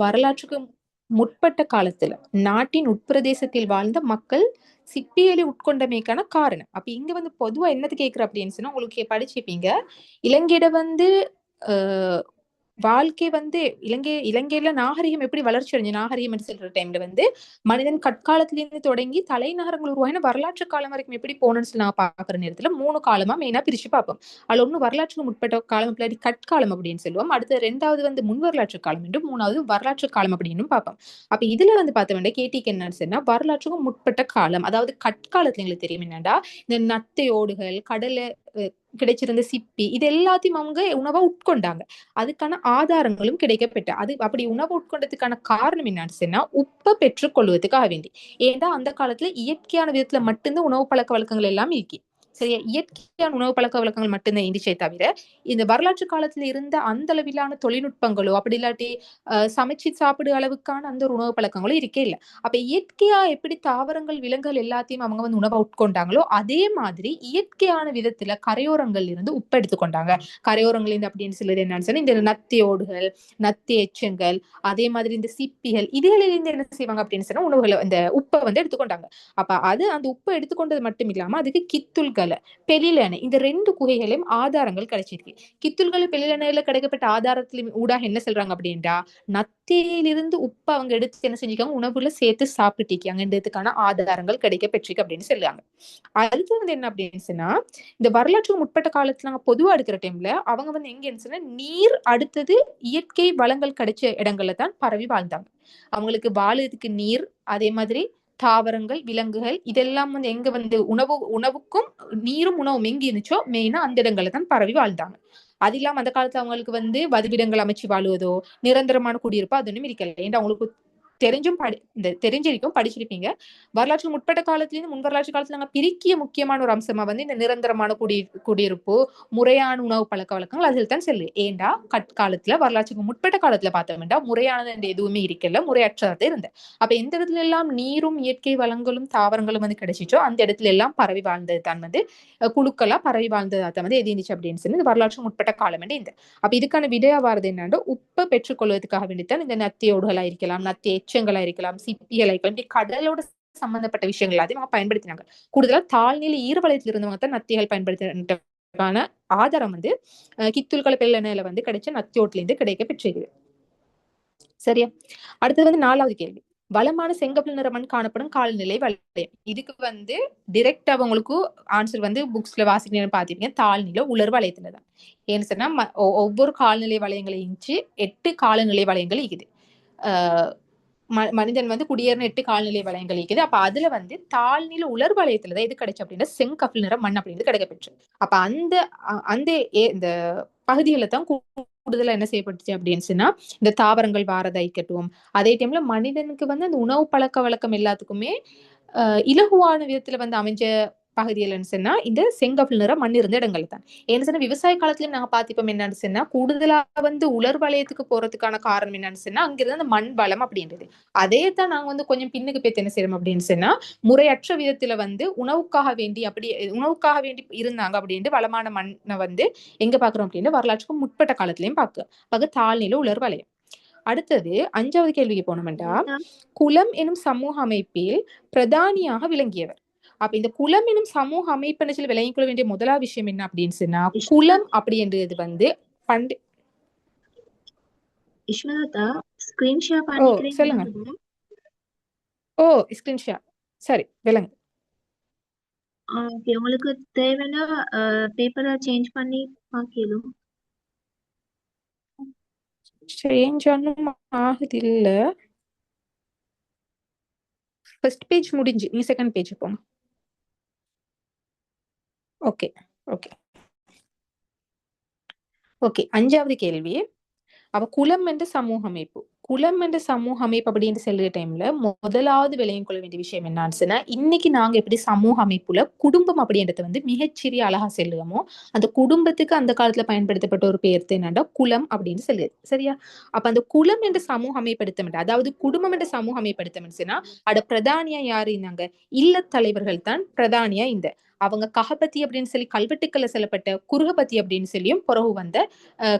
வரலாற்றுக்கு முற்பட்ட காலத்துல நாட்டின் உட்பிரதேசத்தில் வாழ்ந்த மக்கள் சிப்பியலை உட்கொண்டமைக்கான காரணம். அப்ப இங்க வந்து பொதுவா என்னது கேக்குற அப்படின்னு சொன்னா, உங்களுக்கு படிச்சிருப்பீங்க. இலங்கையிட வந்து வாழ்க்கை வந்து இலங்கையில நாகரிகம் எப்படி வளர்ச்சி அடைஞ்சு நாகரிகம் என்று சொல்ற டைம்ல வந்து மனிதன் கற்காலத்திலிருந்து தொடங்கி தலைநகரங்கள் உருவாகின வரலாற்று காலம் வரைக்கும் எப்படி போனோம்னு சொல்லி நான் பாக்குற நேரத்துல 3 காலமா மெயினா பிரிச்சு பார்ப்போம். அதுல ஒண்ணு வரலாற்றுக்கு முற்பட்ட காலம், இல்லாட்டி கற்காலம் அப்படின்னு சொல்லுவோம். அடுத்து 2வது வந்து முன் வரலாற்று காலம் என்றும், 3வது வரலாற்று காலம் அப்படின்னு பார்ப்போம். அப்ப இதுல வந்து பார்த்த வேண்டிய கேட்டிக்கு என்னன்னு சொன்னா, வரலாற்றுக்கும் முற்பட்ட காலம், அதாவது கற்காலத்துல எங்களுக்கு தெரியும் என்னடா, இந்த நத்தை ஓடுகள், கடல்ல கிடைச்சிருந்த சிப்பி, இது எல்லாத்தையும் அவங்க உணவா உட்கொண்டாங்க. அதுக்கான ஆதாரங்களும் கிடைக்கப்பெற்ற. அது அப்படி உணவு உட்கொண்டதுக்கான காரணம் என்னன்னு சொன்னா, உப்ப பெற்றுக் கொள்வதற்காக வேண்டி. ஏன்னா அந்த காலத்துல இயற்கையான விதத்துல மட்டும்தான் உணவு பழக்க வழக்கங்கள் எல்லாம் இருக்கு. சரியா? இயற்கையான உணவு பழக்க வழக்கங்கள் மட்டும்தான் இருந்துச்சே தவிர, இந்த வரலாற்று காலத்துல இருந்த அந்த அளவிலான தொழில்நுட்பங்களோ, அப்படி இல்லாட்டி சமைச்சு சாப்பிடுற அளவுக்கான அந்த ஒரு உணவு பழக்கங்களும் இருக்கே இல்ல. அப்ப இயற்கையா எப்படி தாவரங்கள், விலங்குகள் எல்லாத்தையும் அவங்க வந்து உணவா உட்கொண்டாங்களோ, அதே மாதிரி இயற்கையான விதத்துல கரையோரங்கள்ல இருந்து உப்பு எடுத்துக்கொண்டாங்க. கரையோரங்கள் இருந்து அப்படின்னு சொல்லுது என்னன்னு சொன்னா, இந்த நத்தி ஓடுகள், நத்தி எச்சங்கள், அதே மாதிரி இந்த சிப்பிகள், இதுகளில் இருந்து என்ன செய்வாங்க அப்படின்னு சொன்னா, உணவுகளை இந்த உப்பை வந்து எடுத்துக்கொண்டாங்க. அப்ப அது அந்த உப்பை எடுத்துக்கொண்டது மட்டும் இல்லாம அதுக்கு கித்துல்களை, பெலிலனை, இந்த 2 குகைகளையும் ஆதாரங்கள் கிடைச்சிருக்கு. கித்துல்களை, பெலிலனையில கிடைக்கப்பட்ட ஆதாரத்தின் ஊடாக என்ன சொல்றாங்க அப்படின்றா, நத்தியிலிருந்து உப்பு அவங்க எடுத்து என்ன செஞ்சுக்காங்க, உணவுல சேர்த்து சாப்பிட்டுக்காங்கன்றதுக்கான ஆதாரங்கள் கிடைக்க பெற்றிருக்கு அப்படின்னு சொல்லுவாங்க. அடுத்து வந்து என்ன அப்படின்னு சொன்னா, இந்த வரலாற்றுக்கு முற்பட்ட காலத்துல நாங்க பொதுவா எடுக்கிற டைம்ல அவங்க வந்து எங்க சொன்னா, நீர் அடுத்தது இயற்கை வளங்கள் கிடைச்ச இடங்கள்ல தான் பரவி வாழ்ந்தாங்க. அவங்களுக்கு வாழுறதுக்கு நீர், அதே மாதிரி தாவரங்கள், விலங்குகள், இதெல்லாம் வந்து எங்க வந்து உணவுக்கும் நீரும் உணவும் எங்க இருந்துச்சோ மெயினா அந்த இடங்கள்ல தான் பரவி வாழ்ந்தாங்க. அது இல்லாம அந்த காலத்துல அவங்களுக்கு வந்து வதிவிடங்கள் அமைச்சு வாழுவதோ, நிரந்தரமான குடியிருப்போ அது ஒண்ணும் இருக்கல. ஏன்னா அவங்களுக்கு தெரிஞ்சிருக்கும், படிச்சிருப்பீங்க. வரலாற்று முற்பட்ட காலத்திலிருந்து முன் வரலாற்று காலத்துல நாங்க பிரிக்கிய முக்கியமான ஒரு அம்சமா வந்து இந்த நிரந்தரமான குடியிருப்பு, முறையான உணவு பழக்க வழக்கங்கள் அதில் தான் செல்லு. ஏண்டா கற்காலத்துல வரலாற்றுக்கு முற்பட்ட காலத்துல பார்த்தோம்னா முறையானது எதுவுமே இருக்கல, முறையற்றதாக இருந்த. அப்ப எந்த இடத்துல எல்லாம் நீரும் இயற்கை வளங்களும் தாவரங்களும் வந்து கிடைச்சிச்சோ அந்த இடத்துல எல்லாம் பரவி வாழ்ந்தது தான் வந்து குழுக்களா பரவி வாழ்ந்ததா தான் வந்து எது இருந்துச்சு அப்படின்னு சொல்லி வரலாற்று முற்பட்ட காலம் இந்த. அப்ப இதுக்கான விடையா வாரது என்னன்னா, உப்பை பெற்றுக்கொள்வதற்காக வேண்டித்தான் இந்த நத்தியோடுகளா இருக்கலாம், நத்தி எச்சங்களா இருக்கலாம், சிப்பிகளா இருக்கலாம், இப்படி கடலோட சம்பந்தப்பட்ட விஷயங்கள் எல்லாத்தையும் அவங்க பயன்படுத்தினாங்க. கூடுதலா தாழ்நிலை ஈரவலயத்தில் இருந்தவங்க தான் நத்திகள் பயன்படுத்தின ஆதாரம் வந்து கித்துல்கள் பெல்லணையில வந்து கிடைச்ச நத்தியோட்ல இருந்து கிடைக்க பெற்றிருக்கு. சரியா? அடுத்தது வந்து 4வது கேள்வி. வளமான செங்கப்பல் நிற மண் காணப்படும் காலநிலை வலயம். இதுக்கு வந்து டிரெக்டா உங்களுக்கு ஆன்சர் வந்து புக்ஸ்ல வாசிக்கணும்னு பாத்தீங்கன்னா, தாழ்நிலை உலர் வலயத்துலதான். ஏன்னு சொன்னா ஒவ்வொரு காலநிலை வலயங்களையும் 8 காலநிலை வலயங்கள் இருக்குது. மனிதன் வந்து குடியேறின 8 காலநிலை வலயங்கள் இருக்குது. அப்ப அதுல வந்து தாழ்நிலை உலர் வலயத்துலதான் எது கிடைச்சு அப்படின்னா செங்கப்பல் நிற மண் அப்படின்றது கிடைக்கப்பெற்று. அப்ப அந்த இந்த பகுதிகளை தான் கூடுதலா என்ன செய்யப்பட்டுச்சு அப்படின்னு சொன்னா, இந்த தாவரங்கள் வாரதா இருக்கட்டும், அதே டைம்ல மனிதனுக்கு வந்து அந்த உணவு பழக்க வழக்கம் எல்லாத்துக்குமே இலகுவான விதத்துல வந்து அமைஞ்ச பகுதிகள்னு சொன்னா இந்த செங்கப்பல் நிற மண் இருந்த இடங்கள் தான். ஏன்னு சொன்னா விவசாய காலத்திலயும் நாங்க பாத்திப்போம் என்னன்னு சொன்னா, கூடுதலா வந்து உலர் வலயத்துக்கு போறதுக்கான காரணம் என்னன்னு சொன்னா அங்கிருந்து அந்த மண் வளம் அப்படின்றது. அதே தான் நாங்க வந்து கொஞ்சம் பின்னுக்கு போய் என்ன செய்யறோம் அப்படின்னு சொன்னா, முறையற்ற விதத்துல வந்து உணவுக்காக வேண்டி இருந்தாங்க அப்படின்ட்டு வளமான மண்ணை வந்து எங்க பாக்குறோம் அப்படின்னு வரலாற்றுக்கு முற்பட்ட காலத்திலயும் பார்க்க தாழ்நிலை உலர் வலயம். அடுத்தது 5வது கேள்விக்கு போனோம்டா, குலம் எனும் சமூக அமைப்பில் பிரதானியாக விளங்கியவர். அப்ப இந்த குலம் எனும் சமூக அமைப்புன்னு சொல்லி விளங்கிக் கொள்ள வேண்டிய முதலாவது விஷயம் என்ன அப்படின்னு சொன்னா, குலம் அப்படின்றது வந்து சொல்லுங்க. Screen share. சரி, விளங்கு. உங்களுக்கு தேவைன்னா பேப்பரை சேஞ்ச் பண்ணி பாக்கலாம். சேஞ்ச் ஒன்னும் ஆகுது இல்ல. ஃபர்ஸ்ட் பேஜ் முடிஞ்சு, நீ செகண்ட் பேஜ் போங்க. ஓகே ஓகே ஓகே 5வது கேள்வி. அவ குலம் என்ற சமூக அமைப்பு அப்படின்னு சொல்ற டைம்ல முதலாவது விளங்கிக் கொள்ள வேண்டிய விஷயம் என்னன்னு சொன்னா, இன்னைக்கு நாங்க எப்படி சமூக அமைப்புல குடும்பம் அப்படின்றத வந்து மிகச்சிறிய அழகா செல்லுவோமோ, அந்த குடும்பத்துக்கு அந்த காலத்துல பயன்படுத்தப்பட்ட ஒரு பேர் என்னன்னா குலம் அப்படின்னு சொல்லுது. சரியா? அப்ப அந்த குலம் என்ற சமூக அமைப்படுத்த, அதாவது குடும்பம் என்ற சமூக அமைப்படுத்த சொன்னா, அட பிரதானியா யாரு இருந்தாங்க? இல்ல தலைவர்கள் தான் பிரதானியா இந்த. அவங்க கஹபதி அப்படின்னு சொல்லி கல்வெட்டுக்களை செல்லப்பட்ட குருகபதி அப்படின்னு சொல்லியும் பிறகு வந்த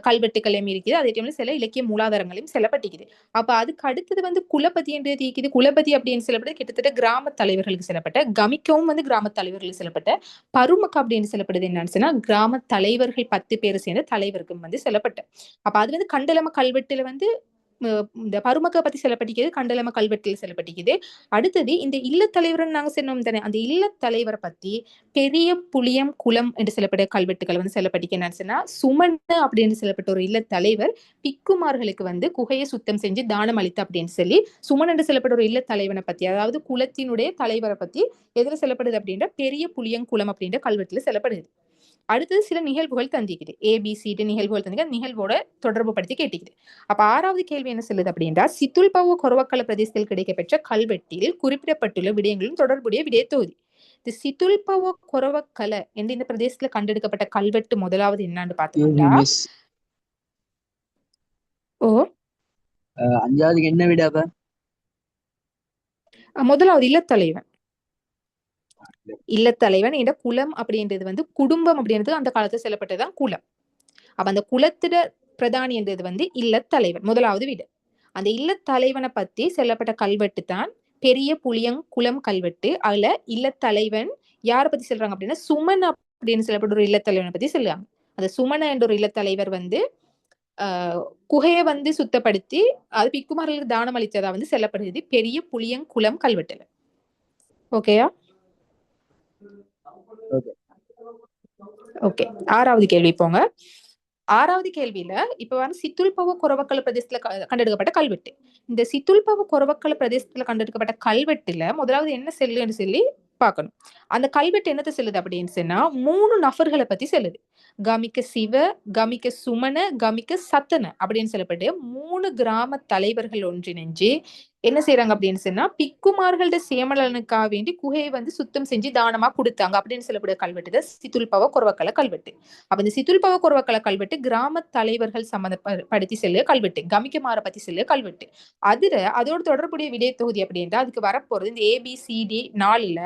கல்வெட்டுக்களையும் இருக்குது. அதே டைம்ல சில இலக்கிய மூலாதாரங்களையும் செல்லப்பட்டிருக்குது. அப்ப அதுக்கு அடுத்தது வந்து குலபதி என்று இருக்குது. குலபதி அப்படின்னு சொல்லப்பட்டது கிட்டத்தட்ட கிராம தலைவர்களுக்கு செல்லப்பட்ட, கமிக்கவும் வந்து கிராம தலைவர்களுக்கு செல்லப்பட்ட, பருமக்க அப்படின்னு சொல்லப்படுது என்னன்னு சொன்னா கிராம தலைவர்கள் 10 பேர் சேர்ந்த தலைவருக்கும் வந்து செல்லப்பட்ட. அப்ப அது வந்து கண்டலம கல்வெட்டுல வந்து இந்த பருமக்க பத்தி செல்லப்பட்டிருக்கிறது, கண்டலம கல்வெட்டில் செல்லப்பட்டிருக்குது. அடுத்தது இந்த இல்லத்தலைவர் நாங்க சொன்னோம் தானே, அந்த இல்லத்தலைவரை பத்தி பெரிய புளியம் குளம் என்று சொல்லப்பட்ட கல்வெட்டுகள் வந்து செல்லப்பட்டிருக்கேன்னு சொன்னா சுமண்ண அப்படின்னு சொல்லப்பட்ட ஒரு இல்லத்தலைவர் பிக்குமார்களுக்கு வந்து குகையை சுத்தம் செஞ்சு தானம் அளித்த அப்படின்னு சொல்லி சுமன் என்று சொல்லப்பட்ட ஒரு இல்லத்தலைவனை பத்தி, அதாவது குலத்தினுடைய தலைவரை பத்தி எதுல செல்லப்படுது அப்படின்ற பெரிய புளியங்குளம் அப்படின்ற கல்வெட்டுல செல்லப்படுது. அடுத்தது சில நிகழ்வுகள் தந்திக்குது, ஏபிசிடி நிகழ்வுகள் தந்திக்க நிகழ்வோட தொடர்பு படுத்தி கேட்டிக்குது. அப்ப 6வது கேள்வி என்ன சொல்லுது அப்படின்னா சித்துல்பவ கொரவக்கல பிரதேசத்தில் கிடைக்கப்பெற்ற கல்வெட்டில் குறிப்பிடப்பட்டுள்ள விடயங்களும் தொடர்புடைய விடய தொகுதி. இந்த சித்துல்பவ கொரவக்கல என்று இந்த பிரதேசத்துல கண்டெடுக்கப்பட்ட கல்வெட்டு முதலாவது என்னன்னு பார்த்தோம்னா அஞ்சாவதுக்கு என்ன விட அப்ப முதலாவது இல்லத்தலைவன். இல்லத்தலைவன் என்ற குலம் அப்படின்றது வந்து குடும்பம் அப்படின்றது அந்த காலத்துல செல்லப்பட்டதுதான் குலம். அப்ப அந்த குலத்திட பிரதானி என்றது வந்து இல்லத்தலைவன் முதலாவது வீடு. அந்த இல்லத்தலைவனை பத்தி செல்லப்பட்ட கல்வெட்டு தான் பெரிய புளியங்குளம் கல்வெட்டு. அதுல இல்லத்தலைவன் யாரை பத்தி சொல்றாங்க அப்படின்னா சுமன் அப்படின்னு சொல்லப்பட்ட ஒரு இல்லத்தலைவனை பத்தி சொல்லுவாங்க. அந்த சுமன என்ற ஒரு இல்லத்தலைவர் வந்து குகையை வந்து சுத்தப்படுத்தி அது பிக்குமார்களுக்கு தானம் அளித்ததா வந்து செல்லப்படுகிறது பெரிய புளியங்குளம் கல்வெட்டுல. ஓகேயா? ஓகே, 6வது கேள்வி போங்க. 6வது கேள்வியில இப்ப வந்து சித்துல்பவ கொரவக்கல பிரதேசத்துல கண்டெடுக்கப்பட்ட கல்வெட்டு. இந்த சித்துல்பவ கொரவக்கல பிரதேசத்துல கண்டெடுக்கப்பட்ட கல்வெட்டுல முதலாவது என்ன செல்லுன்னு சொல்லி பார்க்கணும். அந்த கல்வெட்டு என்னத்தை செல்லுது அப்படின்னு சொன்னா 3 நபர்களை பத்தி செல்லுது. கமிக்க சிவ, கமிக்க சுமன, கமிக்க சத்தன அப்படின்னு சொல்லப்பட்டு 3 கிராம தலைவர்கள் ஒன்றிணைஞ்சு என்ன செய்யறாங்க அப்படின்னு சொன்னா பிக்குமார்களோட சேமலனுக்காக வேண்டி குகையை வந்து சுத்தம் செஞ்சு தானமா கொடுத்தாங்க அப்படின்னு சொல்லக்கூடிய கல்வெட்டு சித்துல்பவ கொரவக்கல கல்வெட்டு. அப்ப இந்த சித்துல்பவ கொரவக்கல கல்வெட்டு கிராம தலைவர்கள் சம்பந்தப்படுத்தி செல்ல கல்வெட்டு, கமிக்கமார பத்தி செல்ல கல்வெட்டு. அதோட தொடர்புடைய விடய தொகுதி அப்படின்றா அதுக்கு வரப்போறது இந்த ABCD 4ல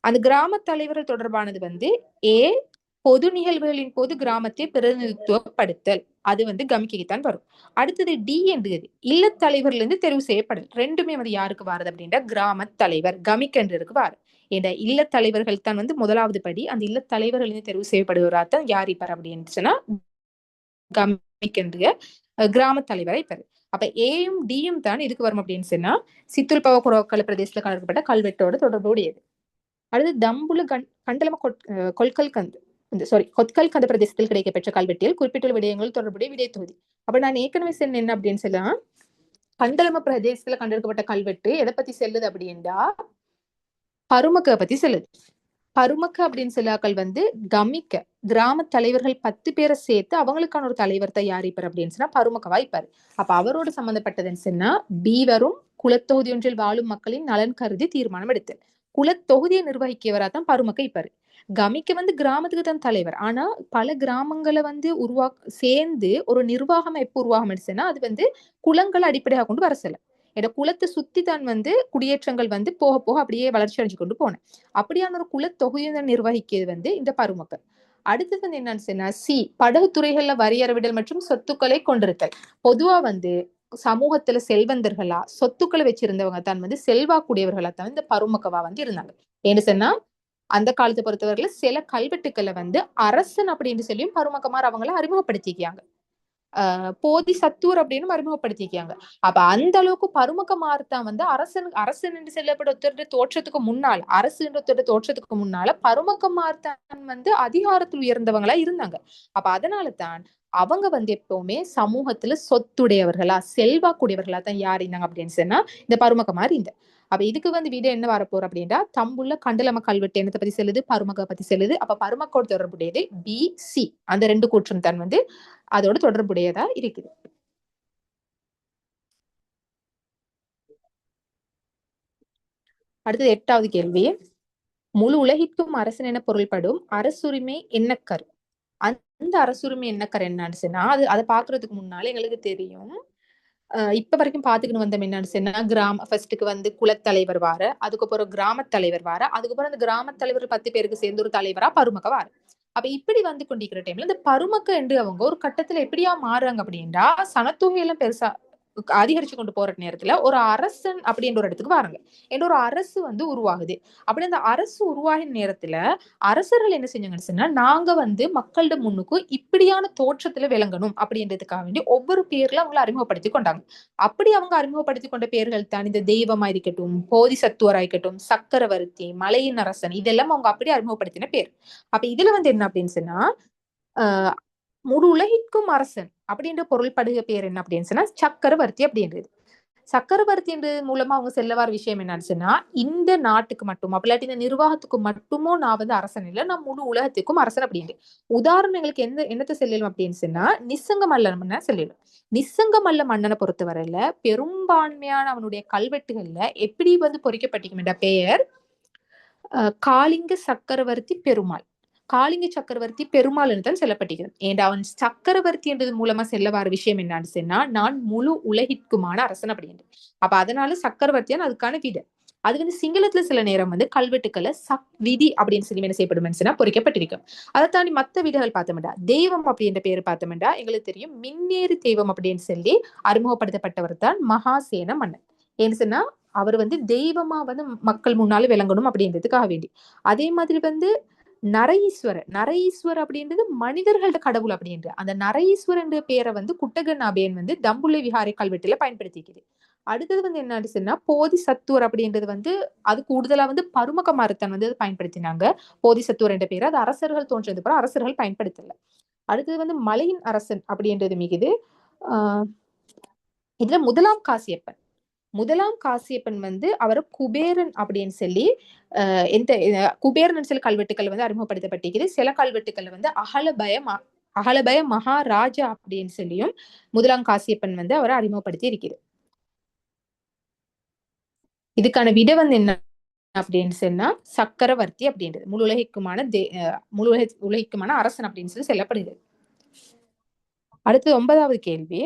அந்த கிராம தலைவர்கள் தொடர்பானது வந்து பொது நிகழ்வுகளின் போது கிராமத்தை பிரதிநிதித்துவப்படுத்தல், அது வந்து கமிக்கைத்தான் வரும். அடுத்தது D என்றது இல்லத்தலைவர்ல இருந்து தெரிவு செய்யப்படல். ரெண்டுமே வந்து யாருக்கு வாருது அப்படின்ற கிராம தலைவர் கமிக்கன்றதுக்கு வாரு. என்ற இல்லத்தலைவர்கள் தான் வந்து முதலாவது படி. அந்த இல்லத்தலைவர்கள் இருந்து தெரிவு செய்யப்படுவரா தான் யார் இப்ப அப்படின்னு சொன்னா கமிக்கன்ற கிராம தலைவரை இப்ப. அப்ப ஏயும் டியும் தான் இதுக்கு வரும் அப்படின்னு சொன்னா சித்துல்பவ கொரவக்கல பிரதேசத்துல கலக்கப்பட்ட கல்வெட்டோட தொடர்புடையது. அடுத்து தம்புல கண்டலம கொல்கல் கந்து கொத்கல் கந்த பிரதேசத்தில் கிடைக்கப்பெற்ற கல்வெட்டில் குறிப்பிட்டுள்ள விடயங்கள் தொடர்புடைய விடய தொகுதி. அப்ப நான் ஏற்கனவே சொன்ன என்ன அப்படின்னு சொன்னா கண்டலம பிரதேசத்துல கண்டெடுக்கப்பட்ட கல்வெட்டு எதை பத்தி செல்லுது அப்படின்னா பருமக்க பத்தி செல்லுது. பருமக்க அப்படின்னு சொல்லாக்கள் வந்து கமிக்க கிராம தலைவர்கள் 10 பேரை சேர்த்து அவங்களுக்கான ஒரு தலைவர் தான் யார் இப்ப அப்படின்னு சொன்னா பருமக்க வாய்ப்பாரு. அப்ப அவரோட சம்பந்தப்பட்டதுன்னு சொன்னா பீவரும் குலத்தொகுதி ஒன்றில் வாழும் மக்களின் நலன் கருதி தீர்மானம் எடுத்து குலத்தொகுதியை நிர்வகிக்கவரா தான் பருமக்க இப்பரு. கமிக்க வந்து கிராமத்துக்கு தான் தலைவர். ஆனா பல கிராமங்களை வந்து சேர்ந்து ஒரு நிர்வாகம் எப்ப உருவாகம் எடுச்சுன்னா அது வந்து குலங்களை அடிப்படையாக கொண்டு வர செல்ல என்ற குலத்தை சுத்தி தான் வந்து குடியேற்றங்கள் வந்து போக போக அப்படியே வளர்ச்சி அடைஞ்சு கொண்டு போனேன். அப்படியான ஒரு குலத்தொகுதியை நிர்வகிக்கிறது வந்து இந்த பருமக்கள். அடுத்தது வந்து என்னன்னு சொன்னா படகு துறைகள்ல வரியறவிடல் மற்றும் சொத்துக்களை கொண்டிருத்தல். பொதுவா வந்து சமூகத்துல செல்வந்தர்களா சொத்துக்களை வச்சிருந்தவங்க தான் வந்து செல்வாக்குடையவர்களா தான் இந்த பருமக்கவா வந்து இருந்தாங்க. ஏன்னு சொன்னா அந்த காலத்தை பொறுத்தவரையில சில கல்வெட்டுக்களை வந்து அரசன் அப்படின்னு சொல்லியும் பருமக்கமார் அவங்கள அறிமுகப்படுத்திக்காங்க. போதி சத்தூர் அப்படின்னு அறிமுகப்படுத்திக்காங்க. அப்ப அந்த அளவுக்கு பருமக்கமார் தான் வந்து அரசன் என்று சொல்லப்பட்ட தோற்றத்துக்கு முன்னால அரசுன்ற தோற்றத்துக்கு முன்னால பருமக்கமார் தான் வந்து அதிகாரத்தில் உயர்ந்தவங்களா இருந்தாங்க. அப்ப அதனால தான் அவங்க வந்து எப்பவுமே சமூகத்துல சொத்துடையவர்களா செல்வாக்குடையவர்களா தான் யார் இருந்தாங்க அப்படின்னு சொன்னா இந்த பருமக்கமார் இந்த. அப்ப இதுக்கு வந்து வீடு என்ன வரப்போற அப்படின்னா தம்புள்ள கண்டலம கல்வெட்டு என்னத்தை பத்தி செல்லுது பருமக்க பத்தி செல்லுது. அப்ப பருமக்கோட தொடர்புடையது BC அந்த 2 கூற்றும் தான் வந்து அதோட தொடர்புடையதா இருக்குது. அடுத்தது 8வது கேள்வி. முழு உலகிற்கும் அரசன் என பொருள்படும் அரசுரிமை என்னக்கரு. அந்த அரசுரிமை என்னக்கரு என்னன்னு சொன்னா அதை பாக்குறதுக்கு முன்னால எங்களுக்கு தெரியும் இப்ப வரைக்கும் பாத்துக்கணும் வந்தோம் என்னன்னு சொன்னா, ஃபர்ஸ்ட்டுக்கு வந்து குலத்தலைவர் வார, அதுக்கப்புறம் கிராம தலைவர் வார, அதுக்கப்புறம் அந்த கிராம தலைவர் 10 பேருக்கு சேர்ந்து ஒரு தலைவரா பருமக்க வார. அப்ப இப்படி வந்து கொண்டிருக்கிற டைம்ல இந்த பருமக்க என்று அவங்க ஒரு கட்டத்துல எப்படியா மாறுறாங்க அப்படின்னா, சனத்தொகையெல்லாம் பெருசா அதிகரிச்சு கொண்டு போற நேரத்துல ஒரு அரசன் அப்படின்ற ஒரு இடத்துக்கு வராங்க. என்ற ஒரு அரசு வந்து உருவாகுது. அப்படி அந்த அரசு உருவாகின நேரத்துல அரசர்கள் என்ன செஞ்சாங்கன்னு சொன்னா, நாங்க வந்து மக்களோட முன்னுக்கு இப்படியான தோற்றத்துல விளங்கணும் அப்படின்றதுக்காக வேண்டி ஒவ்வொரு பேர்ல அவங்களை அறிமுகப்படுத்தி கொண்டாங்க. அப்படி அவங்க அறிமுகப்படுத்தி கொண்ட பேர்கள் தான் இந்த தெய்வமா இருக்கட்டும், போதிசத்துவரா இருக்கட்டும், சக்கரவர்த்தி, மலையின் அரசன், இதெல்லாம் அவங்க அப்படி அறிமுகப்படுத்தின பேர். அப்ப இதுல வந்து என்ன அப்படின்னு சொன்னா, ஆஹ் முழு உலகிற்கும் அரசன் அப்படின்ற பொருள்படுக பேர் என்ன அப்படின்னு சொன்னா சக்கரவர்த்தி அப்படின்றது. சக்கரவர்த்தி மூலமா அவங்க செல்ல வர விஷயம் என்னன்னு சொன்னா, இந்த நாட்டுக்கு மட்டும் அப்படி இந்த நிர்வாகத்துக்கு மட்டுமோ நான் வந்து அரசன் இல்லை, நான் முழு உலகத்துக்கும் அரசன் அப்படின்ட்டு. உதாரணங்களுக்கு என்னத்தை செல்லலும் அப்படின்னு சொன்னா, நிசங்க மல்லன் செல்லலும். நிசங்க மல்ல மன்னனை பொறுத்தவரையில பெரும்பான்மையான அவனுடைய கல்வெட்டுகள்ல எப்படி வந்து பொறிக்கப்பட்டிருக்கும் பெயர் காளிங்க சக்கரவர்த்தி பெருமாள். காளிங்க சக்கரவர்த்தி பெருமாள் தான் செல்லப்பட்டிருக்கிறது. ஏண்டா அவன் சக்கரவர்த்தி என்றது மூலமா செல்ல வர விஷயம் என்னன்னு சொன்னா, நான் முழு உலகிற்குமான அரசன் அப்படின்னு. அப்ப அதனால சக்கரவர்த்தியான அதுக்கான விதை. அது வந்து சிங்களத்துல சில நேரம் வந்து கல்வெட்டுக்களை விதி அப்படின்னு சொல்லி என்ன செய்யப்படும் பொறிக்கப்பட்டிருக்கும். அதை தாண்டி மத்த விதைகள் பார்த்தோம்டா தெய்வம் அப்படின்ற பேர் பார்த்தோம்டா எங்களுக்கு தெரியும் மின்னேறு தெய்வம் அப்படின்னு சொல்லி அறிமுகப்படுத்தப்பட்டவர் தான் மகாசேன மன்னன். ஏன்னு சொன்னா அவர் வந்து தெய்வமா வந்து மக்கள் முன்னால விளங்கணும் அப்படின்றதுக்காக வேண்டி. அதே மாதிரி வந்து நரஈஸ்வரர் அப்படின்றது மனிதர்களோட கடவுள் அப்படின்ற அந்த நரஈஸ்வரன் பேரை வந்து குட்டகநாபேன் வந்து தம்புள்ளை விஹாரை கல்வெட்டுல பயன்படுத்திக்குது. அடுத்தது வந்து என்ன சொன்னா போதி சத்துவர் அப்படின்றது வந்து அது கூடுதலா வந்து பருமக மரத்தன் வந்து பயன்படுத்தினாங்க. போதி சத்துவர் என்ற பேர் அது அரசர்கள் தோன்றது பிறகு அரசர்கள் பயன்படுத்தல. அடுத்தது வந்து மலையின் அரசன் அப்படின்றது மிகுது. இதுல முதலாம் காசியப்பன் வந்து அவரை குபேரன் அப்படின்னு சொல்லி எந்த குபேரன் சில கல்வெட்டுக்கள் வந்து அறிமுகப்படுத்தப்பட்டிருக்குது. சில கல்வெட்டுக்கள் வந்து அகலபய மகாராஜா அப்படின்னு சொல்லியும் முதலாம் காசியப்பன் வந்து அவரை அறிமுகப்படுத்தி இருக்குது. இதுக்கான விடை வந்து என்ன அப்படின்னு சொன்னா சக்கரவர்த்தி அப்படின்றது முழு உலகிற்குமான அரசன் அப்படின்னு சொல்லி சொல்லப்படுகிறது. அடுத்தது 9வது கேள்வி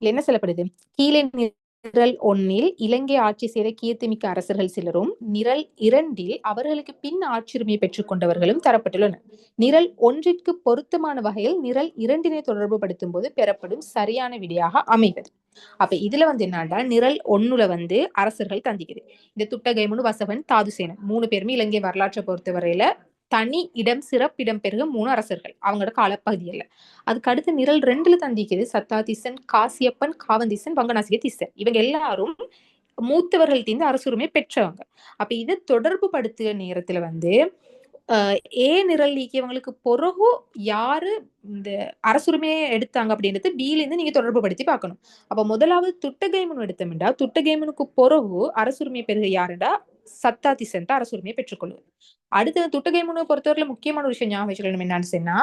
என்ன சொல்லப்படுது? கீழே நிரல் 1 இலங்கை ஆட்சி செய்த கீர்த்திமிக்க அரசர்கள் சிலரும், நிரல் 2 அவர்களுக்கு பின் ஆட்சியுரிமை பெற்றுக் கொண்டவர்களும் தரப்பட்டுள்ளனர். நிரல் 1 பொருத்தமான வகையில் நிரல் 2 தொடர்பு படுத்தும் போது பெறப்படும் சரியான விடையாக அமைவது. அப்ப இதுல வந்து என்னன்னா நிரல் 1 வந்து அரசர்கள் தந்திக்குது. இந்த துட்டகைமுனு, வசவன், தாதுசேனன் 3 பேருமே இலங்கை வரலாற்றை பொறுத்தவரையில தனி இடம் சிறப்பிடம் பெருக 3 அரசர்கள் அவங்களோட காலப்பகுதியில. அதுக்கு அடுத்து நிரல் 2 தந்திக்குது சத்தாதிசன், காசியப்பன், காவந்திசன், வங்கநாசிக திசன். இவங்க எல்லாரும் மூத்தவர்கள்ட்ட அரசுரிமை பெற்றவங்க. அப்ப இதை தொடர்பு படுத்துற நேரத்துல வந்து ஏ நிரல் நீக்கியவங்களுக்கு பிறகு யாரு இந்த அரசுரிமையை எடுத்தாங்க அப்படின்றது பில இருந்து நீங்க தொடர்பு படுத்தி பார்க்கணும். அப்ப முதலாவது துட்டகைமன் எடுத்தோம்டா துட்டகைமனுக்கு பிறகு அரசுரிமை பெருக யாருடா சத்தாதிசன் அரசுரிமையை பெற்றுக்கொள்வது. அடுத்தது துட்டகைமுனை பொறுத்தவரையில முக்கியமான ஒரு விஷயம் ஞாபகம் வச்சுக்கணும் என்னன்னு சொன்னா,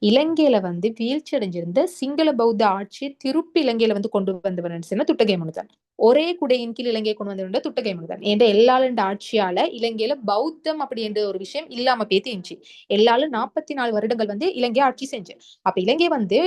இலங்கையில வந்து வீழ்ச்சி அடைஞ்சிருந்த சிங்கள பௌத்த ஆட்சியை திருப்பி இலங்கையில வந்து கொண்டு வந்தவன் சொன்னா துட்டகைமுனு தான். ஒரே குடையின் கீழ் இலங்கையை கொண்டு வந்தவன் துட்டகைமுனு தான். என்ற எல்லாளண்ட ஆட்சியால இலங்கையில பௌத்தம் அப்படின்ற ஒரு விஷயம் இல்லாம பேத்திருந்துச்சு. எல்லாலும் 44 வருடங்கள் வந்து இலங்கையை ஆட்சி செஞ்சு. அப்ப இலங்கை வந்து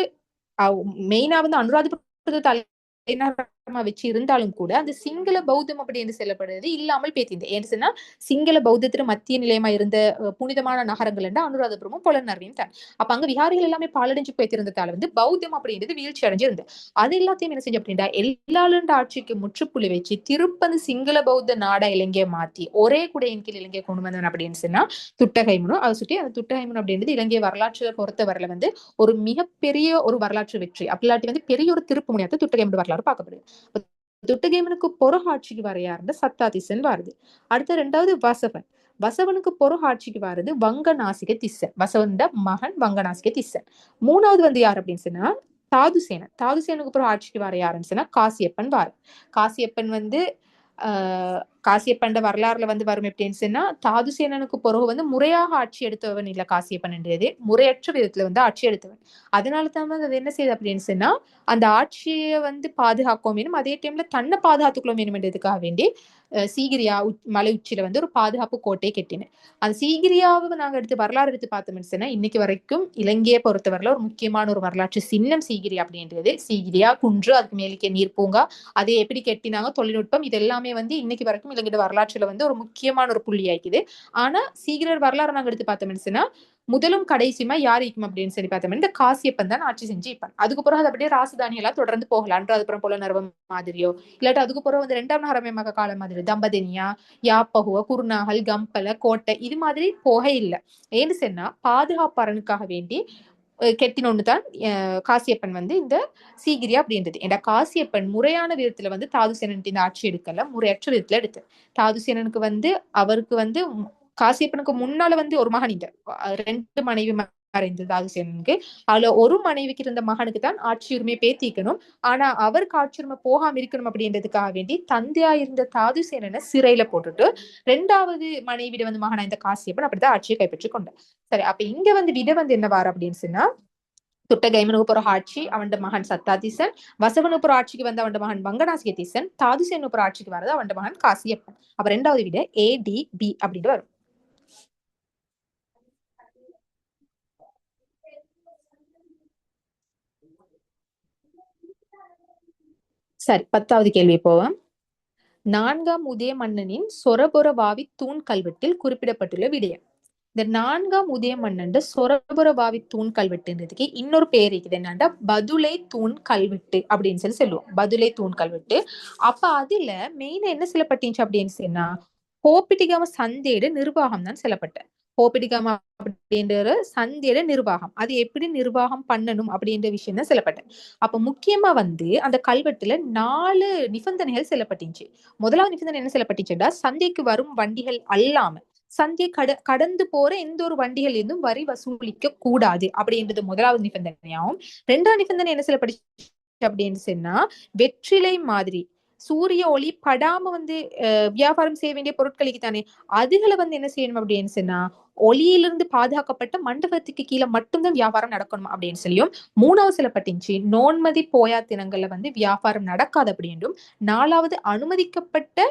மெயினா வந்து அனுராதபுரத்தை தலைநகரமா வச்சு இருந்தாலும் கூட அந்த சிங்கள பௌத்தம் அப்படி என்று சொல்லப்படுறது இல்லாமல் பேத்திருந்தது. ஏன்னு சொன்னா சிங்கள பௌத்தத்துல மத்திய நிலையமா இருந்த புனிதமான நகரங்கள் என்ற அனுராதபுரமும் புலனர்வையும் தான். அப்ப அங்க விகாரிகள் எல்லாமே பாலடைஞ்சு போய்த்திருந்ததால வந்து பௌத்தம் அப்படின்றது வீழ்ச்சி அடைஞ்சிருந்தது. அது எல்லாத்தையும் என்ன செஞ்சு அப்படின்னா எல்லாளண்ட ஆட்சிக்கு முற்றுப்புள்ளி வச்சு திருப்பதி சிங்கள பௌத்த நாடா இலங்கையை மாத்தி ஒரே குடையின் கீழ் இலங்கையை கொண்டு வந்தவன் அப்படின்னு சொன்னா துட்டகைமுனு. அதை சுற்றி அந்த துட்டகைமுனு அப்படின்றது இலங்கை வரலாற்று பொறுத்தவரையில வந்து ஒரு மிகப்பெரிய ஒரு வரலாற்று வெற்றி. அப்படி வந்து பெரிய ஒரு திருப்பு முனையத்தை துட்டகைமுனு வரலாறு பார்க்கப்படுது. துட்டகைமனுக்கு பொறகு ஆட்சிக்கு வர யாருன்னா சத்தாதிசன் வருது. அடுத்த 2வது வசவனுக்கு பொறகு ஆட்சிக்கு வருது வங்கநாசிக திசன். வசவனோட மகன் வங்கநாசிக திசன். 3வது வந்து யார் அப்படின்னு சொன்னா தாதுசேனுக்கு பிறகு ஆட்சிக்கு வர யாருன்னு சொன்னா காசியப்பன் வாரு. காசியப்பன் வந்து காசியப்பண்ட வரலாறுல வந்து வரும் எப்படின்னு சொன்னா தாதுசேனனுக்கு பிறகு வந்து முறையாக ஆட்சி எடுத்தவன் இல்ல காசியப்பன் என்றது முறையற்ற விதத்துல வந்து ஆட்சி எடுத்தவன். அதனாலதான் வந்து அது என்ன செய்யுது அப்படின்னு சொன்னா அந்த ஆட்சியை வந்து பாதுகாக்கவும் வேணும் அதே டைம்ல தன்னை பாதுகாத்துக்கொள்ள வேணும் என்றதுக்காக வேண்டி சீகிரியா மலை உச்சியில வந்து ஒரு பாதுகாப்பு கோட்டையை கெட்டின. அந்த சீகிரியாவை நாங்க எடுத்து வரலாறு எடுத்து பார்த்தோம்னு சொன்னா இன்னைக்கு வரைக்கும் இலங்கையை பொறுத்தவரையில ஒரு முக்கியமான ஒரு வரலாற்று சின்னம் சீகிரியா அப்படின்றது. சீகிரியா குன்று, அதுக்கு மேலிக்க நீர் பூங்கா, அதை எப்படி கெட்டினாங்க, தொழில்நுட்பம், இது எல்லாமே வந்து இன்னைக்கு வரைக்கும் இலங்கையோட வரலாற்றுல வந்து ஒரு முக்கியமான ஒரு புள்ளி ஆயிக்குது. ஆனா சீகிரியர் வரலாறு நாங்க எடுத்து பார்த்தோம்னு சொன்னா முதலும் கடைசியுமா யார் இருக்கும் அப்படின்னு சொல்லி பார்த்தோம்னா இந்த காசியப்பன் தான் ஆட்சி செஞ்சு இருப்பான். அதுக்கப்புறம் அது அப்படியே ராசதானி எல்லாம் தொடர்ந்து போகலாம். அன்றாதபுரம் போல நரவம் மாதிரியோ இல்லாட்டி அதுக்கப்புறம் வந்து 2ஆம் நரமேமக காலம் மாதிரி தம்பதெனியா, யாப்பகுவ, குருநாகல், கம்பல, கோட்டை இது மாதிரி போக இல்லை. ஏன்னு சொன்னா பாதுகாப்பு அரணுக்காக வேண்டி கெட்டினொன்னு தான் காசியப்பன் வந்து இந்த சீகிரியா அப்படின்றது. ஏன்னா காசியப்பன் முறையான விதத்துல வந்து தாதுசேனன் இந்த ஆட்சி எடுக்கல, முறையற்ற விதத்துல எடுத்து. தாதுசேனனுக்கு வந்து அவருக்கு வந்து காசியப்பனுக்கு முன்னால வந்து ஒரு மகன் இந்த 2 மனைவி மறைந்தது தாதுசேனனுக்கு. அதுல ஒரு மனைவிக்கு இருந்த மகனுக்கு தான் ஆட்சி உரிமை பேத்திக்கணும். ஆனா அவருக்கு ஆட்சி உரிமை போகாம இருக்கணும் அப்படின்றதுக்காக வேண்டி தந்தையா இருந்த தாதுசேனனை சிறையில போட்டுட்டு 2வது மனைவிட வந்து மகனா இந்த காசியப்பன் அப்படிதான் ஆட்சியை கைப்பற்றி கொண்டார். சரி, அப்ப இங்க வந்து விட வந்து என்ன வார அப்படின்னு சொன்னா துட்டகைமனுக்கு ஒரு ஆட்சி அவன் மகன் சத்தாதிசன், வசவனுப்புற ஆட்சிக்கு வந்து அவன் மகன் வங்கநாசிகதீசன், தாதுசேனுப்புற ஆட்சிக்கு வரது அவன் மகன் காசியப்பன். அப்ப 2வது விட ADB அப்படின்னு வரும். சரி, 10வது கேள்வி போவோம். 4ஆம் உதய மன்னனின் சொரபொரவாவி தூண் கல்வெட்டில் குறிப்பிடப்பட்டுள்ள விடயம். இந்த 4ஆம் உதய மன்னன் சொரபொரவாவி தூண் கல்வெட்டுன்றதுக்கு இன்னொரு பேர் இருக்குது. என்னன்னா பதுளை தூண் கல்வெட்டு அப்படின்னு சொல்லி சொல்லுவோம். பதுளை தூண் கல்வெட்டு. அப்ப அதுல மெயினா என்ன சொல்லப்பட்டுச்சு அப்படின்னு சொன்னா ஹோப்பிட்டிகாம சந்தையோட நிர்வாகம் தான் சொல்லப்பட்ட. ஹோப்பிட்டிகாம அப்படின்ற சந்தையோட நிர்வாகம், அது எப்படி நிர்வாகம் பண்ணணும் அப்படின்ற விஷயம் தான் சொல்லப்பட்டேன். அப்ப முக்கியமா வந்து அந்த கல்வெட்டுல 4 நிபந்தனைகள் சொல்லப்பட்டுச்சு. முதலாவது நிபந்தனை என்ன சொல்லப்பட்டுச்சுன்னா சந்தைக்கு வரும் வண்டிகள் அல்லாம சந்தையை கடந்து போற எந்த ஒரு வண்டிகள் இருந்தும் வரி வசூலிக்க கூடாது அப்படின்றது முதலாவது நிபந்தனையாகும். 2ஆவது நிபந்தனை என்ன சொல்லப்பட்டுச்சு அப்படின்னு சொன்னா வெற்றிலை மாதிரி சூரிய ஒளி படாம வந்து வியாபாரம் செய்ய வேண்டிய பொருட்களுக்கு தானே அதுகளை வந்து என்ன செய்யணும் அப்படின்னு சொன்னா ஒளியிலிருந்து பாதுகாக்கப்பட்ட மண்டபத்துக்கு கீழே மட்டும்தான் வியாபாரம் நடக்கணும் அப்படின்னு சொல்லியும் 3வது சொல்லப்பட்டுச்சு நோன்மதி போயா தினங்கள்ல வந்து வியாபாரம் நடக்காது அப்படின்றும் 4வது அனுமதிக்கப்பட்ட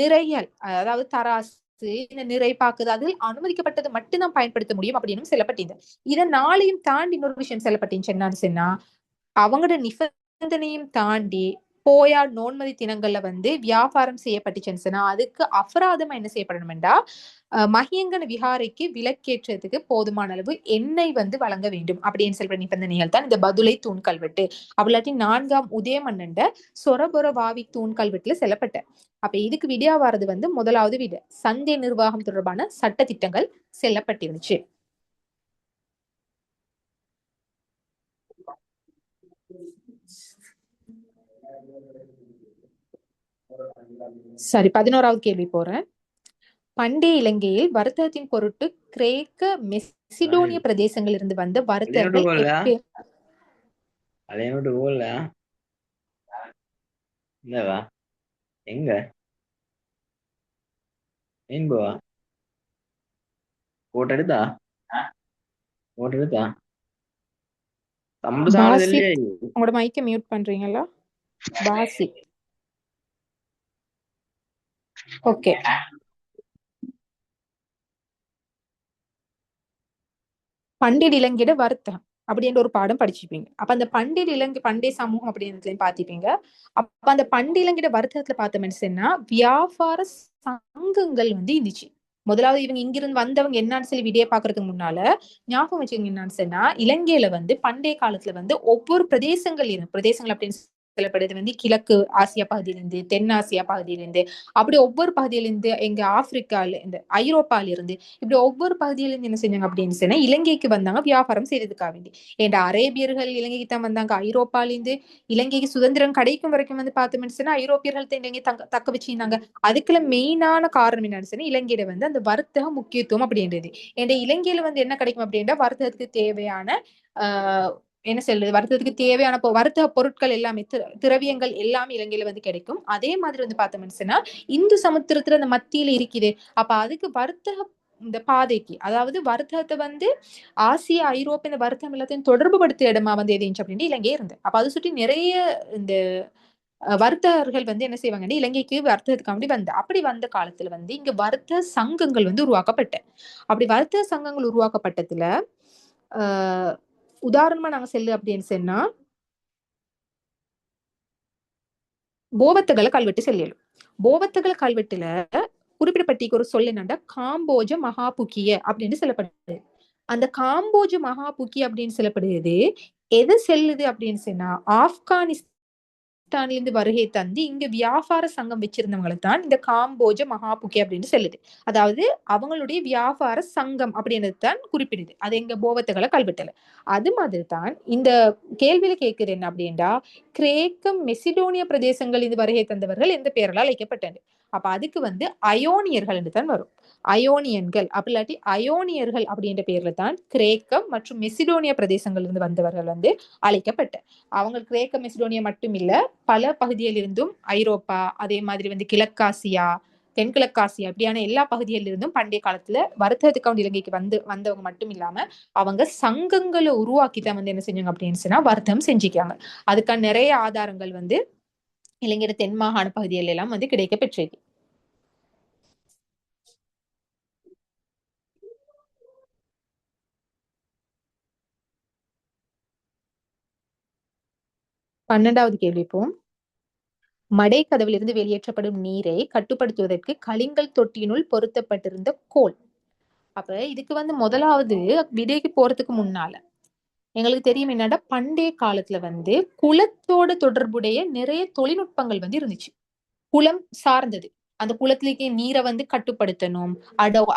நிறையல் அதாவது தராசு இந்த நிறை பாக்குது அதில் அனுமதிக்கப்பட்டது மட்டும்தான் பயன்படுத்த முடியும் அப்படின்னு சொல்லப்பட்டது. இதை 4ஐயும் தாண்டி இன்னொரு விஷயம் சொல்லப்பட்டுச்சு என்னன்னு சொன்னா அவங்களோட நிபந்தனையும் தாண்டி போயா நோன்மதி தினங்கள்ல வந்து வியாபாரம் செய்யப்பட்டுச்சுன்னு சொன்னா அதுக்கு அபராதமா என்ன செய்யப்படணும்டா மகியங்கன விகாரைக்கு விலக்கேற்றதுக்கு போதுமான அளவு எண்ணெய் வந்து வழங்க வேண்டும் அப்படின்னு சொல்ற நிபந்தனைகள் தான் இந்த பதுளை தூண் கல்வெட்டு. அவ்வளாட்டி 4ஆம் உதய மன்னன் சொரபொர வாவி தூண் கல்வெட்டுல செல்லப்பட்ட. அப்ப இதுக்கு விடியா வாரது வந்து முதலாவது விட சந்தை நிர்வாகம் தொடர்பான சட்ட திட்டங்கள் செல்லப்பட்டிருந்துச்சு. சரி, 11வது கேள்வி போறேன். பண்டைய இலங்கையில் வர்த்தகத்தின் பொருட்டு கிரேக்க மெசிடோனிய பிரதேசங்களில் இருந்து வந்த வர்த்தகர்கள் எங்க ஓட்டெடுத்தா உங்களோட மைக்க மியூட் பண்றீங்களா? பாசி. ஓகே, பண்டிட் இலங்கையோட வர்த்தகம் அப்படின்ற ஒரு பாடம் படிச்சுப்பீங்க. அப்ப அந்த பண்டிட் இலங்கை பண்டைய சமூகம் அப்படின்றதுலயும் பாத்திப்பீங்க. அப்ப அந்த பண்டிய இலங்கையோட வர்த்தகத்துல பார்த்தோம்னு சொன்னா வியாபார சங்கங்கள் வந்து இருந்துச்சு. முதலாவது இவங்க இங்கிருந்து வந்தவங்க என்னன்னு சொல்லி விடிய பாக்குறதுக்கு முன்னால ஞாபகம் வச்சுக்கோங்க என்னன்னு சொன்னா இலங்கையில வந்து பண்டைய காலத்துல வந்து ஒவ்வொரு பிரதேசங்கள் அப்படின்னு சொல்லப்படுது வந்து கிழக்கு ஆசியா பகுதியிலிருந்து தென் ஆசியா பகுதியிலிருந்து அப்படி ஒவ்வொரு பகுதியிலிருந்து எங்க ஆப்பிரிக்கால இந்த ஐரோப்பால இருந்து இப்படி ஒவ்வொரு பகுதியிலிருந்து என்ன செஞ்சாங்க அப்படின்னு சொன்னா இலங்கைக்கு வந்தாங்க வியாபாரம் செய்யறதுக்காக வேண்டி. ஏன்டா அரேபியர்கள் இலங்கைக்கு தான் வந்தாங்க. ஐரோப்பால இருந்து இலங்கைக்கு சுதந்திரம் கிடைக்கும் வரைக்கும் வந்து பார்த்தோம்னு சொன்னா ஐரோப்பியர்கள் இலங்கை தக்க வச்சிருந்தாங்க. அதுக்குள்ள மெயினான காரணம் என்னன்னு சொன்னா இலங்கையில வந்து அந்த வர்த்தக முக்கியத்துவம் அப்படின்றது. ஏன்டா இலங்கையில வந்து என்ன கிடைக்கும் அப்படின்னா வர்த்தகத்துக்கு தேவையான என்ன சொல்றது வர்த்தகத்துக்கு தேவையான வர்த்தக பொருட்கள் எல்லாமே திரவியங்கள் எல்லாமே இலங்கையில வந்து கிடைக்கும். அதே மாதிரி வந்து பார்த்தோம்னு சொன்னா இந்து சமுத்திரத்துல அந்த மத்தியில இருக்குது. அப்ப அதுக்கு வர்த்தக இந்த பாதைக்கு அதாவது வர்த்தகத்தை வந்து ஆசியா ஐரோப்பிய இந்த வர்த்தகம் எல்லாத்தையும் தொடர்பு படுத்திய இடமா வந்து எது அப்படின்னு இலங்கையே இருந்து. அப்ப அதை சுற்றி நிறைய இந்த வர்த்தகர்கள் வந்து என்ன செய்வாங்கன்னா இலங்கைக்கு வர்த்தகத்துக்காண்டி அப்படி வந்த காலத்துல வந்து இங்க வர்த்தக சங்கங்கள் வந்து உருவாக்கப்பட்ட. அப்படி வர்த்தக சங்கங்கள் உருவாக்கப்பட்டதுல உதாரணமா நாங்க செல்லு அப்படின்னு சொன்னா போவத்தகல கல்வெட்டு செல்லியலும். போவத்தகல கல்வெட்டுல குறிப்பிடப்பட்டிக்கு ஒரு சொல் என்னன்னா காம்போஜ மகாபுக்கிய அப்படின்னு சொல்லப்படுது. அந்த காம்போஜ மகாபுக்கி அப்படின்னு சொல்லப்படுகிறது எது செல்லுது அப்படின்னு சொன்னா ஆப்கானிஸ்தானிலிருந்து வருகை தந்து இங்க வியாபார சங்கம் வச்சிருந்தவங்களை தான் இந்த காம்போஜ மகாபுக்கி அப்படின்னு சொல்லுது. அதாவது அவங்களுடைய வியாபார சங்கம் அப்படின்றது தான் குறிப்பிடுது. அது எங்க போவத்தகல கல்வெட்டுல. அது மாதிரி தான் இந்த கேள்வியில கேட்குறது என்ன அப்படின்னா கிரேக்கம் மெசிடோனிய பிரதேசங்கள் இது வருகை தந்தவர்கள் எந்த பெயரால் அழைக்கப்பட்டது. அப்ப அதுக்கு வந்து அயோனியர்கள் என்று தான் வரும். அயோனியன்கள் அப்படி இல்லாட்டி அயோனியர்கள் அப்படின்ற பேர்ல தான் கிரேக்கம் மற்றும் மெசிடோனிய பிரதேசங்கள் இருந்து வந்தவர்கள் வந்து அழைக்கப்பட்ட. அவங்க கிரேக்க மெசிடோனியா மட்டும் இல்ல பல பகுதியில் இருந்தும் ஐரோப்பா அதே மாதிரி வந்து கிழக்காசியா தென்கிழக்காசியா அப்படியான எல்லா பகுதியில இருந்தும் பண்டைய காலத்துல வர்த்தகத்துக்கான இலங்கைக்கு வந்தவங்க மட்டும் இல்லாம அவங்க சங்கங்களை உருவாக்கிதான் வந்து என்ன செஞ்சாங்க அப்படின்னு சொன்னா வர்த்தகம் செஞ்சுக்காங்க. அதுக்கான நிறைய ஆதாரங்கள் வந்து இலங்கையோட தென் மாகாண பகுதிகள் எல்லாம் வந்து கிடைக்க பெற்றிருக்கு. பன்னெண்டாவது கேள்வி இப்போ மடை கதவிலிருந்து வெளியேற்றப்படும் நீரை கட்டுப்படுத்துவதற்கு கலிங்கல் தொட்டியினுள் பொருத்தப்பட்டிருந்த கோல். அப்ப இதுக்கு வந்து முதலாவது விடைக்கு போறதுக்கு முன்னால எங்களுக்கு தெரியும் என்னடா பண்டைய காலத்துல வந்து குலத்தோட தொடர்புடைய நிறைய தொழில்நுட்பங்கள் வந்து இருந்துச்சு. குளம் சார்ந்தது. அந்த குளத்திலேயே நீரை வந்து கட்டுப்படுத்தணும்,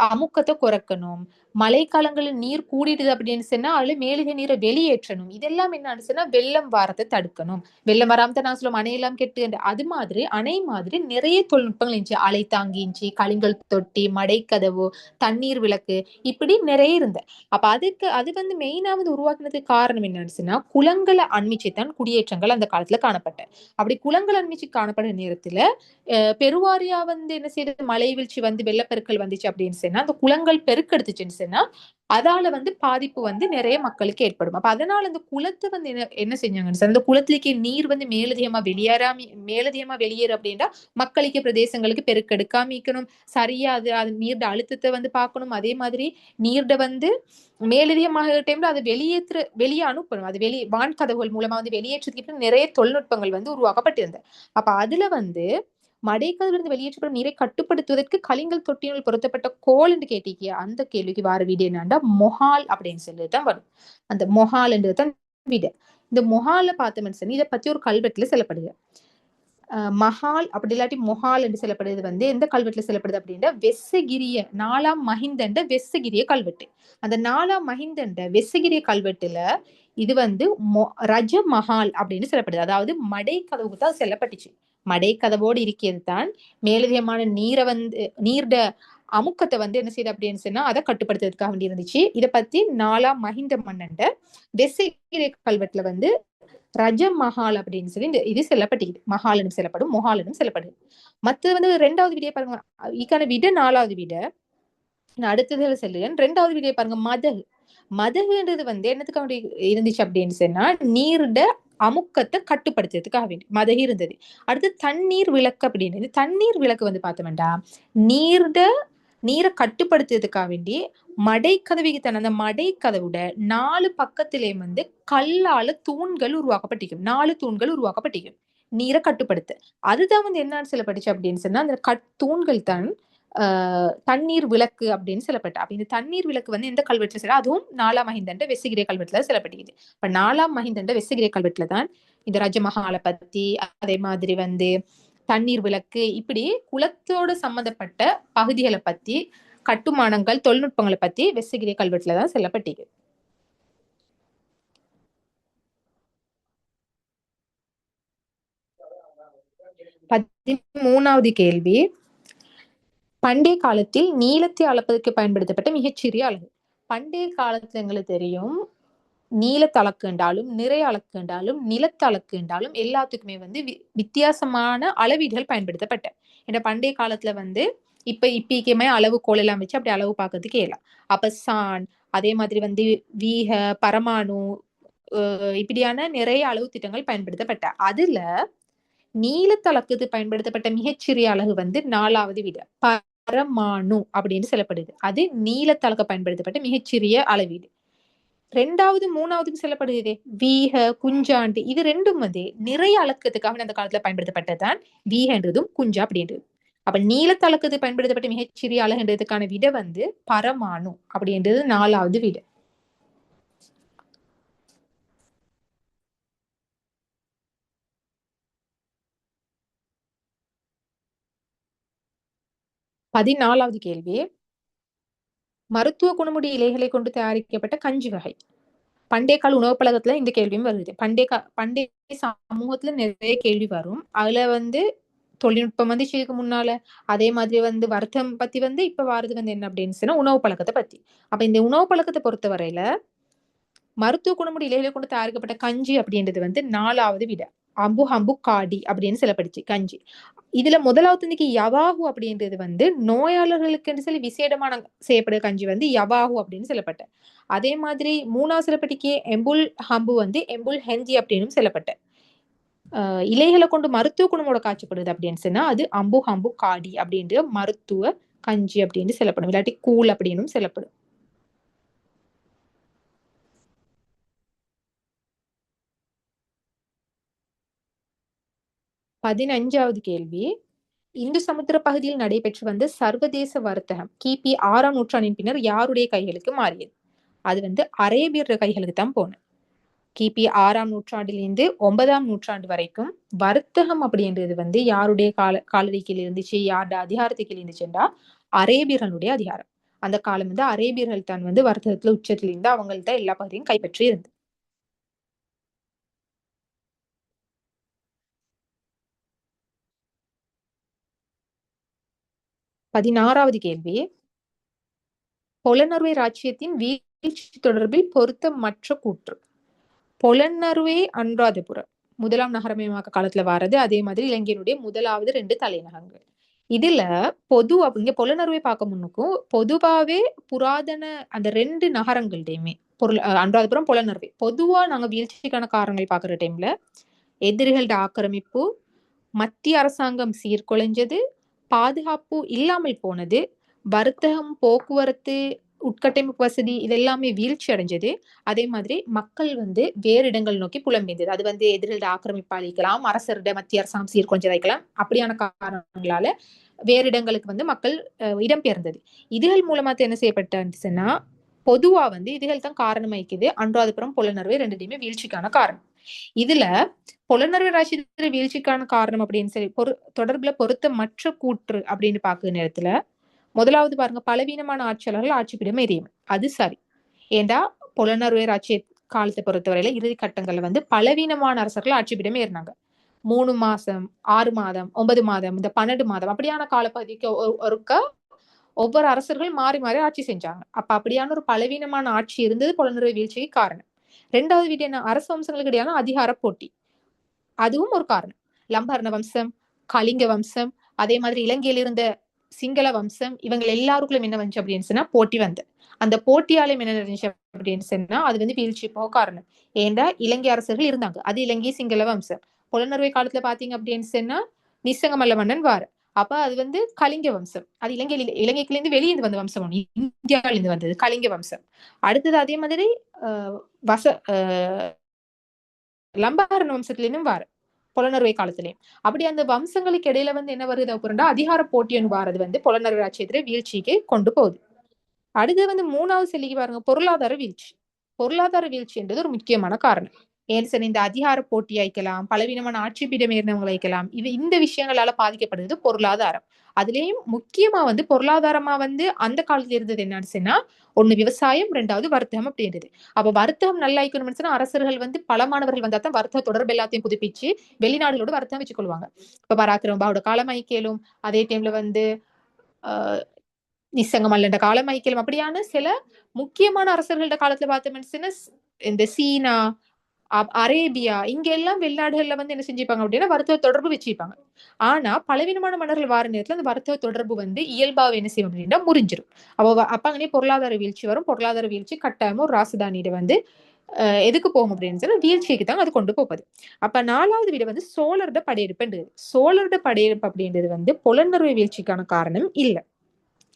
அமுக்கத்தை குறைக்கணும், மழைக்காலங்களில் நீர் கூடிடுது அப்படின்னு சொன்னா அதுல மேலுக நீரை வெளியேற்றணும். இதெல்லாம் என்னன்னு சொன்னா வெள்ளம் வாரத்தை தடுக்கணும். வெள்ளம் வராம நான் சொல்லுவோம் அணையெல்லாம் கெட்டு. அது மாதிரி அணை மாதிரி நிறைய தொழில்நுட்பங்கள் இருந்துச்சு. அலை தாங்கிச்சு, கலிங்கல் தொட்டி, மடைக்கதவு, தண்ணீர் விளக்கு, இப்படி நிறைய இருந்த. அப்ப அது வந்து மெயினா வந்து உருவாக்குனதுக்கு காரணம் என்னன்னு சொன்னா குளங்களை அண்மிச்சுதான் குடியேற்றங்கள் அந்த காலத்துல காணப்பட்ட. அப்படி குளங்கள் அண்மிச்சு காணப்படுற நேரத்துல பெருவாரியா வந்து என்ன செய்யுது மழை வீழ்ச்சி வந்து வெள்ளப்பெருக்கள் வந்துச்சு அப்படின்னு சொன்னா அந்த குளங்கள் பெருக்கெடுத்துச்சுன்னு சொன்னா அதால வந்து பாதிப்பு வந்து நிறைய மக்களுக்கு ஏற்படும். அப்ப அதனால அந்த குளத்தை வந்து என்ன செஞ்சாங்கன்னு சொன்னா அந்த குளத்திலேயே நீர் வந்து மேலதிகமா வெளியேறு அப்படின்னா மக்களுக்கு பிரதேசங்களுக்கு பெருக்கெடுக்காம இருக்கணும். சரியா அது நீர்ட அழுத்தத்தை வந்து பார்க்கணும். அதே மாதிரி நீர்ட வந்து மேலதிகமாக டைம்ல அது வெளியே அனுப்பணும். அது வான்கதவுகள் மூலமா வந்து வெளியேற்றதுக்கு நிறைய தொழில்நுட்பங்கள் வந்து உருவாக்கப்பட்டிருந்தது. அப்ப அதுல வந்து மடைக்கதவிலிருந்து வெளியேற்றப்படும் நீரை கட்டுப்படுத்துவதற்கு கலிங்கல் தொட்டியினுள் பொருத்தப்பட்ட கோல் என்று கேட்டீங்க. அந்த கேள்விக்கு வார வீடு என்னன்னா மொஹால் அப்படின்னு சொல்லிதான் வரும். அந்த மொஹால் என்றுதான் வீடு. இந்த மொஹால பார்த்தோம்னு சொல்லி இதை பத்தி ஒரு கல்வெட்டுல சொல்லப்படுது. மஹால் அப்படி இல்லாட்டி மொஹால் என்று சொல்லப்படுறது வந்து எந்த கல்வெட்டுல சொல்லப்படுது அப்படின்னா வெஸ்ஸகிரிய 4ஆம் மஹிந்தண்ட வெஸ்ஸகிரிய கல்வெட்டு. அந்த 4ஆம் மஹிந்தண்ட வெஸ்ஸகிரிய கல்வெட்டுல இது வந்து ரஜ மஹால் அப்படின்னு சொல்லப்படுது. அதாவது மடை கதவுக்கு தான் சொல்லப்பட்டுச்சு. மடை கதவோடு இருக்கிறது தான் மேலதிகமான நீர்ட அமுக்கத்தை வந்து என்ன செய்யுது அப்படின்னு சொன்னா அதை கட்டுப்படுத்துறதுக்காக வேண்டி இருந்துச்சு. இதை பத்தி 4ஆம் மஹிந்த மன்னண்ட வெஸ்ஸகிரிய கல்வெட்டுல வந்து ரஜ மஹால் அப்படின்னு சொல்லி இது செல்லப்பட்டிருக்கு. மஹாலனும் செல்லப்படும், மொஹாலனும் செல்லப்படுது. மற்றது வந்து 2வது வீடியோ பாருங்க. இதுக்கான விட 4வது வீட நான் அடுத்ததுல சொல்லுறேன். 2வது வீடியோ பாருங்க. மதகுன்றது வந்து என்னத்துக்காக இருந்துச்சு அப்படின்னு சொன்னா நீர்ட அமுக்கத்தை கட்டுப்படுத்துறதுக்காக வேண்டி மதகு இருந்தது. அடுத்து தண்ணீர் விளக்கு அப்படின்னு தண்ணீர் விளக்கு வந்து பார்த்தோம்டா நீரை கட்டுப்படுத்துறதுக்காக வேண்டி மடைக்கதவிக்கு தன் அந்த மடைக்கதவுட 4 பக்கத்திலே வந்து கல்லால தூண்கள் உருவாக்கப்பட்டிருக்கும். 4 தூண்கள் உருவாக்கப்பட்டிருக்கும் நீரை கட்டுப்படுத்த. அதுதான் வந்து என்னன்னு சொல்லப்பட்டுச்சு அப்படின்னு சொன்னா அந்த தூண்கள் தான் தண்ணீர் விளக்கு அப்படின்னு சொல்லப்பட்ட. அப்ப இந்த தண்ணீர் விளக்கு வந்து எந்த கல்வெட்டுல சொல்ல அதுவும் 4ஆம் மஹிந்தண்ட வெஸ்ஸகிரிய கல்வெட்டுல சொல்லப்பட்டிருக்குது. இப்ப 4ஆம் மஹிந்தண்ட வெஸ்ஸகிரிய கல்வெட்டுல தான் இந்த ரஜமஹாலை பத்தி அதே மாதிரி வந்து தண்ணீர் விளக்கு இப்படி குளத்தோடு சம்பந்தப்பட்ட பகுதிகளை பத்தி கட்டுமானங்கள் தொழில்நுட்பங்களை பத்தி வெஸ்ஸகிரிய கல்வெட்டுல தான் சொல்லப்பட்டிருக்கு. மூணாவது கேள்வி பண்டைய காலத்தில் நீளத்தை அளப்பதற்கு பயன்படுத்தப்பட்ட மிகச்சிறிய அலகு. பண்டைய காலத்துல எங்களுக்கு தெரியும் நீளத்தளக்கு என்றாலும் நிறை அளக்கு என்றாலும் நிலத்தளக்கு என்றாலும் எல்லாத்துக்குமே வந்து வித்தியாசமான அளவீடுகள் பயன்படுத்தப்பட்ட. ஏன்னா பண்டைய காலத்துல வந்து இப்பமே அளவு கோல் எல்லாம் வச்சு அப்படி அளவு பார்க்கறதுக்கு இயலாம். அப்ப சான் அதே மாதிரி வந்து வீக பரமாணு இப்படியான நிறைய அளவு திட்டங்கள் பயன்படுத்தப்பட்ட. அதுல நீலத்தளக்குது பயன்படுத்தப்பட்ட மிகச்சிறிய அலகு வந்து 4வது விட பரமாணு அப்படின்னு சொல்லப்படுது. அது நீலத்தளக்க பயன்படுத்தப்பட்ட மிகச்சிறிய அளவீடு. 2வது 3வதுக்கு சொல்லப்படுது வீக குஞ்சாண்டு. இது ரெண்டும் வந்து நிறைய அளக்கிறதுக்காக அந்த காலத்துல பயன்படுத்தப்பட்டதுதான் வீகன்றதும் குஞ்சா அப்படின்றது. அப்ப நீலத்தளக்குது பயன்படுத்தப்பட்ட மிகச்சிறிய அலகுன்றதுக்கான விட வந்து பரமாணு அப்படின்றது 4வது விட. பதினாலாவது கேள்வி, மருத்துவ குணமுடைய இலைகளை கொண்டு தயாரிக்கப்பட்ட கஞ்சி வகை. பண்டைய கால உணவு பழக்கத்துல இந்த கேள்வியும் வருது. பண்டைய சமூகத்துல நிறைய கேள்வி வரும். அதுல வந்து தொழில்நுட்பம் வந்து இதுக்கு முன்னால, அதே மாதிரி வந்து வர்த்தம் பத்தி வந்து இப்ப வாரது வந்து என்ன அப்படின்னு சொன்னா உணவு பழக்கத்தை பத்தி. அப்ப இந்த உணவு பழக்கத்தை பொறுத்த வரையில மருத்துவ குணமுடைய இலைகளை கொண்டு தயாரிக்கப்பட்ட கஞ்சி அப்படின்றது வந்து 4வது விட அம்பு காடி அப்படின்னு சொல்லப்படுச்சு கஞ்சி. இதுல முதலாவது யவாகு அப்படின்றது வந்து நோயாளர்களுக்கு சொல்லி விசேடமான செய்யப்படுற கஞ்சி வந்து யவாகு அப்படின்னு சொல்லப்பட்ட. அதே மாதிரி 3வது சொல்லப்பட்டிக்கு எம்புல் ஹம்பு வந்து எம்புல் ஹெஞ்சி அப்படின்னு சொல்லப்பட்ட. இலைகளை கொண்டு மருத்துவ குணமோட காய்ச்சப்படுது அப்படின்னு சொன்னா அது அம்பு காடி அப்படின்ற மருத்துவ கஞ்சி அப்படின்னு சொல்லப்படும். இல்லாட்டி கூழ் அப்படின்னு சொல்லப்படும். பதினஞ்சாவது கேள்வி, இந்து சமுத்திர பகுதியில் நடைபெற்று வந்த சர்வதேச வர்த்தகம் கிபி 6ஆம் நூற்றாண்டின் பின்னர் யாருடைய கைகளுக்கு மாறியது? அது வந்து அரேபியர் கைகளுக்கு தான் போனது. கிபி 6ஆம் நூற்றாண்டிலிருந்து 9ஆம் நூற்றாண்டு வரைக்கும் வர்த்தகம் அப்படின்றது வந்து யாருடைய காலடிக்கையில் இருந்துச்சு, யாருடைய அதிகாரத்துக்கு இருந்துச்சுன்னா அரேபியர்களுடைய அதிகாரம். அந்த காலம் வந்து அரேபியர்கள் தான் வந்து வர்த்தகத்துல உச்சத்துல இருந்து அவங்கள்ட்ட எல்லா பகுதியும் கைப்பற்றி இருந்து. 16வது கேள்வி, பொலனறுவை ராச்சியத்தின் வீழ்ச்சி தொடர்பில் பொருத்தமற்ற கூற்று. பொலன்னறுவை அனுராதபுரம் 1ஆம் நகரமயமாக்க காலத்துல வாரது. அதே மாதிரி இலங்கையினுடைய முதலாவது 2 தலைநகரங்கள். இதுல இங்க பொலனறுவை பார்க்க முன்னுக்கும் பொதுவாவே புராதன அந்த 2 நகரங்கள்டையுமே அனுராதபுரம் பொலனறுவை பொதுவா நாங்க வீழ்ச்சிக்கான காரணங்கள் பாக்குற டைம்ல எதிரிகளோட ஆக்கிரமிப்பு, மத்திய அரசாங்கம் சீர்குலைஞ்சது, பாதுகாப்பு இல்லாமல் போனது, வர்த்தகம் போக்குவரத்து உட்கட்டமைப்பு வசதி இதெல்லாமே வீழ்ச்சி அடைஞ்சது. அதே மாதிரி மக்கள் வந்து வேறு இடங்கள் நோக்கி புலம்பெய்ந்தது. அது வந்து எதிரிகளோட ஆக்கிரமிப்பு அளிக்கலாம், அரசருடைய மத்திய அரசாங்கம் சீர்குலைஞ்சு வைக்கலாம். அப்படியான காரணங்களால வேறு இடங்களுக்கு வந்து மக்கள் இடம்பெயர்ந்தது. இதுகள் மூலமா என்ன செய்யப்பட்டுச்சுன்னா பொதுவா வந்து இதுகள் தான் காரணம் வைக்குது அனுராதபுரம் பொலனறுவை 2டையுமே வீழ்ச்சிக்கான காரணம். இதுல பொலனறுவை ராச்சியத்துல வீழ்ச்சிக்கான காரணம் அப்படின்னு சொல்லி தொடர்புல பொருத்தமற்ற கூற்று அப்படின்னு பாக்குற நேரத்துல முதலாவது பாருங்க, பலவீனமான ஆட்சியாளர்கள் ஆட்சிப்பிடம் எரியும். அது சரி. ஏண்டா பொலனறுவை ராச்சிய காலத்தை பொறுத்தவரையில இறுதி கட்டங்கள்ல வந்து பலவீனமான அரசர்கள் ஆட்சிப்பிடம் ஏறினாங்க. 3 மாசம் 6 மாதம் 9 மாதம் இந்த 12 மாதம் அப்படியான காலப்பகுதிக்கு ஒருக்க ஒவ்வொரு அரசர்கள் மாறி மாறி ஆட்சி செஞ்சாங்க. அப்ப அப்படியான ஒரு பலவீனமான ஆட்சி இருந்தது பொலனறுவை வீழ்ச்சிக்கு காரணம். 2வது வீடு என்ன, அரசு வம்சங்களுக்கு இடையான அதிகார போட்டி, அதுவும் ஒரு காரணம். லம்பர்ண வம்சம், கலிங்க வம்சம், அதே மாதிரி இலங்கையில் இருந்த சிங்கள வம்சம், இவங்க எல்லாருக்குள்ளும் என்ன வந்துச்சு அப்படின்னு சொன்னா போட்டி வந்து அந்த போட்டியாலையும் என்ன நடந்துச்சு அப்படின்னு சொன்னா அது வந்து வீழ்ச்சி போக காரணம். ஏண்டா இலங்கை அரசர்கள் இருந்தாங்க, அது இலங்கை சிங்கள வம்சம். பொலனறுவை காலத்துல பாத்தீங்க அப்படின்னு சொன்னா நிசங்கமல்ல மன்னன் வார. அப்ப அது வந்து கலிங்க வம்சம். அது இலங்கைக்குள்ள இருந்து வெளியே வந்த வம்சம், இந்தியாவில இருந்து வந்தது கலிங்க வம்சம். அடுத்தது அதே மாதிரி லம்பாரண வம்சத்துல இருந்தும் வார பொலனறுவை காலத்திலேயும். அப்படி அந்த வம்சங்களுக்கு இடையில வந்து என்ன வருது அப்படின்னா அதிகார போட்டியன்னு வாரது வந்து பொலனறுவை ராச்சியத்துல வீழ்ச்சிக்கு கொண்டு போகுது. அடுத்து வந்து 3வது செல்லிக்கு பாருங்க, பொருளாதார வீழ்ச்சி. பொருளாதார வீழ்ச்சி என்றது ஒரு முக்கியமான காரணம். ஏன்னு சொன்ன இந்த அதிகார போட்டி அழைக்கலாம், பலவீனமான ஆட்சிப்பீடம் ஏறினவங்களை அழைக்கலாம். இந்த விஷயங்களால பாதிக்கப்படுறது பொருளாதாரம். அதுலயும் முக்கியமா வந்து பொருளாதாரமா வந்து அந்த காலத்துல இருந்தது என்னன்னு சொன்னா 1 விவசாயம், 2வது வர்த்தகம் அப்படின்றது. அப்ப வர்த்தகம் நல்லா இருக்கணும்னு சொன்னா அரசர்கள் வந்து பல மாணவர்கள் வந்தா தான் வர்த்தக தொடர்பு எல்லாத்தையும் புதுப்பிச்சு வெளிநாடுகளோட வர்த்தகம் வச்சு கொள்வாங்க. இப்ப பராக்கிரமபாவோட காலம் ஐக்கியலும், அதே டைம்ல வந்து நிசங்கமல்லண்ட காலம் ஐக்கியம் அப்படியான சில முக்கியமான அரசர்களோட காலத்துல பார்த்தோம்னு இந்த சீனா, அரேபியா இங்க எல்லாம் வெளிநாடுகள்ல வந்து என்ன செஞ்சுப்பாங்க அப்படின்னா வர்த்தக தொடர்பு வச்சுப்பாங்க. ஆனா பலவீனமான மன்னர்கள் வார நேரத்துல அந்த வர்த்தக தொடர்பு வந்து இயல்பாக என்ன செய்யும் அப்படின்னா முறிஞ்சிடும். அப்ப அங்கனே பொருளாதார வீழ்ச்சி வரும். பொருளாதார வீழ்ச்சி கட்டாயமா ஒரு ராசதானியிட வந்து எதுக்கு போகும் அப்படின்னு சொன்னா வீழ்ச்சிக்கு தான் அது கொண்டு போகுது. அப்ப 4வது விட வந்து சோழரோட படையெடுப்புன்றது. சோழரோட படையெடுப்பு அப்படின்றது வந்து புலனறுவை வீழ்ச்சிக்கான காரணம் இல்ல,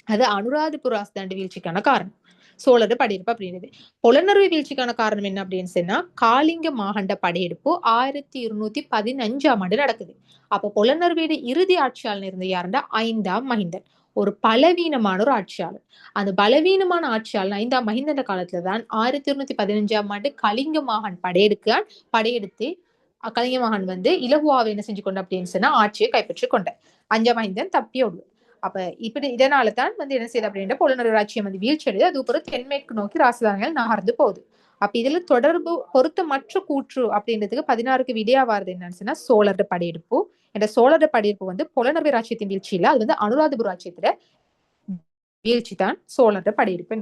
அது அனுராதபுர ராசதாண்ட வீழ்ச்சிக்கான காரணம். சோழரோட படையெடுப்பு அப்படின்றது. புலனறுவை வீழ்ச்சிக்கான காரணம் என்ன அப்படின்னு சொன்னா காளிங்க மாகண்ட படையெடுப்பு 1215ஆம் ஆண்டு நடக்குது. அப்ப புலனறுவையோட இறுதி ஆட்சியாளர் இருந்த யாருன்னா 5ஆம் மகிந்தன், ஒரு பலவீனமான ஒரு ஆட்சியாளர். அந்த பலவீனமான ஆட்சியாளர் 5ஆம் மகிந்தன் காலத்துலதான் 1215ஆம் ஆண்டு கலிங்க மாகாண் படையெடுத்து கலிங்க மாகாண் வந்து இலகுவாவை என்ன செஞ்சு கொண்ட அப்படின்னு சொன்னா ஆட்சியை கைப்பற்றி கொண்ட 5ஆம் மகிந்தன் தப்பி ஓடுது. அப்ப இப்படி இதனால தான் வந்து என்ன செய்யுது அப்படின்ற புலனறுவை ஆட்சியம் வந்து வீழ்ச்சி அடையுது. அது பிறகு தென்மேற்கு நோக்கி ராசதானிகள் நகர்ந்து போகுது. அப்ப இதுல தொடர்பு பொருத்தமற்ற கூற்று அப்படின்றதுக்கு 16க்கு விடையா வருது என்னன்னு சொன்னா சோழரோட படையெடுப்பு. என்ற சோழரோட படையெடுப்பு வந்து புலனறுவை ராஜ்யத்தின் வீழ்ச்சி இல்ல, அது வந்து அனுராதபுர ராஜ்யத்துல வீழ்ச்சி தான் சோழரோட படையெடுப்பு.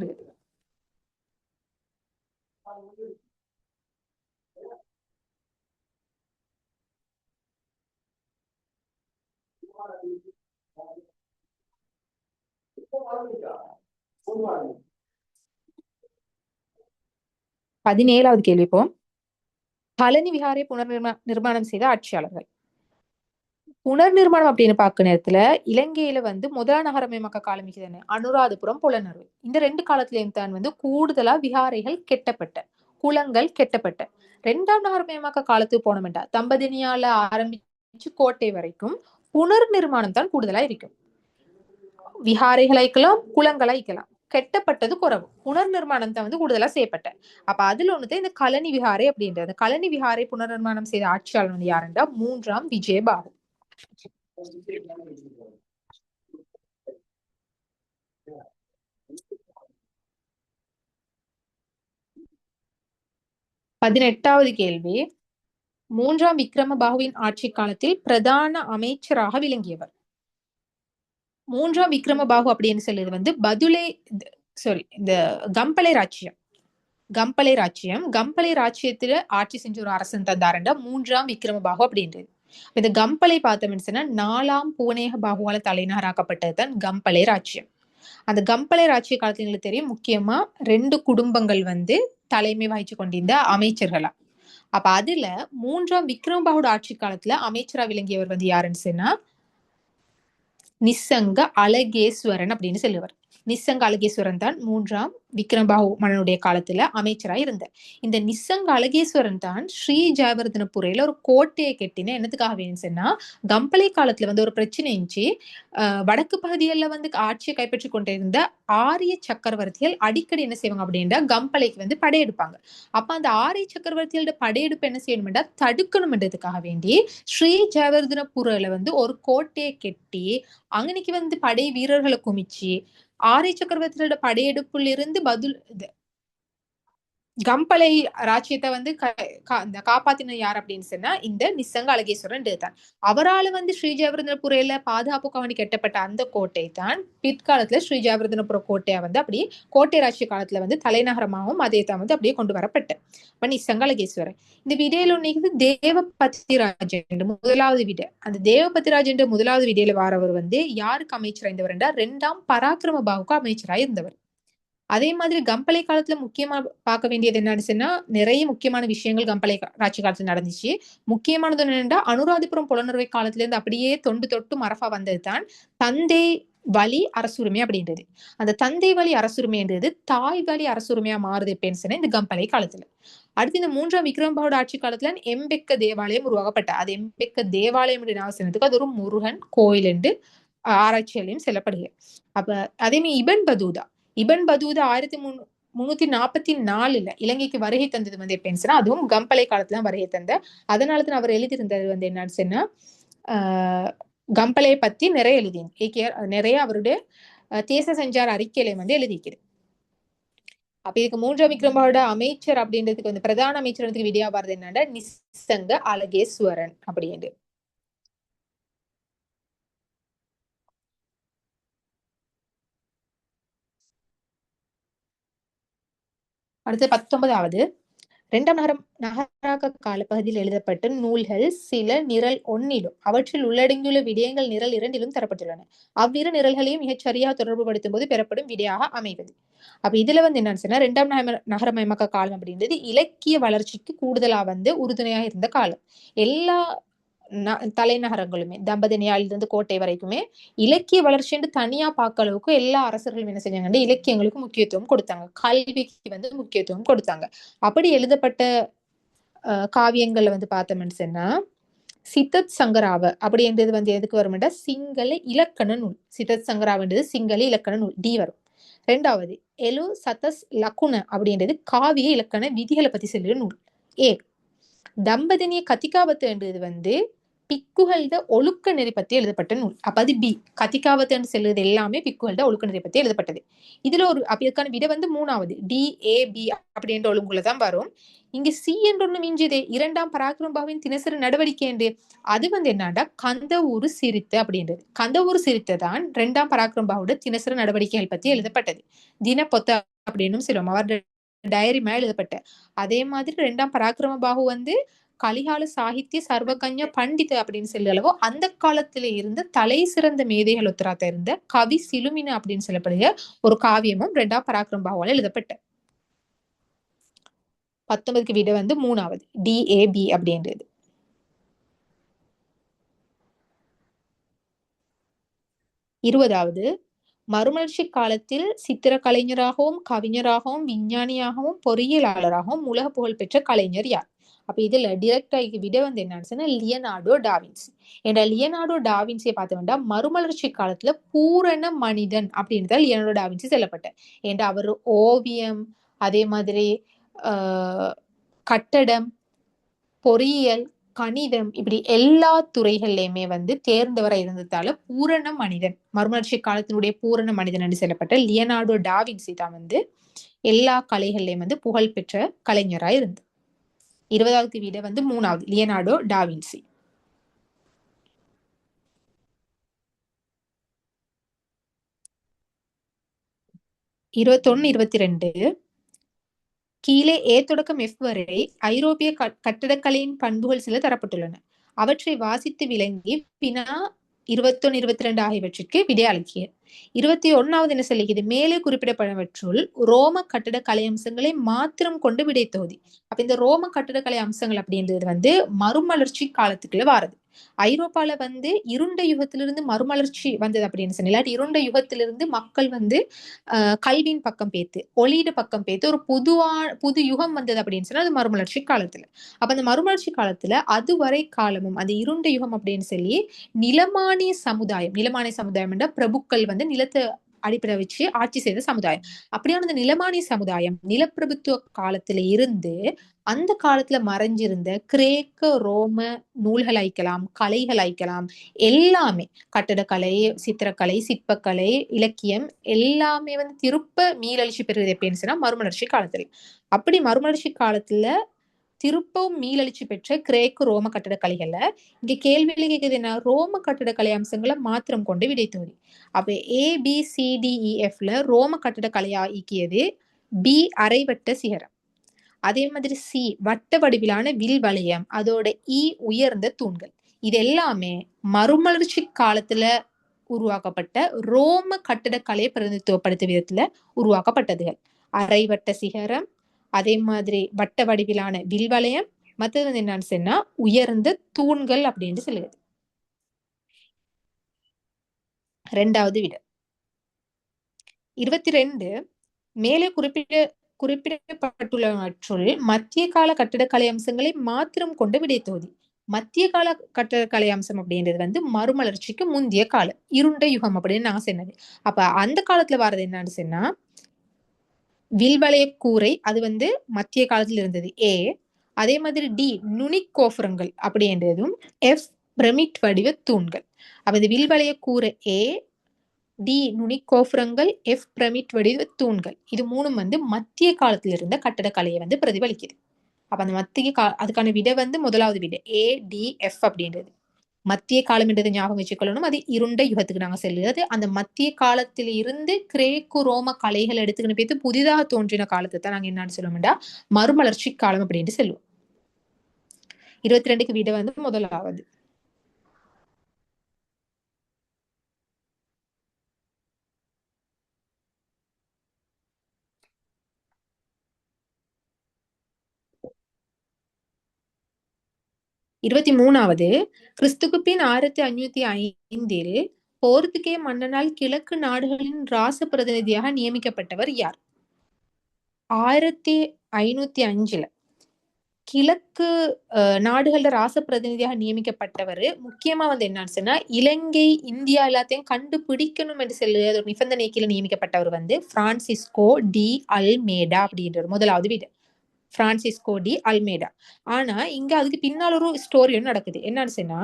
பதினேழாவது கேள்வி இப்போ, பழனி விகாரை நிர்மாணம் செய்த ஆட்சியாளர்கள். புனர் நிர்மாணம் அப்படின்னு பார்க்க நேரத்துல இலங்கையில வந்து முதலாம் நகரமயமாக்க காலமிக்கு தானே அனுராதபுரம் புலனறுவை, இந்த 2 காலத்திலையும் தான் வந்து கூடுதலா விகாரைகள் கெட்டப்பட்ட, குளங்கள் கெட்டப்பட்ட. 2ஆம் நகரமயமாக்க காலத்துக்கு போனோம்டா தம்பதினியால ஆரம்பிச்சு கோட்டை வரைக்கும் புனர் நிர்மாணம் தான் கூடுதலா இருக்கும். விகாரைகளை ஐக்கலாம், குளங்களை ஐக்கலாம், கெட்டப்பட்டது குறவு, புனர் நிர்மாணம் தான் வந்து கூடுதலா செய்யப்பட்ட. அப்ப அதுல ஒண்ணுதான் இந்த கழனி விகாரை அப்படின்றது. கழனி விகாரை புனர் நிர்மாணம் செய்த ஆட்சியாளர் வந்து யாருண்டா 3ஆம் விஜயபாகு. பதினெட்டாவது கேள்வி, 3ஆம் விக்ரமபாகுவின் ஆட்சி காலத்தில் பிரதான அமைச்சராக விளங்கியவர். 3ஆம் விக்ரமபாகு அப்படின்னு சொல்லுது வந்து இந்த கம்பளை ராஜ்யம். கம்பளை ராஜ்யத்துல ஆட்சி செஞ்ச ஒரு அரசன் தந்தாரண்டா 3ஆம் விக்ரமபாகு அப்படின்றது. இந்த கம்பளை பார்த்தோம்னு சொன்னா 4ஆம் பூனேக பாகுவால தலைநகராக்கப்பட்டதுதான் கம்பளை ராஜ்யம். அந்த கம்பளை ராஜ்ய காலத்துல எங்களுக்கு தெரியும் முக்கியமா 2 குடும்பங்கள் வந்து தலைமை வகிச்சு கொண்டிருந்த அமைச்சர்களா. அப்ப அதுல 3ஆம் விக்ரமபாகுட ஆட்சி காலத்துல அமைச்சரா விளங்கியவர் வந்து யாருன்னு சொன்னா நிசங்க அழகேஸ்வரன் அப்படின்னு சொல்லுவார். நிசங்க அழகேஸ்வரன் தான் 3ஆம் விக்ரமபாகு மன்னனுடைய காலத்துல அமைச்சரா இருந்தார். இந்த நிசங்க அழகேஸ்வரன் தான் ஸ்ரீ ஜெயவர்தனபுரையில ஒரு கோட்டையை கட்டின என்னத்துக்காக வேணும்னு சொன்னா கம்பளை காலத்துல வந்து ஒரு பிரச்சனை இருந்துச்சு. வடக்கு பகுதிகளில் வந்து ஆட்சியை கைப்பற்றி கொண்டிருந்த ஆரிய சக்கரவர்த்திகள் அடிக்கடி என்ன செய்வாங்க அப்படின்னா கம்பளைக்கு வந்து படையெடுப்பாங்க. அப்ப அந்த ஆரிய சக்கரவர்த்திகளோட படையெடுப்பு என்ன செய்யணும்னா தடுக்கணும்ன்றதுக்காக வேண்டி ஸ்ரீ ஜெயவர்தனபுரில வந்து ஒரு கோட்டையை கட்டி அங்கனைக்கு வந்து படை வீரர்களை குமிச்சு ஆரிய சக்கரவர்த்தியோட படையெடுப்புல இருந்து கம்பளை ராஜ்யத்தை வந்து காப்பாத்தின யார் அப்படின்னு சொன்னா இந்த நிசங்க அழகேஸ்வரன் தான். அவரால் வந்து ஸ்ரீ ஜெயவர்தனபுரையில பாதுகாப்புக்காக வேண்டி கட்டப்பட்ட அந்த கோட்டை தான் பிற்காலத்துல ஸ்ரீ ஜெயவர்தனபுர கோட்டையா வந்து அப்படியே கோட்டை ராஜ்ய காலத்துல வந்து தலைநகரமாகவும் அதே தான் வந்து அப்படியே கொண்டு வரப்பட்ட நிசங்க அழகேஸ்வரன். இந்த விடையில ஒண்ணு தேவபத்திராஜன் முதலாவது விடை. அந்த தேவபத்திராஜன் முதலாவது விடையில வாரவர் வந்து யாருக்கு அமைச்சரா இருந்தவர்? 2ஆம் பராக்கிரம பாகுக்கு அமைச்சரா இருந்தவர். அதே மாதிரி கம்பளை காலத்துல முக்கியமா பார்க்க வேண்டியது என்னன்னு சொன்னா நிறைய முக்கியமான விஷயங்கள் கம்பளை ஆட்சி காலத்துல நடந்துச்சு. முக்கியமானது என்னன்னா அனுராதபுரம் புலனறுவை காலத்துல இருந்து அப்படியே தொண்டு தொட்டு மரபா வந்ததுதான் தந்தை வழி அரசுரிமை அப்படின்றது. அந்த தந்தை வழி அரசுரிமைன்றது தாய் வழி அரசுரிமையா மாறுது எப்படின்னு சொன்னா இந்த கம்பளை காலத்துல. அடுத்து இந்த 3ஆம் விக்ரமபாகுட ஆட்சி காலத்துல எம்பெக்க தேவாலயம் உருவாக்கப்பட்ட. அது எம்பெக்க தேவாலயம் என்று அவசியத்துக்கு அது ஒரு முருகன் கோயில் என்று ஆராய்ச்சியாலையும் செல்லப்படுகிறது. அப்ப அதே மாதிரி இபன் பதூதா 1344 இலங்கைக்கு வருகை தந்தது வந்து எப்படின்னு சொன்னா அதுவும் கம்பளை காலத்துல வருகை தந்த. அதனாலதான் அவர் எழுதியிருந்தது வந்து என்னன்னு சொன்னா கம்பளையை பத்தி நிறைய நிறைய அவருடைய தேச சஞ்சார அறிக்கையில வந்து எழுதிக்கிறது. அப்ப இதுக்கு 3ஆம் விக்ரமபாகுட அமைச்சர் அப்படின்றதுக்கு வந்து பிரதான அமைச்சர் விடியா வருது என்னன்னா நிசங்க அழகேஸ்வரன் அப்படின்ட்டு. அடுத்து 19வது, இரண்டாம் நகராக்க காலப்பகுதியில் எழுதப்பட்ட நூல்கள் சில நிரல் ஒன்னிலும் அவற்றில் உள்ளடங்கியுள்ள விடயங்கள் நிரல் இரண்டிலும் தரப்பட்டுள்ளன. அவ்விரு நிரல்களையும் மிகச் சரியாக தொடர்பு படுத்தும் போது பெறப்படும் விடையாக அமைவது. அப்ப இதுல என்னன்னு சொன்னா இரண்டாம் நகரமயமாக்க காலம் அப்படின்றது இலக்கிய வளர்ச்சிக்கு கூடுதலா உறுதுணையாக இருந்த காலம். எல்லா தலைநகரங்களுமே தம்பதினியாலிருந்து கோட்டை வரைக்குமே இலக்கிய வளர்ச்சி என்று தனியா பார்க்க அளவுக்கு எல்லா அரசர்களும் என்ன செஞ்சாங்க, இலக்கியங்களுக்கு முக்கியத்துவம் கொடுத்தாங்க, கல்விக்கு முக்கியத்துவம் கொடுத்தாங்க. அப்படி எழுதப்பட்ட காவியங்கள்ல பார்த்தோம்னு சொன்னா சித்தத் சங்கராவ அப்படின்றது எதுக்கு வரும்னா சிங்கள இலக்கண நூல். சித்தத் சங்கராவன்றது சிங்கள இலக்கண நூல் டி வரும். ரெண்டாவது எலு சதஸ் லக்குண அப்படின்றது காவிய இலக்கண விதிகளை பத்தி சொல்லுற நூல் ஏ. தம்பதினிய கத்திகாவத்து என்றது பிக்குகள்ட ஒழுக்க நெறி பத்தி எழுதப்பட்ட நூல். அப்ப அது பி. கத்திகாவத்து என்று சொல்லுறது எல்லாமே பிக்குகள்ட ஒழுக்க நெறி பத்தி எழுதப்பட்டது. இதுல இதுக்கான விட மூணாவது டி ஏ பி அப்படின்ற ஒழுங்குலதான் வரும். இங்க சி என்று ஒண்ணு மிஞ்சுதே, இரண்டாம் பராக்கிரமபாகுவின் தினசரி நடவடிக்கை என்று அது என்னன்னா கந்தவூர் சிரித்த அப்படின்றது. கந்தவூர் சிரித்த தான் இரண்டாம் பராக்கிரமபாகுவோட தினசரி நடவடிக்கைகள் பத்தி எழுதப்பட்டது. தினப்பொத்த அப்படின்னு சொல்லுவோம், அவருடைய டைரி மேல எழுதப்பட்ட. அதே மாதிரி இரண்டாம் பராக்கிரமபாகு கலிகால சாகித்ய சர்வகன்யா பண்டித அப்படின்னு சொல்லவோ அந்த காலத்தில இருந்த தலை சிறந்த மேதைகள் ஒத்தராத்த இருந்த கவி சிலுமின அப்படின்னு சொல்லப்படுகிற ஒரு காவியமும் இரண்டாம் பராக்கிரமபாகுவால் எழுதப்பட்ட. 19க்கு விட மூணாவது DAB அப்படின்றது. இருபதாவது மறுமலர்ச்சி காலத்தில் சித்திர கலைஞராகவும் கவிஞராகவும் விஞ்ஞானியாகவும் பொறியியலாளராகவும் உலக புகழ் பெற்ற கலைஞர் யார்? அப்ப இதுல டிரெக்டா விட என்னன்னு லியனார்டோ டாவின்சி. என்ற லியனார்டோ டாவின்சியை பார்த்தோம்னா மறுமலர்ச்சி காலத்துல பூரண மனிதன் அப்படின்னு தான் லியனார்டோ டாவின்சி சொல்லப்பட்ட. ஏன்னா அவர் ஓவியம், அதே மாதிரி கட்டடம், பொறியியல், கணிதம் இப்படி எல்லா துறைகள்லயுமே தேர்ந்தவரை இருந்ததால பூரண மனிதன், மறுமலர்ச்சி காலத்தினுடைய பூரண மனிதன் என்று சொல்லப்பட்ட லியனார்டோ டாவின்சி தான் எல்லா கலைகள்லயும் புகழ் பெற்ற கலைஞராய் இருந்து. 20வது விட மூணாவது லியனார்டோ டாவின்சி. இருபத்தொன்னு 22 கீழே ஏ தொடக்கம் F வரை ஐரோப்பிய கட்டடக்கலையின் பண்புகள் சில தரப்பட்டுள்ளன. அவற்றை வாசித்து விளங்கி வினா 21, 22 ஆகியவற்றிற்கு விடை அளிக்க. 21வது என்ன சொல்லிக்குது, மேலே குறிப்பிடப்பட்டவற்றுள் ரோம கட்டடக்கலை அம்சங்களை மாத்திரம் கொண்டு விடை தொகுதி. அப்ப இந்த ரோம கட்டடக்கலை அம்சங்கள் அப்படின்றது மறுமலர்ச்சி காலத்துக்குள்ள வாரது. ஐரோப்பால இருண்ட யுகத்திலிருந்து மறுமலர்ச்சி வந்தது அப்படின்னு சொன்னா, இருண்ட யுகத்திலிருந்து மக்கள் கல்வியின் பக்கம் பேத்து ஒளியிட பக்கம் பேத்து ஒரு புது யுகம் வந்தது அப்படின்னு சொன்னா அது மறுமலர்ச்சி காலத்துல. அப்ப அந்த மறுமலர்ச்சி காலத்துல அதுவரை காலமும் அந்த இருண்ட யுகம் அப்படின்னு சொல்லி நிலமானிய சமுதாயம் என்ற பிரபுக்கள் நிலத்தை அடிப்படை வச்சு ஆட்சி செய்த சமுதாயம். அப்படியான அந்த நிலமானிய சமுதாயம் நிலப்பிரபுத்துவ காலத்துல இருந்து அந்த காலத்துல மறைஞ்சிருந்த கிரேக்க ரோம நூல்கள் அழிக்கலாம், கலைகள் அழிக்கலாம், எல்லாமே கட்டடக்கலை, சித்திரக்கலை, சிற்பக்கலை, இலக்கியம் எல்லாமே திருப்ப மீளழிச்சு பெறுவது எப்படின்னு சொன்னா மறுமலர்ச்சி காலத்துல. அப்படி மறுமலர்ச்சி காலத்துல திருப்பவும் மீளழிச்சு பெற்ற கிரேக்க ரோம கட்டடக்கலைகள்ல இங்க கேள்வியில கேக்குது என்ன, ரோம கட்டடக்கலை அம்சங்களை மாத்திரம் கொண்டு விடை தொகுதி. அப்ப ABCDEFல ரோம கட்டடக்கலையா ஈக்கியது B அரைவட்ட சிகரம், அதே மாதிரி C வட்ட வடிவிலான வில் வளையம், அதோட E உயர்ந்த தூண்கள். இது எல்லாமே மறுமலர்ச்சி காலத்துல உருவாக்கப்பட்ட ரோம கட்டடக்கலையை பிரதிநிதித்துவப்படுத்தும் விதத்துல உருவாக்கப்பட்டதுகள். அரைவட்ட சிகரம், அதே மாதிரி வட்ட வடிவிலான வில் வளையம், மற்றது என்னன்னு சொன்னா உயர்ந்த தூண்கள் அப்படின்னு சொல்லுது. 2வது விட 22 மேலே குறிப்பிடப்பட்டுள்ளவற்றுள் மத்திய கால கட்டடக்கலை அம்சங்களை மாத்திரம் கொண்டு விடை தொகுதி. மத்திய கால கட்டடக்கலை அம்சம் அப்படின்றது மறுமலர்ச்சிக்கு முந்தைய காலம், இருண்ட யுகம் அப்படின்னு நான் சொன்னது. அப்ப அந்த காலத்துல வர்றது என்னன்னு சொன்னா வில்வளைய கூரை, அது மத்திய காலத்துல இருந்தது A. அதே மாதிரி D நுனிக்கோபுரங்கள் அப்படின்றதும், F பிரமிட் வடிவ தூண்கள். அப்ப இந்த வில்வளைய கூரை A, D நுனிக்கோபுரங்கள், F பிரமிட் வடிவ தூண்கள், இது மூணும் மத்திய காலத்துல இருந்த கட்டடக்கலையை பிரதிபலிக்குது. அப்ப அந்த மத்திய அதுக்கான விட முதலாவது விட ADF அப்படின்றது. மத்திய காலம் என்றதை ஞாபகம் வச்சுக்கொள்ளணும். அது இருண்ட யுகத்துக்கு நாங்க செல்லுறது. அந்த மத்திய காலத்தில் இருந்து கிரேக்கு ரோம கலைகள் எடுத்துக்கிட்டு போய் புதிதாக தோன்றின காலத்தை தான் நாங்க என்னன்னு சொல்லுவோம்டா மறுமலர்ச்சி காலம் அப்படின்னு சொல்லுவோம். 22க்கு விட வந்து முதலாவது. இருபத்தி மூணாவது கிறிஸ்துக்கு பின் 1505 போர்த்துகே மன்னனால் கிழக்கு நாடுகளின் ராச பிரதிநிதியாக நியமிக்கப்பட்டவர் யார்? 1505 கிழக்கு நாடுகளோட ராச பிரதிநிதியாக நியமிக்கப்பட்டவர் முக்கியமா வந்து என்னன்னு சொன்னா இலங்கை இந்தியா எல்லாத்தையும் கண்டுபிடிக்கணும் என்று சொல்லி ஒரு நிபந்தனை கீழே நியமிக்கப்பட்டவர் வந்து பிரான்சிஸ்கோ டி அல்மேடா அப்படின்ற முதலாவது வீடு. Francisco de Almeida. ஆனா இங்க அதுக்கு பின்னால் ஒரு ஸ்டோரி நடக்குது. என்னன்னு சொன்னா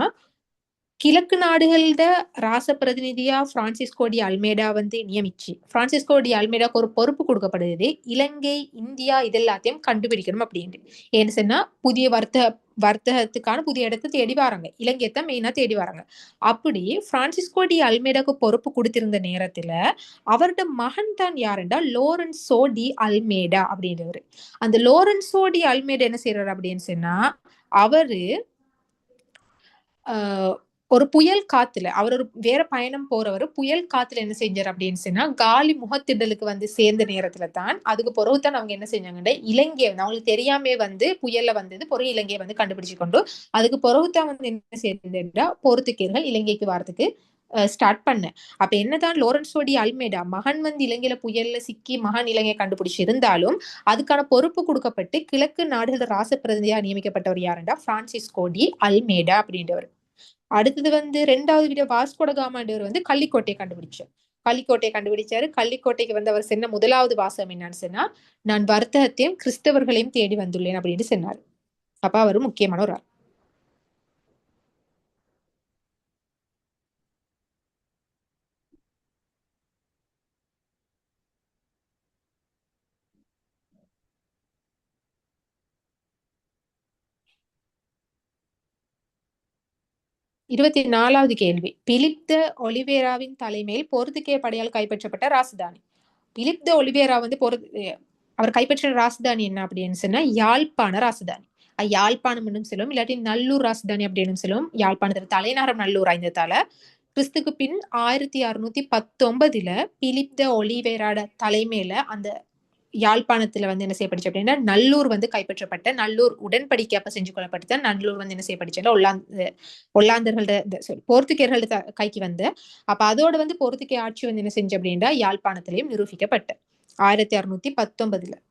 கிழக்கு நாடுகளோட ராச பிரதிநிதியா பிரான்சிஸ்கோ டி அல்மேடா வந்து நியமிச்சு பிரான்சிஸ்கோ டி அல்மேடாக்கு ஒரு பொறுப்பு கொடுக்கப்படுது இலங்கை இந்தியா இது எல்லாத்தையும் கண்டுபிடிக்கணும் அப்படின்ட்டு. ஏன்னு சொன்னா புதிய வர்த்தகத்துக்கான புதிய இடத்தை தேடி வராங்க. இலங்கையத்தான் மெயினா தேடி வராங்க. அப்படி பிரான்சிஸ்கோ டி அல்மேடாக்கு பொறுப்பு கொடுத்திருந்த நேரத்துல அவரோட மகன் தான் யாருண்டா லோரன்சோ டி அல்மேடா அப்படின்றவரு. அந்த லோரன்சோ டி அல்மேடா என்ன செய்யறாரு அப்படின்னு சொன்னா அவரு ஒரு புயல் காத்துல அவர் ஒரு வேற பயணம் போறவர் புயல் காத்துல என்ன செஞ்சார் அப்படின்னு சொன்னா காலி முகத்திடலுக்கு வந்து சேர்ந்த நேரத்துல தான் அதுக்கு பிறகுதான் அவங்க என்ன செஞ்சாங்கன்னா இலங்கையை அவங்களுக்கு தெரியாமே வந்து புயல்ல வந்தது பிறகு இலங்கையை வந்து கண்டுபிடிச்சு கொண்டு அதுக்கு பிறகுதான் வந்து என்ன செய்யறா போர்த்துகேயர்கள் இலங்கைக்கு வாரத்துக்கு ஸ்டார்ட் பண்ண. அப்ப என்னதான் லோரன்சோ டி அல்மேடா மகன் வந்து இலங்கையில புயல்ல சிக்கி மகன் இலங்கையை கண்டுபிடிச்சு இருந்தாலும் அதுக்கான பொறுப்பு கொடுக்கப்பட்டு கிழக்கு நாடுகளோட ராச பிரதிநிதியா நியமிக்கப்பட்டவர் யாருண்டா பிரான்சிஸ்கோ டி அல்மேடா அப்படின்றவர். அடுத்தது வந்து 2வது வீடியோ வாஸ்கோட காமாண்டவர் வந்து கள்ளிக்கோட்டையை கண்டுபிடிச்சாரு. கள்ளிக்கோட்டைக்கு வந்து அவர் சொன்ன முதலாவது வாசகம் என்னன்னு சொன்னா நான் வர்த்தகத்தையும் கிறிஸ்தவர்களையும் தேடி வந்துள்ளேன் அப்படின்னு சொன்னாரு. அப்ப அவரு முக்கியமான ஒரு ஆள். இருபத்தி 4வது கேள்வி பிலிப் த ஒலிவேராவின் தலைமையில் போர்த்துகேய படையால் கைப்பற்றப்பட்ட ராசதானி. பிலிப் த ஒலிவேரா வந்து அவர் கைப்பற்றின ராசதானி என்ன அப்படின்னு சொன்னா யாழ்ப்பாண ராசதானி. யாழ்ப்பாணம் என்னும் சொல்லுவோம், இல்லாட்டி நல்லூர் ராசதானி அப்படின்னு சொல்லுவோம். யாழ்ப்பாணத்துல தலைநகரம் நல்லூர் ஆய்ந்ததால கிறிஸ்துக்கு பின் 1619 பிலிப் த ஒலிவேராட தலைமையில அந்த யாழ்ப்பாணத்துல வந்து என்ன செய்யப்படுச்சு அப்படின்னா நல்லூர் வந்து கைப்பற்றப்பட்ட நல்லூர் உடன்படிக்கை அப்ப செஞ்சு கொள்ளப்பட்டு நல்லூர் வந்து என்ன செய்யப்படுச்சுன்னா ஒல்லாந்தர்களோட போர்த்துகேயர்களோட கைக்கு வந்து அப்ப அதோட வந்து போர்த்துகே ஆட்சி வந்து என்ன செஞ்சு அப்படின்னா யாழ்ப்பாணத்திலையும் நிரூபிக்கப்பட்ட 1619.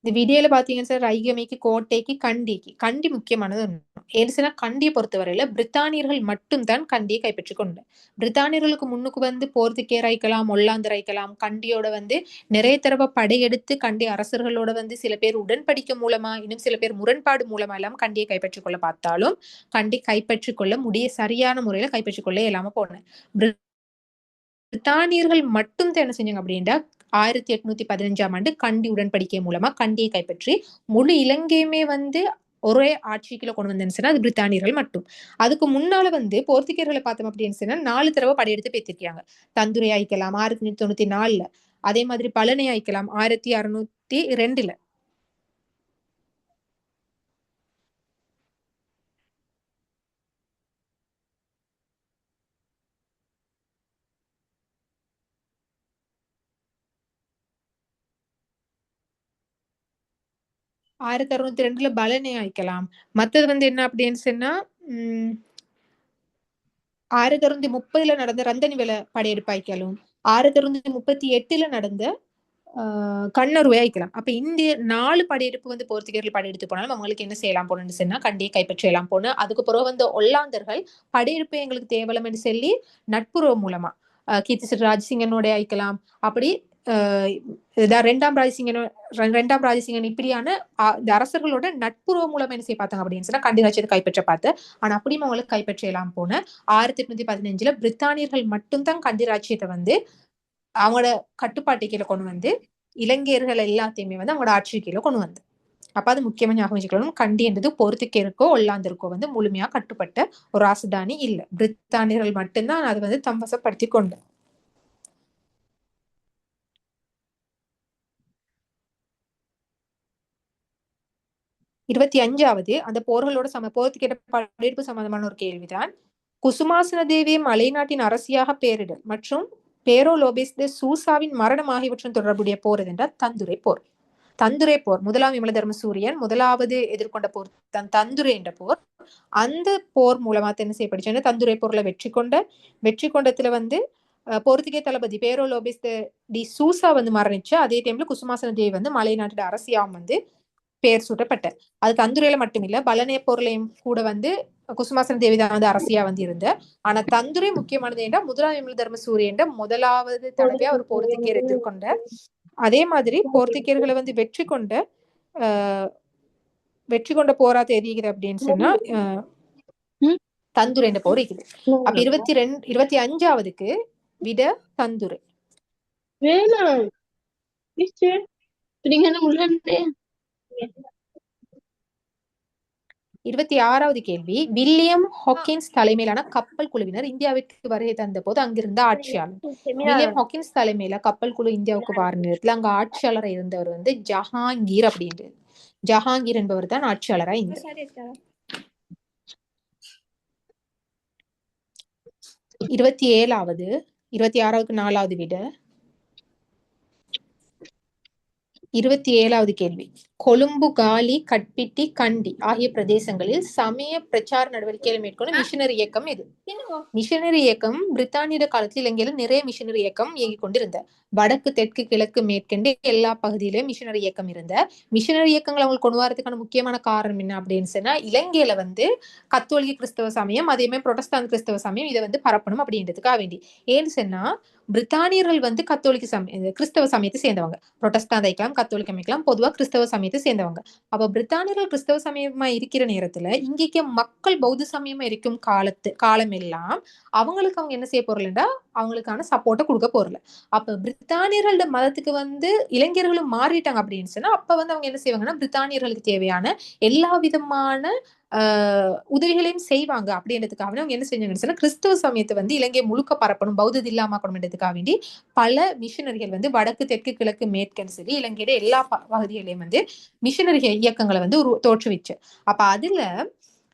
இந்த வீடியோல பாத்தீங்கன்னா சார் ஐயமைக்கு கோட்டைக்கு கண்டி முக்கியமானது. ஏன்னா கண்டியை பொறுத்தவரையில பிரித்தானியர்கள் மட்டும் தான் கண்டியை கைப்பற்றி கொண்டு பிரித்தானியர்களுக்கு முன்னுக்கு வந்து போர்த்துகேயர் அழைக்கலாம் ஒல்லாந்தர் அழைக்கலாம் கண்டியோட வந்து நிறைய தடவை படையெடுத்து கண்டி அரசர்களோட வந்து சில பேர் உடன்படிக்கை மூலமா இன்னும் சில பேர் முரண்பாடு மூலமா எல்லாம் கண்டியை கைப்பற்றிக் கொள்ள பார்த்தாலும் கண்டி கைப்பற்றிக் கொள்ள முடிய சரியான முறையில கைப்பற்றிக் கொள்ள இல்லாம போனேன். பிரித்தானியர்கள் மட்டும் தான் என்ன செஞ்சாங்க அப்படின்னா 1815 கண்டி உடன்படிக்கை மூலமா கண்டியை கைப்பற்றி முழு இலங்கையுமே வந்து ஒரே ஆட்சிக்குள்ள கொண்டு வந்தேன்னு சொன்னா அது பிரித்தானியர்கள் மட்டும். அதுக்கு முன்னால வந்து போர்த்துகேயர்களை பார்த்தோம் அப்படின்னு சொன்னா 4 தடவை படையெடுத்து பேத்திருக்காங்க. தந்துரை ஆயிக்கலாம் 1694, அதே மாதிரி பழனி ஆயிக்கலாம் 1602. ஆயிரத்தி 1602 பலனை ஆயிக்கலாம். மத்தது வந்து என்ன அப்படின்னு சொன்னா 1630 நடந்த ரந்தனி வேலை படையெடுப்பு ஆயிக்கலாம். 1638 நடந்த கண்ணருவை ஆயிக்கலாம். அப்ப இந்திய 4 படையெடுப்பு வந்து போர்த்துகேயர்கள் படையெடுத்து போனாலும் அவங்களுக்கு என்ன செய்யலாம் போனோம்னு சொன்னா கண்டியை கைப்பற்றலாம் போன. அதுக்கு பிறகு வந்து ஒல்லாந்தர்கள் படையெடுப்பு எங்களுக்கு தேவலம்னு சொல்லி நட்புறவு மூலமா கீர்த்தி ராஜசிங்கனோட ஆயிக்கலாம். அப்படி இரண்டாம் ராஜசிங்கன் இப்படியான அரசர்களோட நட்புறவு மூலம் என்ன செய்ய பார்த்தாங்க அப்படின்னு சொன்னா கண்டி ராஜ்யத்தை கைப்பற்ற பார்த்து. ஆனா அப்படியும் அவங்களுக்கு கைப்பற்றலாம் போன 1815 பிரித்தானியர்கள் மட்டும்தான் கண்டி ராஜ்யத்தை வந்து அவங்களோட கட்டுப்பாட்டு கீழே கொண்டு வந்து இலங்கையர்கள் எல்லாத்தையுமே வந்து அவங்களோட ஆட்சி கீழே கொண்டு வந்து அப்ப அது முக்கியமா ஞாபகம் வச்சுக்கணும். கண்டி என்றது போர்த்துகேயருக்கோ ஒல்லாந்தருக்கோ வந்து முழுமையா கட்டுப்பட்ட ஒரு ராசதானி இல்ல. பிரித்தானியர்கள் மட்டும்தான் அது வந்து தம்வசப்படுத்தி கொண்டு. இருபத்தி அஞ்சாவது அந்த போர்களோட போர்த்துகேட்ட படையெடுப்பு சம்பந்தமான ஒரு கேள்விதான். குசுமாசன தேவியை மலைநாட்டின் அரசியாக பேரிடல் மற்றும் பேரோ லோபேஸ் தி சூசாவின் மரணம் ஆகியவற்றின் தொடர்புடைய போர் என்றால் தந்துரை போர். தந்துரை போர் முதலாம் விமல தர்ம சூரியன் முதலாவது எதிர்கொண்ட போர் தந்துரை என்ற போர். அந்த போர் மூலமா என்ன செய்யப்படுச்சுன்னா தந்துரை போர்ல வெற்றி கொண்டத்துல வந்து போர்த்துகே தளபதி பேரோ லோபேஸ் டி சூசா வந்து மரணிச்சு. அதே டைம்ல குசுமாசன தேவி வந்து மலைநாட்டோட அரசியாவும் வந்து பெயர் சூட்டப்பட்ட. அது தந்துரையில மட்டும் இல்ல பலனே போர்லையும் கூட வந்து குசுமாசன தேவி தான் வந்து அரசியா வந்து இருந்த. ஆனா தந்துரை முக்கியமானது என்றால் முதலாம் விமல தர்ம சூரியன் முதலாவது தடவை அவர் போர்த்துகேயர் எதிர்கொண்ட. அதே மாதிரி போர்த்துகேயர்களை வந்து வெற்றி கொண்ட போரா தெரியுது அப்படின்னு சொன்னா தந்துரை என்ற போர் இருக்குது. அப்ப 25ஆவதுக்கு விட தந்துரை. 26வது கேள்வி. வில்லியம் ஹாக்கின்ஸ் தலைமையிலான கப்பல் குழுவினர் இந்தியாவிற்கு வருகை தந்த போது அங்கிருந்த ஆட்சியாளர். வில்லியம் ஹாக்கின்ஸ் தலைமையில கப்பல் குழு இந்தியாவுக்கு வார நேரத்துல அங்க ஆட்சியாளர் இருந்தவர் வந்து ஜஹாங்கீர் அப்படின்றது. ஜஹாங்கீர் என்பவர் தான் ஆட்சியாளரா இருந்தார். 27வது 26க்கு 4வது விட. 27வது கேள்வி. கொழும்பு, காலி, கட்பிட்டி, கண்டி ஆகிய பிரதேசங்களில் சமய பிரச்சார நடவடிக்கைகளை மேற்கொண்டு மிஷனரி இயக்கம் இது. மிஷனரி இயக்கம் பிரித்தானிய காலத்தில் இலங்கையில நிறைய மிஷனரி இயக்கம் இயங்கிக் கொண்டிருந்த. வடக்கு, தெற்கு, கிழக்கு, மேற்கண்டு எல்லா பகுதியிலும் மிஷனரி இயக்கம் இருந்த. மிஷனரி இயக்கங்களை அவங்களுக்கு கொண்டு வரதுக்கான முக்கியமான காரணம் என்ன அப்படின்னு சொன்னா இலங்கையில வந்து கத்தோலிக்க கிறிஸ்தவ சமயம் அதே மாதிரி புரொட்டஸ்டாந்து கிறிஸ்தவ சமயம் இதை வந்து பரப்பணும் அப்படின்றதுக்காக வேண்டி. ஏன்னு சொன்னா பிரித்தானியர்கள் வந்து கத்தோலிக்க கிறிஸ்தவ சமயத்தை சேர்ந்தவங்க. புரொட்டஸ்டாந்து ஐக்கலாம், கத்தோலிக்கம் ஐக்கலாம், பொதுவா கிறிஸ்தவ சமயத்தை சேர்ந்தவங்க. அப்ப பிரித்தானியர்கள் கிறிஸ்தவ சமயமா இருக்கிற நேரத்துல இங்கேக்கு மக்கள் பௌத்த சமயமா இருக்கும் காலம் எல்லாம் அவங்களுக்கு அவங்க என்ன செய்ய போறலண்டா அவங்களுக்கான சப்போர்ட்டை கொடுக்க போறல. அப்ப பிரித்தானியர்களோட மதத்துக்கு வந்து இளைஞர்களும் மாறிட்டாங்க அப்படின்னு சொன்னா அப்ப வந்து அவங்க என்ன செய்வாங்கன்னா பிரித்தானியர்களுக்கு தேவையான எல்லா விதமான உதவிகளையும் செய்வாங்க அப்படின்றதுக்காக அவங்க என்ன செஞ்சாங்கன்னு சொன்னா கிறிஸ்தவ சமயத்தை வந்து இலங்கையை முழுக்க பரப்பணும், பௌத்த இல்லாமக்கணும்ன்றதுக்காக வேண்டி பல மிஷனரிகள் வந்து வடக்கு, தெற்கு, கிழக்கு, மேற்குன்னு சொல்லி இலங்கையோட எல்லா பகுதிகளையும் வந்து மிஷனரி இயக்கங்களை வந்து தோற்றுவிச்சு. அப்ப அதுல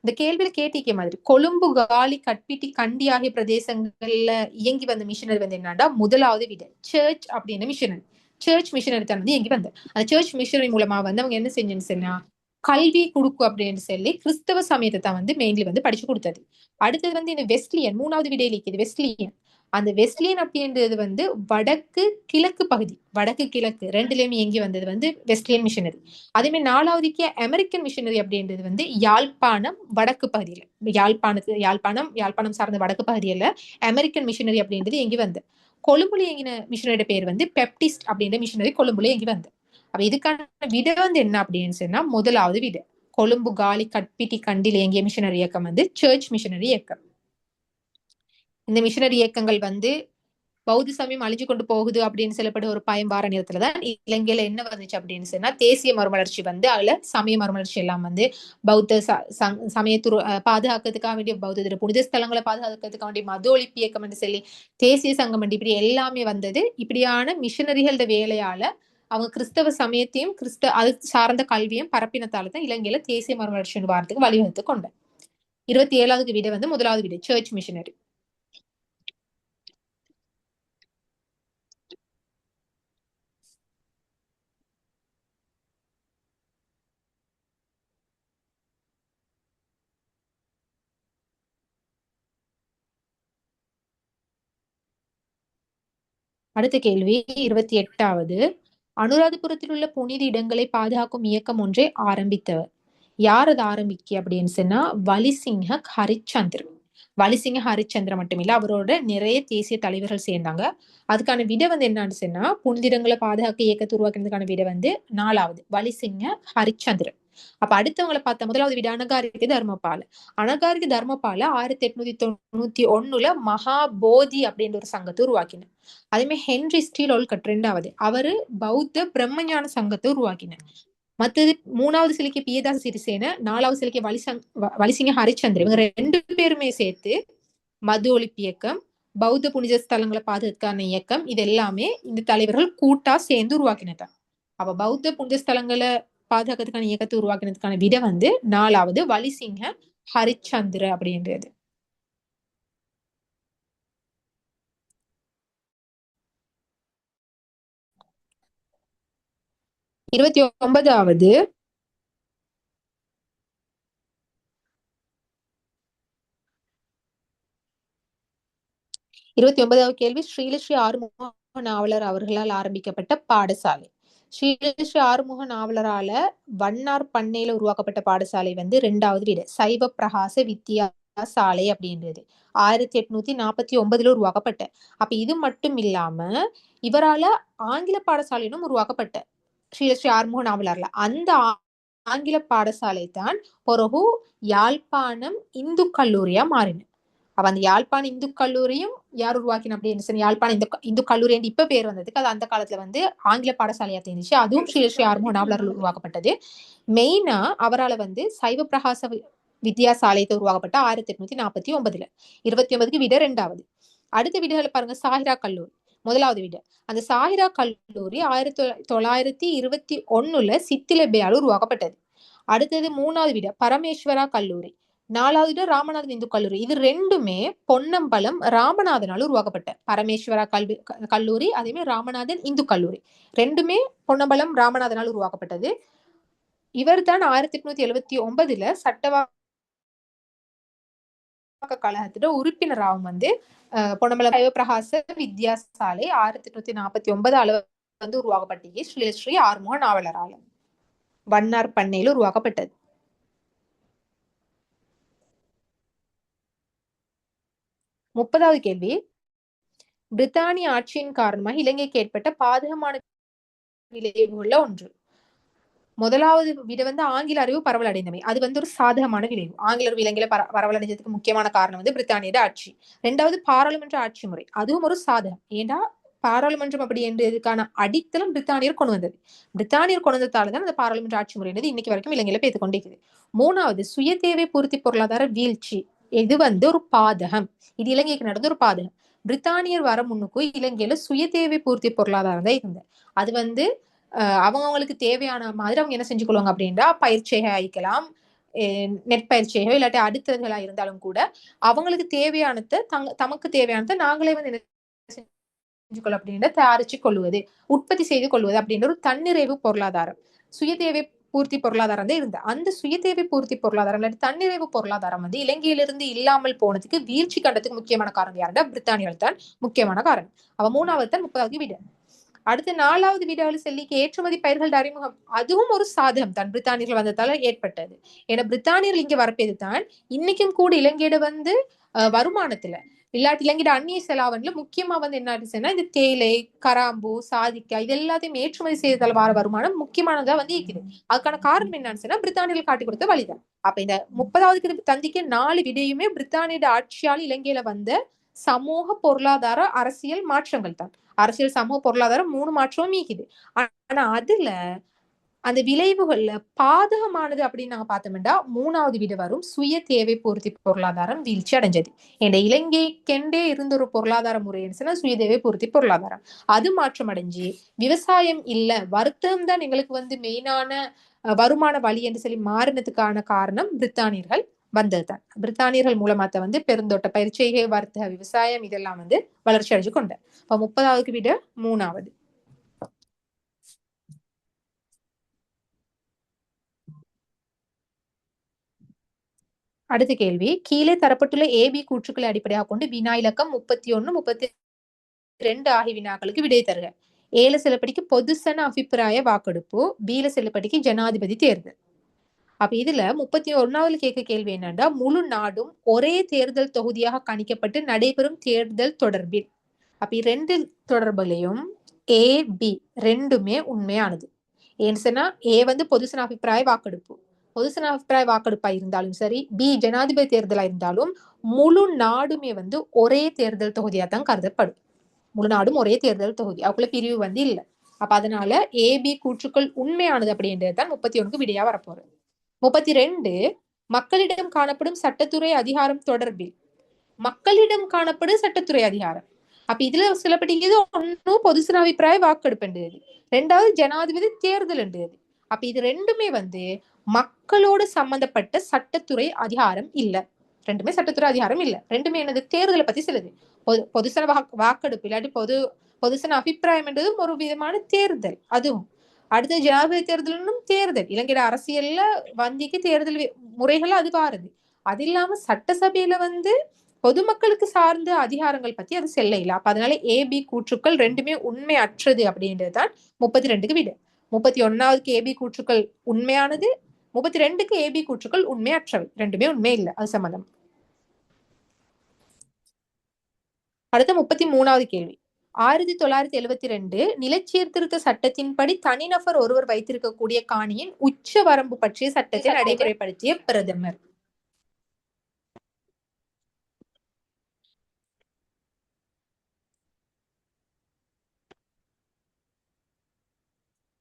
இந்த கேள்வியில கேட்டிக்க மாதிரி கொழும்பு, காலி, கட்பிட்டி, கண்டி ஆகிய பிரதேசங்கள்ல இயங்கி வந்த மிஷனரி வந்து என்னன்னா முதலாவது விட சர்ச் அப்படின்னு மிஷனரி. சர்ச் மிஷனரி தான் வந்து இயங்கி வந்த. அந்த சர்ச் மிஷனரி மூலமா வந்து அவங்க என்ன செஞ்சுன்னு சொன்னா கல்வி கொடுக்கும் அப்படின்னு சொல்லி கிறிஸ்தவ சமயத்தை தான் வந்து மெயின்லி வந்து படிச்சு கொடுத்தது. அடுத்தது வந்து இந்த வெஸ்லியன் 3வது விடையில இருக்குது வெஸ்லியன். அந்த வெஸ்லியன் அப்படின்றது வந்து வடக்கு கிழக்கு பகுதி, வடக்கு கிழக்கு ரெண்டுலயுமே இயங்கி வந்தது வந்து வெஸ்லியன் மிஷனரி. அதே மாதிரி 4வதுக்கு அமெரிக்கன் மிஷனரி அப்படின்றது வந்து யாழ்ப்பாணம் வடக்கு பகுதியில யாழ்ப்பாணம் சார்ந்த வடக்கு பகுதியில அமெரிக்கன் மிஷனரி அப்படின்றது இயங்கி வந்து. கொழும்புல இயங்கின மிஷனரியோட பேர் வந்து பெப்டிஸ்ட் அப்படின்ற மிஷனரி கொழும்புல இயங்கி வந்து. அப்ப இதுக்கான விட வந்து என்ன அப்படின்னு சொன்னா முதலாவது விட கொழும்பு, காலி, கட்பிட்டி, கண்டில் இயங்கிய மிஷனரி இயக்கம் வந்து சர்ச் மிஷனரி இயக்கம். இந்த மிஷனரி இயக்கங்கள் வந்து பௌத்த சமயம் அழிஞ்சு கொண்டு போகுது அப்படின்னு சொல்லப்பட்ட ஒரு பயம் வார நேரத்துலதான் இலங்கையில என்ன வந்துச்சு அப்படின்னு சொன்னா தேசிய மறுமலர்ச்சி வந்து அதுல சமய மறுமலர்ச்சி எல்லாம் வந்து பௌத்த சமயத்துறை பாதுகாக்கிறதுக்காக வேண்டிய பௌத்த புனித ஸ்தலங்களை பாதுகாக்கிறதுக்காக வேண்டிய மத ஒழிப்பு இயக்கம் என்று சொல்லி தேசிய சங்கம் இப்படி எல்லாமே வந்தது. இப்படியான மிஷனரிகளோட வேலையால அவங்க கிறிஸ்தவ சமயத்தையும் அது சார்ந்த கல்வியும் பரப்பினத்தாலதான் இலங்கையில தேசிய மறுமலர்ச்சி வாரத்துக்கு வழிவகுத்து கொண்ட. 27வது விட வந்து முதலாவது விட சர்ச் மிஷனரி. அடுத்த கேள்வி 28வது. அனுராதபுரத்தில் உள்ள புனித இடங்களை பாதுகாக்கும் இயக்கம் ஒன்றை ஆரம்பித்தவர் யார்? அது ஆரம்பிக்க அப்படின்னு சொன்னா வலிசிங்க ஹரிச்சந்திர. வலிசிங்க ஹரிச்சந்திர மட்டும் இல்ல அவரோட நிறைய தேசிய தலைவர்கள் சேர்ந்தாங்க. அதுக்கான விட வந்து என்னன்னு சொன்னா புனிதிடங்களை பாதுகாக்க இயக்கத்தை உருவாக்குறதுக்கான விட வந்து 4வது வலிசிங்க ஹரிச்சந்திர. அப்ப அடுத்தவங்களை பார்த்த முதலாவது விட அனகாரிக தர்மபால. அனகாரிக தர்மபால 1891 மகாபோதி அப்படின்ற ஒரு சங்கத்தை உருவாக்கினார். அதே மாதிரி ஹென்ரி ஸ்டீல் ஒல்கட் 2வது அவரு பௌத்த பிரம்மஞான சங்கத்தை உருவாக்கினார். மற்றது 3வது சிலைக்கு பியதாச சிறிசேன, 4வது சிலைக்கு வலிசிங்க ஹரிச்சந்திர, இவங்க 2 பேருமே சேர்த்து மது ஒழிப்பு இயக்கம், பௌத்த புனித ஸ்தலங்களை பாதுகாக்கான இயக்கம், இது எல்லாமே இந்த தலைவர்கள் கூட்டா சேர்ந்து உருவாக்கினதான். அப்ப பௌத்த புனித ஸ்தலங்களை பாதுகாக்கிறதுக்கான இயக்கத்தை உருவாக்கினதுக்கான விட 4வது வலிசிங்க ஹரிச்சந்திர அப்படின்றது. இருபத்தி 29வது கேள்வி, ஸ்ரீலஸ்ரீ ஆறுமுக நாவலர் அவர்களால் ஆரம்பிக்கப்பட்ட பாடசாலை. ஸ்ரீலஸ்ரீ ஆறுமுக நாவலரால வண்ணார் பண்ணையில உருவாக்கப்பட்ட பாடசாலை 2வது வீடு சைவ பிரகாச வித்தியாசாலை அப்படின்றது 1849 உருவாக்கப்பட்ட. அப்ப இது மட்டும் இல்லாம இவரால ஆங்கில பாடசாலையும் உருவாக்கப்பட்ட ஸ்ரீலஸ்ரீ ஆறுமுக நாவலர்ல. அந்த ஆங்கில பாடசாலை தான் பிறகு யாழ்ப்பாணம் இந்து கல்லூரியா மாறின. அப்ப அந்த யாழ்ப்பாண இந்து கல்லூரியும் யார் உருவாக்கின அப்படின்னு யாழ்ப்பாண இந்து கல்லூரி இப்ப பேர் வந்ததுக்கு அது அந்த காலத்துல ஆங்கில பாடசாலையா தெரிஞ்சிச்சு. அதுவும் ஸ்ரீலஸ்ரீ ஆறுமுக நாவலர்கள் உருவாக்கப்பட்டது. மெயினா அவரால் சைவ பிரகாச வித்தியாசாலையத்தை உருவாக்கப்பட்ட 1849. 29க்கு விட 2வது. அடுத்த வீடுகளை பாருங்க, சாஹிரா கல்லூரி 1வது வீடு. அந்த சாஹிரா கல்லூரி 1921 சித்திலபேயால் உருவாக்கப்பட்டது. அடுத்தது 3வது வீடு பரமேஸ்வரா கல்லூரி, 4வது ராமநாதன் இந்து கல்லூரி. இது 2மே பொன்னம்பலம் ராமநாதனால் உருவாக்கப்பட்ட பரமேஸ்வரா கல்லூரி, அதே மாதிரி ராமநாதன் இந்து கல்லூரி 2மே பொன்னம்பலம் ராமநாதனால் உருவாக்கப்பட்டது. இவர் தான் 1879 சட்டவாக்க கழகத்திட உறுப்பினராகவும் பொன்னம்பலம் சைவ பிரகாச வித்தியாசாலை 1849 அளவு உருவாக்கப்பட்டது. ஸ்ரீலஸ்ரீ ஆறுமுக நாவலரால வண்ணார் பண்ணையில் உருவாக்கப்பட்டது. 30வது கேள்வி, பிரித்தானிய ஆட்சியின் காரணமாக இலங்கைக்கு ஏற்பட்ட பாதகமான விளைவுகள்ல ஒன்று. 1வது விட ஆங்கில அறிவு பரவல் அடைந்தமை. அது ஒரு சாதகமான விளைவு. ஆங்கில அறிவு இலங்கையில பரவல் அடைஞ்சதுக்கு முக்கியமான காரணம் பிரித்தானியோட ஆட்சி. 2வது பாராளுமன்ற ஆட்சி முறை, அதுவும் ஒரு சாதகம். ஏண்டா பாராளுமன்றம் அப்படி என்றதுக்கான அடித்தளம் பிரித்தானியர் கொண்டு வந்தது. பிரித்தானியர் கொண்டு வந்ததாலதான் அந்த பாராளுமன்ற ஆட்சி முறைன்றது இன்னைக்கு வரைக்கும் இலங்கையில பேத்து கொண்டிருக்குது. 3வது சுய தேவை பூர்த்தி பொருளாதார வீழ்ச்சி. இது ஒரு பாதகம். இது இலங்கைக்கு நடந்த ஒரு பாதகம். பிரித்தானியர் வர முன்னுக்கும் இலங்கையில சுய தேவை பூர்த்தி பொருளாதாரம் தான் இருந்தது. அது அவங்களுக்கு தேவையான மாதிரி அவங்க என்ன செஞ்சுக்கொள்வாங்க அப்படின்னா, பயிற்சியை அளிக்கலாம், நெற்பயிற்சியோ இல்லாட்டி அடுத்ததுகளா இருந்தாலும் கூட அவங்களுக்கு தேவையானதை தமக்கு தேவையானதை நாங்களே என்ன செஞ்சுக்கொள்ள அப்படின்ற தயாரிச்சு கொள்வது, உற்பத்தி செய்து கொள்வது அப்படின்ற ஒரு தன்னிறைவு பொருளாதாரம், சுய தேவை பூர்த்தி பொருளாதாரம் தான் இருந்தது. அந்த சுய தேவை பூர்த்தி பொருளாதாரம் இல்லாட்டி தன்னிறைவு பொருளாதாரம் இலங்கையிலிருந்து இல்லாமல் போனதுக்கு வீழ்ச்சி கண்டதுக்கு முக்கியமான காரணம் யாருன்னா பிரித்தானியர்கள் தான் முக்கியமான காரணம். அவ 3வது தான் 30வது வீடு. அடுத்து 4வது வீடாவில் செல்லிக்கு ஏற்றுமதி பயிர்கள் அறிமுகம், அதுவும் ஒரு சாதகம் தான் பிரித்தானியர்கள் வந்ததால ஏற்பட்டது. ஏன்னா பிரித்தானியர்கள் இங்க வரப்பேது தான் இன்னைக்கும் கூட இலங்கையிட வருமானத்துல இல்லாட்டி இலங்கையிட அந்நிய செலாவன்ல முக்கியமா என்ன ஆச்சுன்னா இந்த தேயிலை, கராம்பு, சாதிக்காய் இது எல்லாத்தையும் ஏற்றுமதி செய்ததால் வர வருமானம் முக்கியமானதா இருக்குது. அதுக்கான காரணம் என்னன்னு சொன்னா பிரித்தானியர்கள் காட்டி கொடுத்த வழிதான். அப்ப இந்த 30வது தந்திக்கு 4 விடையுமே பிரித்தானியோட ஆட்சியால் இலங்கையில சமூக பொருளாதார அரசியல் மாற்றங்கள் தான். அரசியல் சமூக பொருளாதாரம் 3 மாற்றமும் நீக்குது. ஆனா அதுல அந்த விளைவுகள்ல பாதகமானது அப்படின்னு நாங்க பார்த்தோம்னா 3வது வீடு வரும் சுய தேவை பூர்த்தி பொருளாதாரம் வீழ்ச்சி அடைஞ்சது. என்ற இலங்கைக்கெண்டே இருந்த ஒரு பொருளாதார முறைன்னு சுய தேவை பூர்த்தி பொருளாதாரம் அது மாற்றம் அடைஞ்சு விவசாயம் இல்ல வர்த்தகம் தான் எங்களுக்கு மெயினான வருமான வழி என்று சொல்லி மாறினதுக்கான காரணம் பிரித்தானியர்கள் வந்ததுதான். பிரித்தானியர்கள் மூலமா பெருந்தோட்ட பயிற்சிகை, வர்த்தக, விவசாயம் இதெல்லாம் வளர்ச்சி அடைஞ்சு கொண்ட. இப்ப 30வது விட 3வது. அடுத்த கேள்வி, கீழே தரப்பட்டுள்ள ஏபி கூற்றுக்களை அடிப்படையாக கொண்டு வினா இலக்கம் 31, 32 ஆகிய வினாக்களுக்கு விடை தருக. ஏல செல்லுபடிக்கு பொதுசன அபிப்பிராய வாக்கெடுப்பு, பீல செல்லுபடிக்கு ஜனாதிபதி தேர்தல். அப்ப இதுல 31வது கேட்க கேள்வி என்னன்னா, முழு நாடும் ஒரே தேர்தல் தொகுதியாக கணிக்கப்பட்டு நடைபெறும் தேர்தல் தொடர்பில். அப்ப 2 தொடர்புகளையும் ஏ பி 2மே உண்மையானது. ஏன்னு சொன்னா ஏ பொதுசன அபிப்பிராய வாக்கெடுப்பு, பொதுசன அபிப்பிராய வாக்கெடுப்பா இருந்தாலும் சரி, பி ஜனாதிபதி தேர்தலா இருந்தாலும் முழு நாடுமே ஒரே தேர்தல் தொகுதியா தான் கருதப்படும். முழு நாடும் ஒரே தேர்தல் தொகுதி, அவக்குள்ள பிரிவு இல்ல. அப்ப அதனால ஏபி கூற்றுக்கள் உண்மையானது அப்படின்றதுதான் 31க்கு விடையா வரப்போறது. 32 மக்களிடம் காணப்படும் சட்டத்துறை அதிகாரம் தொடர்பில். மக்களிடம் காணப்படும் சட்டத்துறை அதிகாரம். அப்ப இதுல சொல்லப்பட்டிருக்கிறது ஒன்னும் பொதுசன அபிப்பிராய வாக்கெடுப்புன்றது, ரெண்டாவது ஜனாதிபதி தேர்தல் என்றது. அப்ப இது ரெண்டுமே மக்களோடு சம்பந்தப்பட்ட சட்டத்துறை அதிகாரம் இல்ல. ரெண்டுமே சட்டத்துறை அதிகாரம் இல்ல. ரெண்டுமே என்னது, தேர்தலை பத்தி சொல்லுது. பொதுசன வாக்கெடுப்பு இல்லாட்டி பொதுசன அபிப்பிராயம் என்றதும் ஒரு விதமான தேர்தல். அதுவும் அடுத்த ஜனாதிபதி தேர்தலும் தேர்தல். இலங்கையோட அரசியல்ல வந்திக்கு தேர்தல் முறைகள் அது பாருது. அது இல்லாம சட்டசபையில பொதுமக்களுக்கு சார்ந்த அதிகாரங்கள் பத்தி அது செல்ல இல்லை. அப்ப அதனால ஏபி கூற்றுக்கள் ரெண்டுமே உண்மை அற்றது அப்படின்றதுதான் 32க்கு விட. 31க்கு ஏபி கூற்றுக்கள் உண்மையானது, 32க்கு ஏபி கூற்றுக்கள் உண்மை அற்றவை. ரெண்டுமே உண்மை இல்லை, அது சம்பந்தம். அடுத்த 33வது கேள்வி. 1972 நிலச்சீர்திருத்த சட்டத்தின்படி தனிநபர் ஒருவர் வைத்திருக்கக்கூடிய காணியின் உச்ச வரம்பு பற்றிய சட்டத்தை நடைமுறைப்படுத்திய பிரதமர்.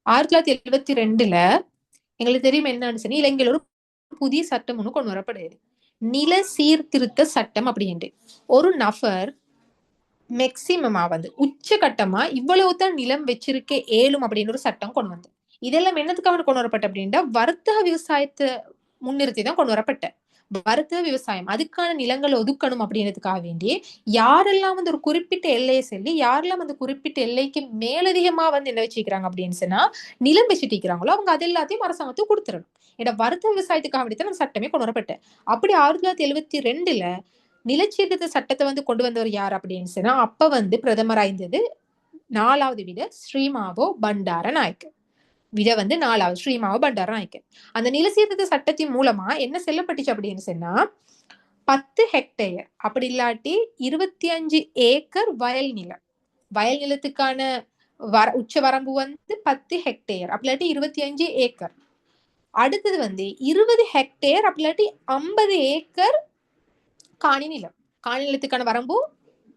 ஆயிரத்தி 1972 எங்களுக்கு தெரியும் என்னன்னு சொல்லி இலங்கையில் ஒரு புதிய சட்டம் ஒண்ணு கொண்டு வரப்படுது, நில சீர்திருத்த சட்டம் அப்படின்ட்டு. ஒரு நபர் மேக்சிமமா உச்சகட்டமா இவ்வளவுதான் நிலம் வச்சிருக்க ஏழும் அப்படின்னு ஒரு சட்டம் கொண்டு வந்து. இதெல்லாம் என்னத்துக்காக கொண்டு வரப்பட்ட அப்படின்னா வர்த்தக விவசாயத்தை முன்னிறுத்தி தான் கொண்டு வரப்பட்ட. வர்த்தக விவசாயம் அதுக்கான நிலங்கள் ஒதுக்கணும் அப்படின்றதுக்காக வேண்டி யாரெல்லாம் ஒரு குறிப்பிட்ட எல்லையை சொல்லி யாரெல்லாம் அந்த குறிப்பிட்ட எல்லைக்கு மேலதிகமா என்ன வச்சுக்கிறாங்க அப்படின்னு சொன்னா நிலம் வச்சுட்டு இருக்கிறாங்களோ அவங்க அது எல்லாத்தையும் அரசாங்கத்துக்கு கொடுத்துடணும். ஏன்னா வர்த்தக விவசாயத்துக்காக வேண்டித்தான் நம்ம சட்டமே கொண்டு வரப்பட்ட. அப்படி 1972 நிலச்சீர்திருத்த சட்டத்தை கொண்டு வந்தவர் யார் அப்படின்னு சொன்னா அப்ப பிரதமரா இருந்தது 4வது விட ஸ்ரீமாவோ பண்டாரநாயக்க. விட 4வது ஸ்ரீமாவோ பண்டாரநாயக்க. அந்த நிலச்சீர்திருத்த சட்டத்தின் மூலமா என்ன செல்லப்பட்டுச்சு அப்படின்னு சொன்னா 10 ஹெக்டேர் அப்படி இல்லாட்டி 25 ஏக்கர் வயல் நிலம். வயல் நிலத்துக்கான உச்ச வரம்பு 10 ஹெக்டேர் அப்படி இல்லாட்டி 25 ஏக்கர். அடுத்தது 20 ஹெக்டேர் அப்படி இல்லாட்டி 50 ஏக்கர் காணி நிலம். காணி நிலத்துக்கான வரம்பு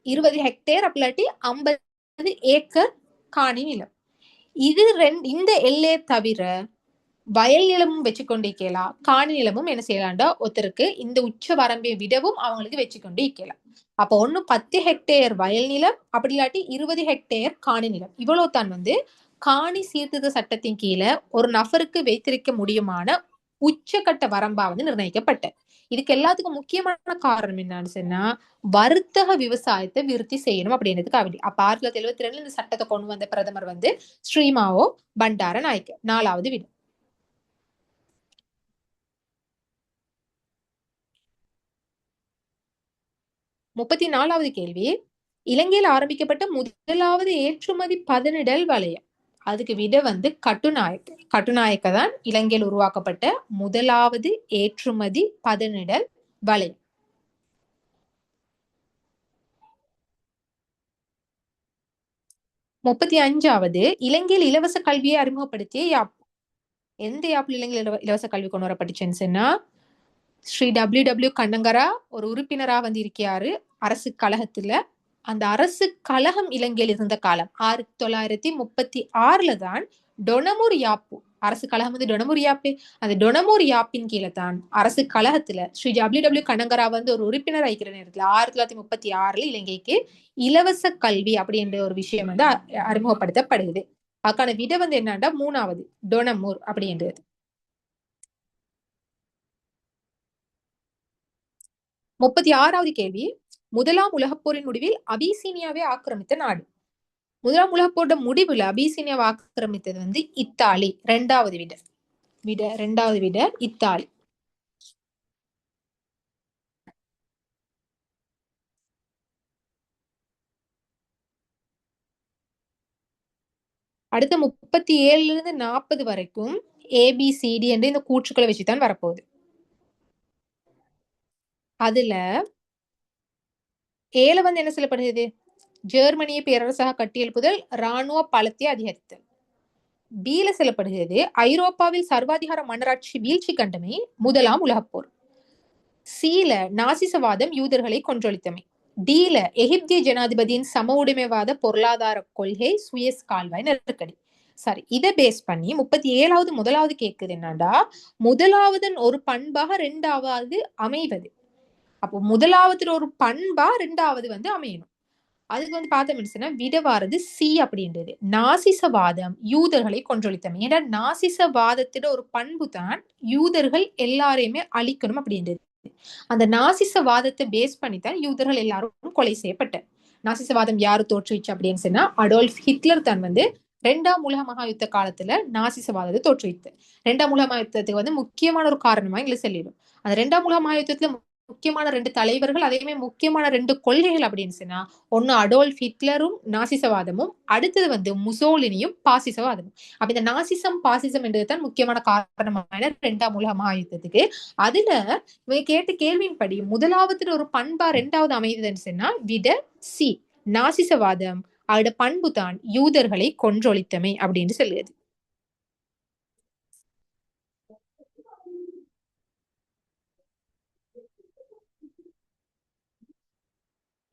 20 ஹெக்டேர் அப்படி இல்லாட்டி 50 ஏக்கர் காணி நிலம். இது இந்த எல்லையை தவிர வயல் நிலமும் வச்சுக்கொண்டிருக்கலாம், காணி நிலமும் என்ன செய்யலாம்டா ஒருத்தருக்கு இந்த உச்ச வரம்பை விடவும் அவங்களுக்கு வச்சுக்கொண்டு இருக்கலாம். அப்ப 10 ஹெக்டேர் வயல் நிலம் அப்படி இல்லாட்டி 20 ஹெக்டேர் காணி நிலம். இவ்வளவு தான் காணி சீர்திருத்த சட்டத்தின் கீழே ஒரு நபருக்கு வைத்திருக்க முடியுமான உச்சகட்ட வரம்பா நிர்ணயிக்கப்பட்ட. இதுக்கு எல்லாத்துக்கும் முக்கியமான காரணம் என்னன்னு சொன்னா வர்த்தக விவசாயத்தை விருத்தி செய்யணும் அப்படின்றதுக்காக வேண்டி. அப்ப 1972 இந்த சட்டத்தை கொண்டு வந்த பிரதமர் ஸ்ரீமாவோ பண்டாரநாயக்க. 4வது விட. 34வது கேள்வி. இலங்கையில் ஆரம்பிக்கப்பட்ட முதலாவது ஏற்றுமதி பதனிடல் வலயம். அதுக்கு விட கட்டுநாயக்க. கட்டுநாயக்க தான் இலங்கையில் உருவாக்கப்பட்ட முதலாவது ஏற்றுமதி பதனிடல் வலயம். முப்பத்தி 35வது இலங்கையில் இலவச கல்வியை அறிமுகப்படுத்திய யாப்பு. எந்த யாப்புல இலங்கையில் இலவச கல்வி கொண்டு வரப்பட்டுச்சுன்னு சொன்னா ஸ்ரீ WW கண்ணங்கரா ஒரு உறுப்பினரா இருக்காரு அரசு கழகத்துல. அந்த அரசு கழகம் இலங்கையில் இருந்த காலம் 1936 தான் டொனமூர் யாப்பு. அரசு கழகம் டொனமூர் யாப்பு. அந்த டொனமூர் யாப்பின் கீழே தான் அரசு கழகத்துல ஸ்ரீ WW கண்ணங்கரா ஒரு உறுப்பினர் ஆகிக்கிற நேரத்துல 1936 இலங்கைக்கு இலவச கல்வி அப்படின்ற ஒரு விஷயம் அறிமுகப்படுத்தப்படுது. அதுக்கான விட என்னன்னா 3வது டொனமூர் அப்படின்றது. 36வது கேள்வி. முதலாம் உலகப்போரின் முடிவில் அபிசீனியாவை ஆக்கிரமித்த நாடு. முதலாம் உலகப்போரோட முடிவுல அபிசீனியாவை ஆக்கிரமித்தது இத்தாலி. 2வது விட இத்தாலி. அடுத்த 37 40 வரைக்கும் ABCD என்று இந்த கூற்றுக்களை வச்சுதான் வரப்போகுது. அதுல ஏல என்ன சொல்லப்படுகிறது, ஜெர்மனியை பேரரசாக கட்டியெழுப்புதல், இராணுவ பலத்தை அதிகரித்தல். பீல சொல்லப்படுகிறது ஐரோப்பாவில் சர்வாதிகார மன்னராட்சி வீழ்ச்சி கண்டமை, முதலாம் உலகப்போர். சீல நாசிசவாதம், யூதர்களை கொன்றொழித்தமை. டீல எகிப்திய ஜனாதிபதியின் சம உடைமைவாத பொருளாதார கொள்கை, சுயஸ் கால்வாய் நெருக்கடி. சரி, இதை பேஸ் பண்ணி 37வது முதலாவது கேக்குது என்னடா, முதலாவதன் ஒரு பண்பாக ரெண்டாவது அமைவது. அப்போ முதலாவதுல ஒரு பண்பா ரெண்டாவது வந்து அமையணும். அதுக்கு வந்து பார்த்தோம்னா விடவாரது சி அப்படின்றது. நாசிசவாதம் யூதர்களை கொன்றொழித்தம். ஏன்னா நாசிசவாதத்திட ஒரு பண்பு தான் யூதர்கள் எல்லாரையுமே அழிக்கணும் அப்படின்றது. அந்த நாசிசவாதத்தை பேஸ் பண்ணித்தான் யூதர்கள் எல்லாரும் கொலை செய்யப்பட்ட. நாசிசவாதம் யாரு தோற்றுவிச்சு அப்படின்னு சொன்னா அடால்ஃப் ஹிட்லர் தான் வந்து 2ஆம் உலக மகா யுத்த காலத்துல நாசிசவாதத்தை தோற்றுவித்து. 2ஆம் உலக மகா யுத்தத்துக்கு வந்து முக்கியமான ஒரு காரணமா எங்களுக்கு சொல்லிடும். அந்த 2ஆம் உலக மகா யுத்தத்துல முக்கியமான 2 தலைவர்கள், அதேமே முக்கியமான 2 கொள்கைகள் அப்படின்னு சொன்னா ஒன்னு அடோல்ஃப் ஹிட்லரும் நாசிசவாதமும், அடுத்தது வந்து முசோலினியும் பாசிசவாதமும். அப்ப இந்த நாசிசம் பாசிசம் என்றதுதான் முக்கியமான காரணமான 2ஆம் உலக மகா யுத்தத்துக்கு. அதுல கேட்ட கேள்வியின்படி முதலாவது ஒரு பண்பா ரெண்டாவது அமைதுன்னு சொன்னா விட சி நாசிசவாதம், அதோட பண்பு தான் யூதர்களை கொன்றொழித்தமை அப்படின்னு சொல்லுது.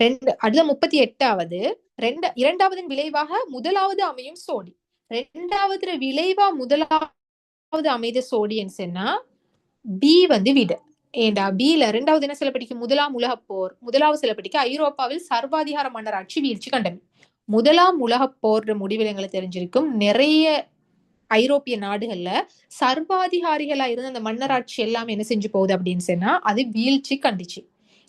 அடுத்த 38வது இரண்டாவதின் விளைவாக முதலாவது அமையும் சோடி. ரெண்டாவது விளைவா முதலாவது அமைத சோடின்னு சொன்னா பி வந்து விட. ஏண்டா பில ரெண்டாவது என்ன சில படிக்கும் முதலாம் உலகப் போர், முதலாவது சில படிக்க ஐரோப்பாவில் சர்வாதிகார மன்னராட்சி வீழ்ச்சி கண்டமை. முதலாம் உலகப் போர் முடிவில் எங்களுக்கு தெரிஞ்சிருக்கும் நிறைய ஐரோப்பிய நாடுகள்ல சர்வாதிகாரிகளா இருந்த அந்த மன்னராட்சி எல்லாமே என்ன செஞ்சு போகுது அப்படின்னு சொன்னா அது வீழ்ச்சி கண்டிச்சு.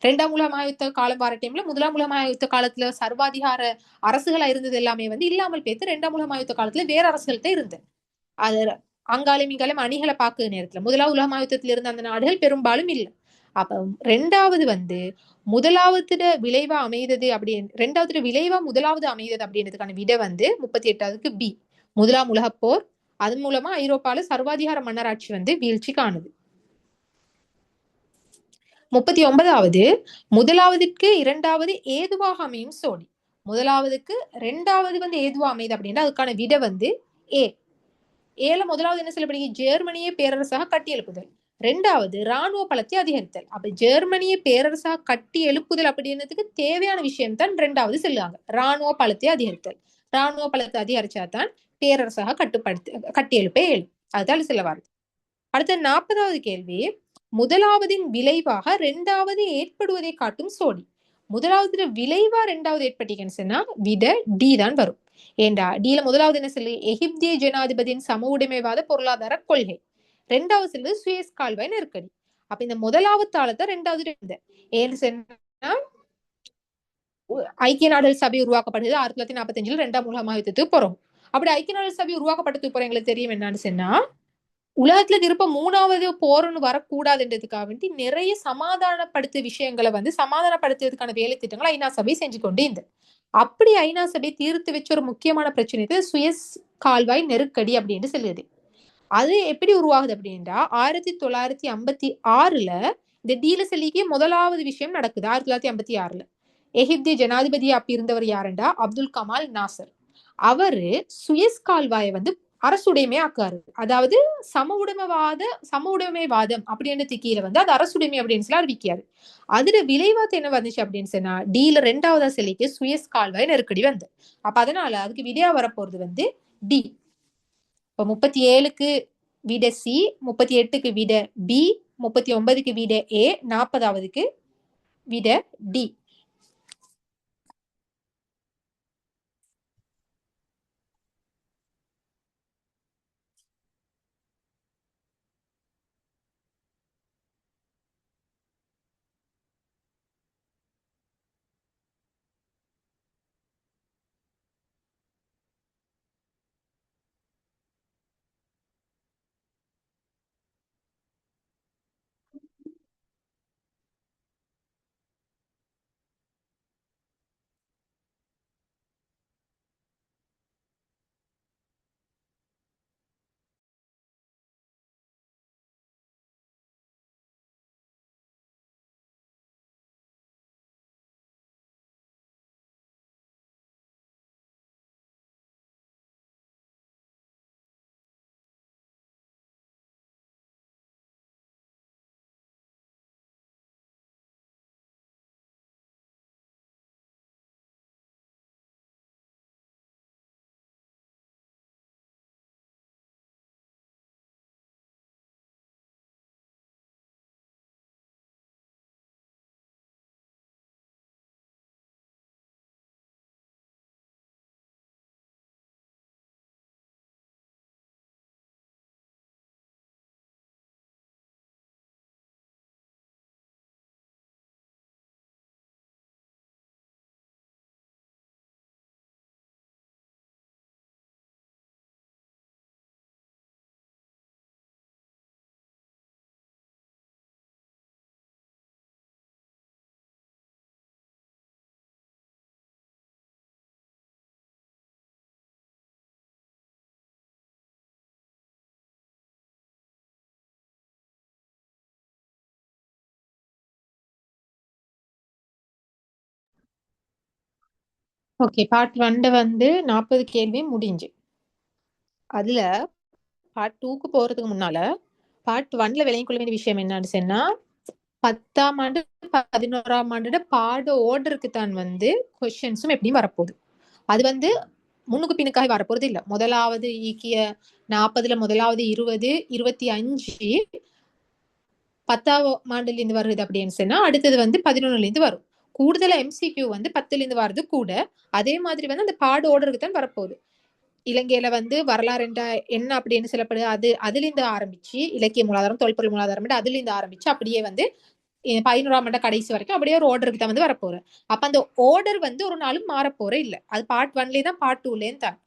2ஆம் உலக மகாயுத்த காலம் வர டைம்ல முதலாம் உலக மகாயுத்த காலத்துல சர்வாதிகார அரசுகளா இருந்தது எல்லாமே வந்து இல்லாமல் போயிட்டு 2ஆம் உலக மகாயுத்த காலத்துல வேற அரசுகள்கிட்ட இருந்தது. அது அங்காலும் இங்காலும் அணிகளை பார்க்குற நேரத்துல முதலாம் உலக மகாயுத்தத்துல இருந்த அந்த நாடுகள் பெரும்பாலும் இல்லை. அப்ப ரெண்டாவது வந்து முதலாவது விளைவா அமைதது அப்படின்னு ரெண்டாவது விளைவா முதலாவது அமைதது அப்படின்றதுக்கான விட வந்து 38க்கு பி முதலாம் உலகப் போர். அதன் மூலமா ஐரோப்பால சர்வாதிகார மன்னராட்சி வந்து வீழ்ச்சி காணுது. 39வது முதலாவதுக்கு இரண்டாவது ஏதுவாக அமையும் சோடி. முதலாவதுக்கு ரெண்டாவது வந்து ஏதுவா அமையுது அப்படின்னா அதுக்கான விட வந்து ஏ. ஏல முதலாவது என்ன சொல்லப்படுகிறது, ஜெர்மனியை பேரரசாக கட்டி எழுப்புதல். ரெண்டாவது ராணுவ பலத்தை அதிகரித்தல். அப்ப ஜெர்மனியை பேரரசாக கட்டி எழுப்புதல் அப்படின்றதுக்கு தேவையான விஷயம் தான் ரெண்டாவது சொல்லுவாங்க, ராணுவ பலத்தை அதிகரித்தல். ராணுவ பலத்தை அதிகரிச்சாதான் பேரரசாக கட்டி எழுப்ப இயலும். அதுதான் சொல்ல வருது. அடுத்த 40வது கேள்வி, முதலாவதின் விளைவாக ரெண்டாவது ஏற்படுவதை காட்டும் சோடி. முதலாவது விளைவா ரெண்டாவது ஏற்பட்டீங்கன்னு சொன்னா விட டி தான் வரும். ஏண்டா டில முதலாவது என்ன சொல்லு, எகிப்திய ஜனாதிபதியின் சம உடைமைவாத பொருளாதார கொள்கை. ரெண்டாவது சொல்லு சுயஸ் கால்வாய் நெருக்கடி. அப்ப இந்த முதலாவது தாளத்தை ரெண்டாவது இருந்த ஏன்னு சொன்னா ஐக்கிய நாடுகள் சபை உருவாக்கப்படுது 1945 2ஆம் உலக மகாயுத்தத்துக்கு போறோம். அப்படி ஐக்கிய நாடுகள் சபை உருவாக்கப்பட்டதுக்கு போற எங்களுக்கு தெரியும் என்னன்னு சொன்னா உலகத்துல திருப்ப 3வது போர்னு வரக்கூடாதுன்றதுக்காக வேண்டி நிறைய சமாதானப்படுத்த விஷயங்களை வந்து சமாதானப்படுத்துறதுக்கான வேலை திட்டங்களை ஐநா சபை செஞ்சு கொண்டு இருந்தது. அப்படி ஐநா சபை தீர்த்து வச்ச ஒரு முக்கியமான பிரச்சனை சுயஸ் கால்வாய் நெருக்கடி அப்படின்னு சொல்லுது. அது எப்படி உருவாகுது அப்படின்னா 1956ல இந்த டீல செல்லிக்கு முதலாவது விஷயம் நடக்குது. 1956ல எகிப்திய ஜனாதிபதி அப்படி இருந்தவர் யாருண்டா அப்துல் கமால் நாசர். அவரு சுயஸ் கால்வாயை வந்து அரசுடைமை ஆக்காரு. அதாவது சம உடைமைவாதம் அப்படின்ற கீழே வந்து அது அரசுடைமை அப்படின்னு சொல்லி அறிவிக்காரு. அதுல விளைவாத்து என்ன வந்துச்சு அப்படின்னு சொன்னா டீல ரெண்டாவதா சிலைக்கு சுயஸ் கால்வாய் நெருக்கடி வந்து. அப்ப அதனால அதுக்கு விடையா வரப்போறது வந்து டி. இப்ப 37க்கு விட சி, 38க்கு விட பி, 39க்கு விட ஏ, 40வதுக்கு விட டி. ஓகே, பார்ட் 1 வந்து 40 கேள்வி முடிஞ்சு. அதுல பார்ட் 2க்கு போறதுக்கு முன்னால பார்ட் 1ல விளங்கிக் கொள்ள வேண்டிய விஷயம் என்னன்னு சொன்னா, 10ஆம் ஆண்டு 11ஆம் ஆண்டு பாட ஓர்டருக்கு தான் வந்து கொஸ்டின்ஸும் எப்படியும் வரப்போகுது. அது வந்து முன்னுக்கு பின்னுக்காக வரப்போறது இல்ல. முதலாவது ஈக்கிய 40ல முதலாவது 20, 25 10ஆம் ஆண்டுல இருந்து வருது அப்படின்னு சொன்னா அடுத்தது வந்து 11ல இருந்து வரும். கூடுதலா MCQ வந்து 10ல இருந்து வர்றது கூட. அதே மாதிரி வந்து அந்த பாட ஓர்டருக்கு தான் வரப்போகுது. இலங்கையில வந்து வரலாறு என்ன அப்படின்னு சொல்லப்படுது, அதுல இருந்து ஆரம்பிச்சு இலக்கிய மூலாதாரம், தொல்பொருள் மூலாதாரம் அதுல இருந்து ஆரம்பிச்சு அப்படியே வந்து 11ஆம் ஆண்டு கடைசி வரைக்கும் அப்படியே ஒரு ஓர்டருக்கு தான் வந்து வரப்போற. அப்ப அந்த ஓர்டர் வந்து ஒரு நாளும் மாறப்போற இல்ல. அது பார்ட் 1லயே தான் பார்ட் 2லயும் தான்.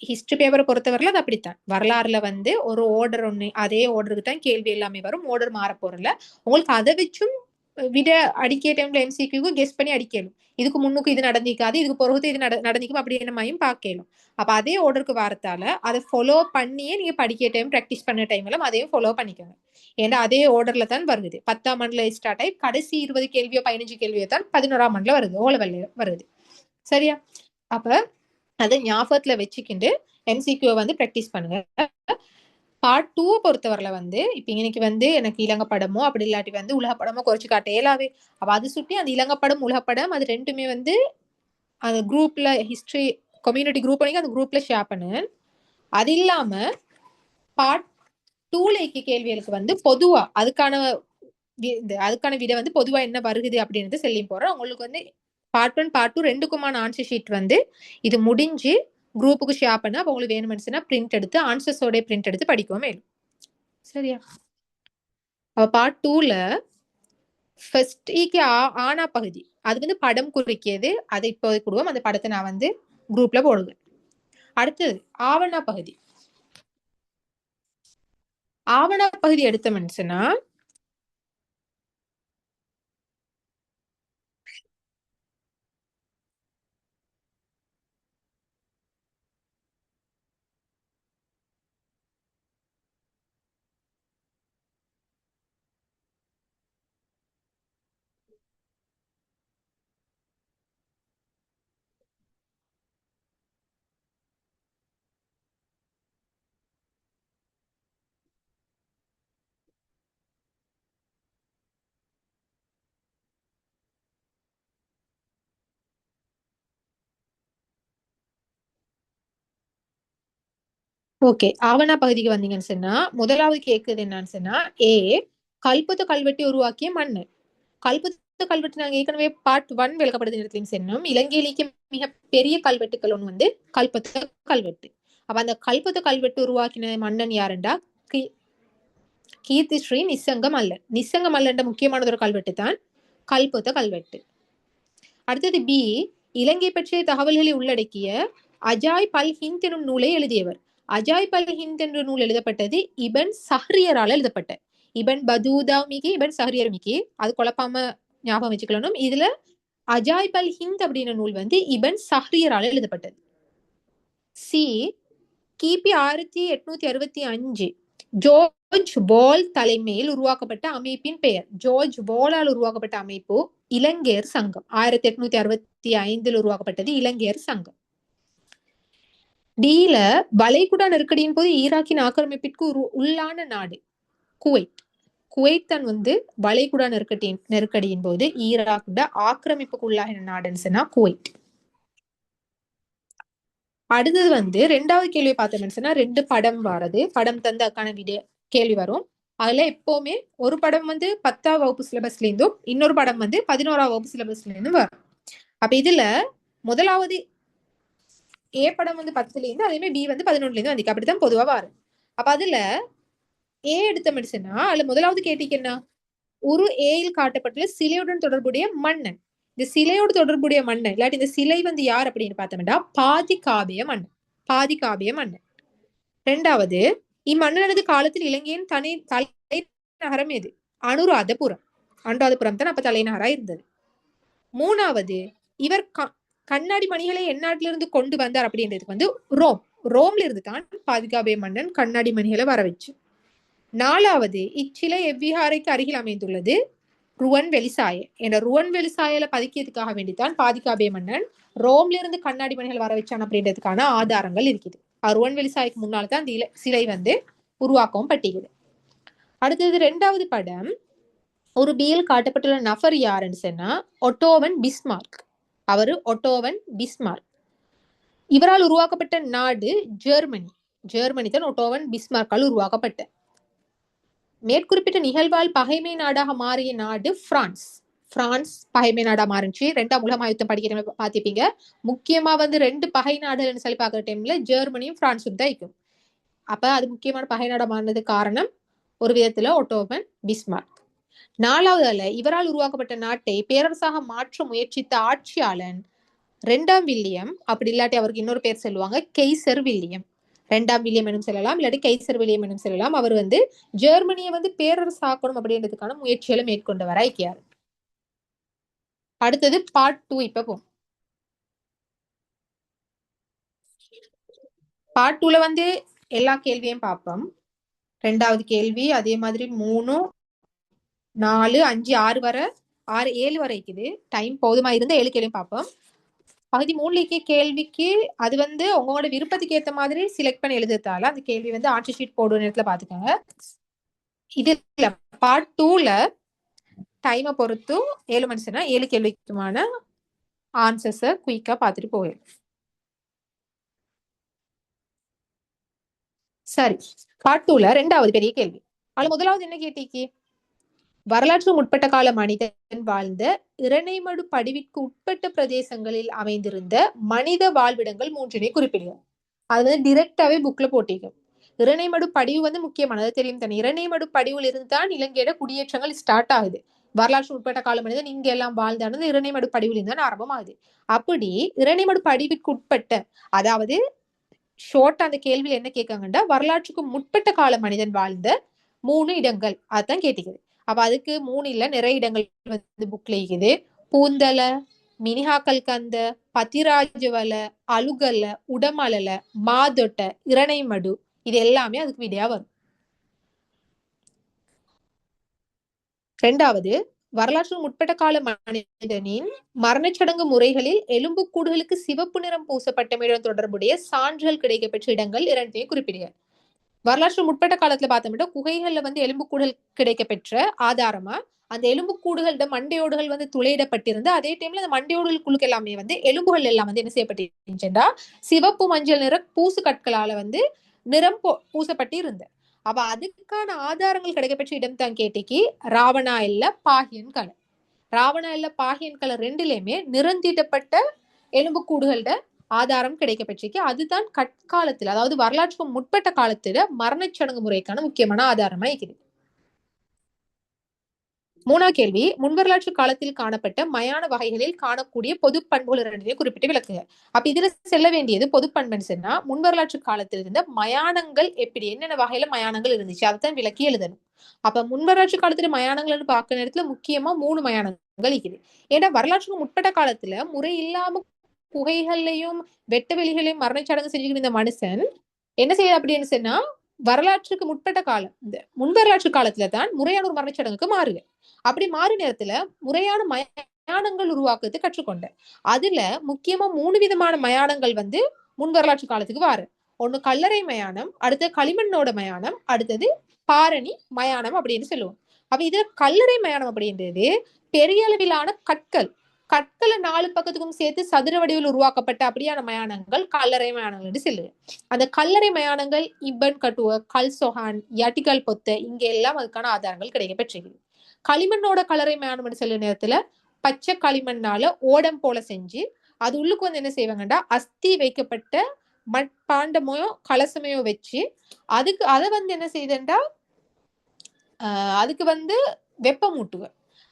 ஹிஸ்டரி பேப்பரை பொறுத்தவரையில அது அப்படித்தான். வரலாறுல வந்து ஒரு ஓர்டர் ஒண்ணு, அதே ஓர்டருக்கு தான் கேள்வி எல்லாமே வரும். ஓர்டர் மாற போறல. உங்களுக்கு அதை வச்சும் விட அடிக்கிற டைம்ல MCQ கெஸ் பண்ணி அடிக்கலும். இதுக்கு முன்னுக்கு இது நடந்திக்காது, இதுக்கு பிறகு இது நடந்திக்கும் அப்படி என்னமையும் பார்க்கலும். அப்ப அதே ஓர்டருக்கு வரத்தால அதை ஃபாலோ பண்ணியே நீங்க படிக்கிற டைம், பிராக்டிஸ் பண்ண டைம் எல்லாம் அதையும் ஃபாலோ பண்ணிக்கோங்க. ஏன்னா அதே ஓர்டர்ல தான் வருது. 10ஆம் ஆண்டுல ஸ்டார்ட் ஆகி கடைசி 20 கேள்வியோ 15 கேள்வியோ தான் 11ஆம் ஆண்டுல வருது, ஓலவெல்ல வருது. சரியா? அப்ப அதை ஞாபகத்துல வச்சுக்கிண்டு MCQ வந்து பிராக்டிஸ் பண்ணுங்க. பார்ட் 2 பொறுத்தவரையில வந்து இப்ப இன்னைக்கு வந்து எனக்கு இலங்கை படமோ அப்படி இல்லாட்டி வந்து உலக படமோ குறைச்சு காட்ட இயலாவே. அப்ப அது சுட்டி அந்த இலங்கை படம் உலக படம் அது ரெண்டுமே வந்து அந்த குரூப்ல ஹிஸ்டரி கம்யூனிட்டி குரூப் பண்ணி அந்த குரூப்ல ஷேர் பண்ணுங்க. அது இல்லாம பார்ட் 2ல கேள்விகளுக்கு வந்து பொதுவா அதுக்கான விட வந்து பொதுவா என்ன வருகுது அப்படின்னு சொல்லி போறோம். உங்களுக்கு வந்து பார்ட் 1 பார்ட் 2 ரெண்டுக்குமான ஆன்சர் ஷீட் வந்து இது முடிஞ்சு குரூப்புக்கு ஷேர் பண்ண. அப்ப உங்களுக்கு வேணும்னுச்சுன்னா பிரிண்ட் எடுத்து ஆன்சர்ஸோட பிரிண்ட் எடுத்து படிக்கவும் மேலும். சரியா? அப்ப பார்ட் 2ல ஃபர்ஸ்ட் ஆனா பகுதி அது வந்து படம் குறிக்கியது. அதை இப்போ கொடுவோம். அந்த படத்தை நான் வந்து குரூப்ல போடுவேன். அடுத்தது ஆவணா பகுதி. ஆவணா பகுதி எடுத்த மனுஷனா ஓகே, ஆவணா பகுதிக்கு வந்தீங்கன்னு சொன்னா முதலாவது கேக்குது என்னன்னு சொன்னா கல்புத்த கல்வெட்டி உருவாக்கிய மன்னர். கல்புத்த கல்வெட்டு நாங்க ஏற்கனவே பார்ட் 1 விளக்கப்படுது இடத்துலையும் சொன்னோம். இலங்கையிலேயே மிக பெரிய கல்வெட்டுக்கள் ஒண்ணு வந்து கல்புத்த கல்வெட்டு. அப்ப அந்த கல்புத்த கல்வெட்டு உருவாக்கின மன்னன் யாருண்டா கீர்த்தி ஸ்ரீ நிசங்க மல்லன். நிசங்க மல்லன் முக்கியமானது ஒரு கல்வெட்டு தான் கல்புத்த கல்வெட்டு. அடுத்தது இலங்கை பற்றிய தகவல்களை உள்ளடக்கிய அஜாய் பல் ஹிந்த் எனும் நூலை எழுதியவர். அஜாய் பல் ஹிந்த் என்ற நூல் எழுதப்பட்டது இபன் சஹ்ரியரால் எழுதப்பட்ட. இபன் பதூதா மிகி இபன் சஹ்ரியர் மிகி அது குழப்பாம ஞாபகம் வச்சுக்கணும். இதுல அஜாய் பல் ஹிந்த் அப்படின்ற நூல் வந்து இபன் சஹ்ரியரால் எழுதப்பட்டது. கிபி 1865 ஜார்ஜ் பால் தலைமையில் உருவாக்கப்பட்ட அமைப்பின் பெயர். ஜார்ஜ் பாலால் உருவாக்கப்பட்ட அமைப்பு இலங்கையர் சங்கம். 1865 உருவாக்கப்பட்டது இலங்கையர் சங்கம். டீல வளைகுடா நெருக்கடியின் போது ஈராக்கின் ஆக்கிரமிப்பிற்கு உள்ளான நாடு குவைத். குவைத் தான் வந்து வளைகுடா நெருக்கடியின் போது ஈராக்கோட ஆக்கிரமிப்புக்கு உள்ளாகின நாடுன்னு சொன்னா குவைத். அடுத்தது வந்து 2வது கேள்வி பார்த்தோம்னு சொன்னா 2 படம் வாரது. படம் தந்து அதுக்கான கேள்வி வரும். அதுல எப்பவுமே ஒரு படம் வந்து 10ஆம் வகுப்பு சிலபஸ்ல இருந்தும் இன்னொரு படம் வந்து 11ஆம் வகுப்பு சிலபஸ்ல இருந்தும் வரும். அப்ப இதுல முதலாவது படம் வந்து 10ல இருந்து அதே மாதிரி B வந்து 11ல இருந்து வந்து அப்படித்தான் பொதுவா வரும். அப்ப அதுல எடுத்த மெடிசனா அதுல முதலாவது கேட்டிக்கு என்ன ஒரு ஏயில் காட்டப்பட்டுள்ள சிலையுடன் தொடர்புடைய மன்னன். இந்த சிலையோடு தொடர்புடைய மன்னன் இல்லாட்டி இந்த சிலை வந்து யார் அப்படின்னு பார்த்தோம்னா பாதிகாபிய மன்னன். பாதிகாபிய மன்னன். 2வது இம்மன்னனது காலத்தில் இலங்கையின் தலைநகரம் எது? அனுராதபுரம். அனுராதபுரம் தான் அப்ப தலைநகரா இருந்தது. 3வது இவர் கண்ணாடி மணிகளை எந்நாட்டிலிருந்து கொண்டு வந்தார் அப்படின்றதுக்கு வந்து ரோம்ல இருந்து தான் பாதிகாபிய மன்னன் கண்ணாடி மணிகளை வர வச்சு. 4வது இச்சிலை எவ்விஹாரைக்கு அருகில் அமைந்துள்ளது ருவன் வெளிசாய என்ற ருவன் வெளிசாயல பதிக்கிறதுக்காக வேண்டித்தான் பாதிகாபிய மன்னன் ரோம்ல இருந்து கண்ணாடி மணிகள் வர வச்சான் அப்படின்றதுக்கான ஆதாரங்கள் இருக்குது. ருவன்வெளி சாய்க்கு முன்னால தான் அந்த சிலை வந்து உருவாக்கவும் பட்டிக்குது. அடுத்தது 2வது படம் ஒரு பியில் காட்டப்பட்டுள்ள நபர் யாருன்னு சொன்னா ஒட்டோவன் பிஸ்மார்க். அவரு ஒட்டோவன் பிஸ்மார்க். இவரால் உருவாக்கப்பட்ட நாடு ஜெர்மனி. ஜெர்மனி தான் ஒட்டோவன் பிஸ்மார்க்கால் உருவாக்கப்பட்ட. மேற்குறிப்பிட்ட நிகழ்வால் பகைமை நாடாக மாறிய நாடு பிரான்ஸ். பிரான்ஸ் பகைமை நாடா மாறிச்சு. 2ஆம் உலக யுத்தம் படிக்கிற பாத்திப்பீங்க. முக்கியமா வந்து 2 பகை நாடுகள்னு சொல்லி பாக்குற டைம்ல ஜெர்மனியும் பிரான்ஸும் தான் இருக்கும். அப்ப அது முக்கியமான பகை நாடா மாறினது காரணம் ஒரு விதத்துல ஒட்டோவன் பிஸ்மார்க். 4வது இவரால் உருவாக்கப்பட்ட நாட்டை பேரரசாக மாற்ற முயற்சித்த ஆட்சியாளன் 2ஆம் வில்லியம். அப்படி இல்லாட்டி அவருக்கு இன்னொரு பேர் சொல்லுவாங்க கெய்சர் வில்லியம். 2ஆம் வில்லியம் என்னும் சொல்லலாம், இல்லாட்டி கைசர் வில்லியம் என்னும் சொல்லலாம். அவர் வந்து ஜெர்மனியை வந்து பேரரசாக்கணும் அப்படின்றதுக்கான முயற்சிகளை மேற்கொண்டவர் ஐக்கியார். அடுத்தது பார்ட் 2. இப்ப போம். பார்ட் 2ல வந்து எல்லா கேள்வியும் பார்ப்போம். 2வது கேள்வி அதே மாதிரி 3, 4, 5, 6 வரை 6, 7 வரை இருக்குது. டைம் போதுமா இருந்தா 7 கேள்வியும் பார்ப்போம். பகுதி 3 கேள்விக்கு அது வந்து உங்களோட விருப்பத்துக்கு ஏற்ற மாதிரி செலக்ட் பண்ணி எழுதுறதால அந்த கேள்வி வந்து ஆன்சர் ஷீட் போடுற நேரத்துல பாத்துக்கோங்க. இதுல பார்ட் 2ல டைமை பொறுத்து 7 மணிச்சுன்னா 7 கேள்விக்குமான ஆன்சர்ஸை குயிக்கா பார்த்துட்டு போயிடும். சரி, பார்ட் 2ல 2வது பெரிய கேள்வி. அது முதலாவது என்ன கேட்டீங்க? வரலாற்று முற்பட்ட கால மனிதன் வாழ்ந்த இரணைமடு படிவிற்கு உட்பட்ட பிரதேசங்களில் அமைந்திருந்த மனித வாழ்விடங்கள் 3 குறிப்பிடுங்க. அது வந்து டிரெக்டாவே புக்ல போட்டீங்க. இரணைமடு படிவு வந்து முக்கியமானது தெரியும் தானே. இரணைமடு படிவுல இருந்து தான் இலங்கையோட குடியேற்றங்கள் ஸ்டார்ட் ஆகுது. வரலாற்று உட்பட்ட கால மனிதன் இங்க எல்லாம் வாழ்ந்தானது இரணைமடு படிவுல இருந்து தான் ஆரம்பமாகுது. அப்படி இரணைமடு படிவிற்கு உட்பட்ட, அதாவது ஷோர்ட் அந்த கேள்வியில என்ன கேட்காங்கன்னா வரலாற்றுக்கு முற்பட்ட கால மனிதன் வாழ்ந்த 3 இடங்கள் அதான் கேட்டுக்குது. அப்ப அதுக்கு 3 இல்ல நிறைய இடங்கள் வந்து புக்ல இருக்குது. பூந்தல, மினிஹாக்கல் கந்த, பத்திராஜவல, அலுகல, உடமலல, மாதொட்ட, இரணைமடு இது எல்லாமே அதுக்கு விடையா வரும். 2வது வரலாற்று முற்பட்ட கால மனிதனின் மரணச்சடங்கு முறைகளில் எலும்புக்கூடுகளுக்கு சிவப்பு நிறம் பூசப்பட்டமையுடன் தொடர்புடைய சான்றுகள் கிடைக்கப்பெற்ற இடங்கள் 2 குறிப்பிடுக. வரலாற்று முற்பட்ட காலத்துல பார்த்தோம்னா குகைகள்ல வந்து எலும்புக்கூடுகள் கிடைக்கப்பெற்ற ஆதாரமா அந்த எலும்புக்கூடுகளோட மண்டையோடுகள் வந்து துளையிடப்பட்டிருந்து அதே டைம்ல அந்த மண்டையோடுகளுக்கு எல்லாமே வந்து எலும்புகள் எல்லாம் வந்து என்ன செய்யப்பட்டிருந்துச்சுன்னா சிவப்பு மஞ்சள் நிற பூசு கற்களால வந்து நிறம் பூசப்பட்டு இருந்த. அப்ப அதுக்கான ஆதாரங்கள் கிடைக்கப்பெற்ற இடம் தான் கேட்டிக்கு ராவணா இல்ல பாகியன் கலை. ராவணா இல்ல பாகியன் கலை 2லயுமே நிறந்தீட்டப்பட்ட எலும்புக்கூடுகளோட ஆதாரம் கிடைக்கப்பெற்றிருக்கு. அதுதான் கற்காலத்துல, அதாவது வரலாற்றுக்கு முற்பட்ட காலத்துல மரணச்சடங்கு முறைக்கான முக்கியமான ஆதாரமா இருக்குது. 3வது கேள்வி முன்வரலாற்று காலத்தில் காணப்பட்ட மயான வகைகளில் காணக்கூடிய பொது பண்புகள் 2 குறிப்பிட்டு விளக்குக. அப்ப இதுல செல்ல வேண்டியது பொது பண்புன்னு சொன்னா முன்வரலாற்று காலத்தில் இருந்த மயானங்கள் எப்படி என்னென்ன வகையில மயானங்கள் இருந்துச்சு அதைத்தான் விளக்கி எழுதணும். அப்ப முன்வரலாற்று காலத்துல மயானங்கள்னு பார்க்க நேரத்துல முக்கியமா 3 மயானங்கள் இருக்குது. ஏன்னா வரலாற்றுக்கு முற்பட்ட காலத்துல முறை இல்லாம குகைகள்லையும் வெட்ட வெளிகளையும் மரணச்சடங்கு செஞ்சுக்கிட்டு இந்த மனுஷன் என்ன செய்ய அப்படின்னு சொன்னா வரலாற்றுக்கு முற்பட்ட காலம் இந்த முன்வரலாற்று காலத்துல தான் முறையான ஒரு மரணச்சடங்குக்கு மாறுது. அப்படி மாறு நேரத்துல முறையான மயானங்கள் உருவாக்குறது கற்றுக்கொண்ட. அதுல முக்கியமா 3 விதமான மயானங்கள் வந்து முன்வரலாற்று காலத்துக்கு வாரு. ஒண்ணு கல்லறை மயானம், அடுத்தது களிமண்ணோட மயானம், அடுத்தது பாரணி மயானம் அப்படின்னு சொல்லுவோம். அப்ப இதுல கல்லறை மயானம் அப்படின்றது பெரிய அளவிலான கற்களை 4 பக்கத்துக்கும் சேர்த்து சதுர வடிவில் உருவாக்கப்பட்ட அப்படியான மயானங்கள் கல்லறை மயானங்கள் என்று சொல்லுது. அந்த கல்லறை மயானங்கள் இபன் கட்டுவ, கல்சொஹான், யட்டிகல் பொத்த இங்க எல்லாம் அதுக்கான ஆதாரங்கள் கிடைக்கப்பெற்றிருக்கு. களிமண்ணோட கல்லறை மயானம் என்று சொல்ல நேரத்துல பச்சை களிமண்ணால ஓடம் போல செஞ்சு அது உள்ளுக்கு வந்து என்ன செய்வாங்கண்டா அஸ்தி வைக்கப்பட்ட மட்பாண்டமையோ கலசமையோ வச்சு அதை வந்து என்ன செய்தா அதுக்கு வந்து வெப்பம் ஊட்டுவ.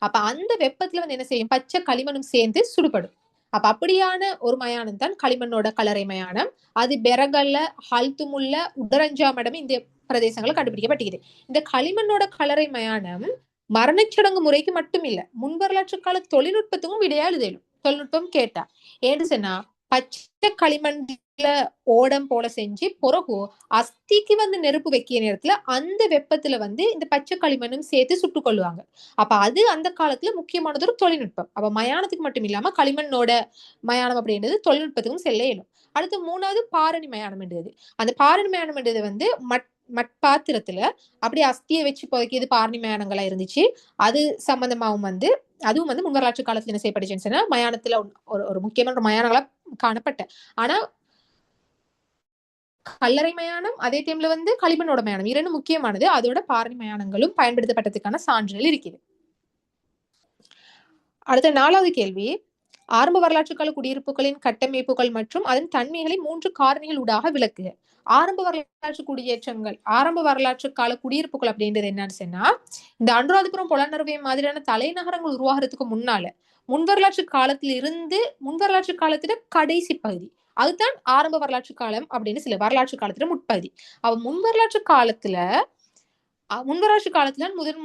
அப்ப அந்த வெப்பத்துல வந்து என்ன செய்யும் பச்சை களிமண்ணும் சேர்ந்து சுடுபடும். அப்ப அப்படியான ஒரு மயானம் தான் களிமண்ணோட கலரை மயானம். அது பெரகல்ல, ஹல்துமுல்ல, உடரஞ்சாமடம் இந்த பிரதேசங்களை கண்டுபிடிக்கப்பட்டிருக்குது. இந்த களிமண்ணோட கலரை மயானம் மரணச்சடங்கு முறைக்கு மட்டும் இல்ல முன்வரலாற்று கால தொழில்நுட்பத்துக்கும் விடையா எழுதலும். தொழில்நுட்பம் கேட்டா ஏன்னு சொன்னா பச்சை களிமண்ல ஓடம் போல செஞ்சு பிறகு அஸ்திக்கு வந்து நெருப்பு வைக்கிற நேரத்துல அந்த வெப்பத்துல வந்து இந்த பச்சை களிமண்ணும் சேர்த்து சுட்டுக் கொள்ளுவாங்க. அப்ப அது அந்த காலத்துல முக்கியமானது ஒரு தொழில்நுட்பம். அப்ப மயானத்துக்கு மட்டும் இல்லாம களிமண்ணோட மயானம் அப்படின்றது தொழில்நுட்பத்துக்கும் செல்ல இயலும். அடுத்து மூணாவது பாரணி மயானம்ன்றது. அந்த பாரணி மயானம்ன்றது வந்து மட்பாத்திரத்துல அப்படியே அஸ்தியை வச்சு புதைக்கிறது பாரணி மயானங்களா இருந்துச்சு. அது சம்பந்தமாவும் வந்து அதுவும் வந்து முன்வரலாற்று காலத்துல என்ன செய்யப்பட்டுச்சுன்னு சொன்னா மயானத்துல ஒரு முக்கியமான ஒரு மயானங்களா காணப்பட்ட. ஆனா கல்லறை மயானம் அதே டைம்ல வந்து களிமண்ணோட மயானம் இரண்டு முக்கியமானது. அதோட பாரணி மயானங்களும் பயன்படுத்தப்பட்டதுக்கான சான்றுகள் இருக்குது. அடுத்த 4வது கேள்வி, ஆரம்ப வரலாற்று கால குடியிருப்புகளின் கட்டமைப்புகள் மற்றும் அதன் தன்மைகளை 3 காரணிகள் ஊடாக விளக்குக. ஆரம்ப வரலாற்று கால குடியிருப்புகள் அப்படின்றது என்னன்னு சொன்னா, இந்த அனுராதபுரம் பொலன்னறுவை மாதிரியான தலைநகரங்கள் உருவாகிறதுக்கு முன்னால முன்வரலாற்று காலத்துல கடைசி பகுதி அதுதான் ஆரம்ப வரலாற்று காலம் அப்படின்னு சில வரலாற்று காலத்துல முற்பகுதி. முன்வரலாற்று காலத்துல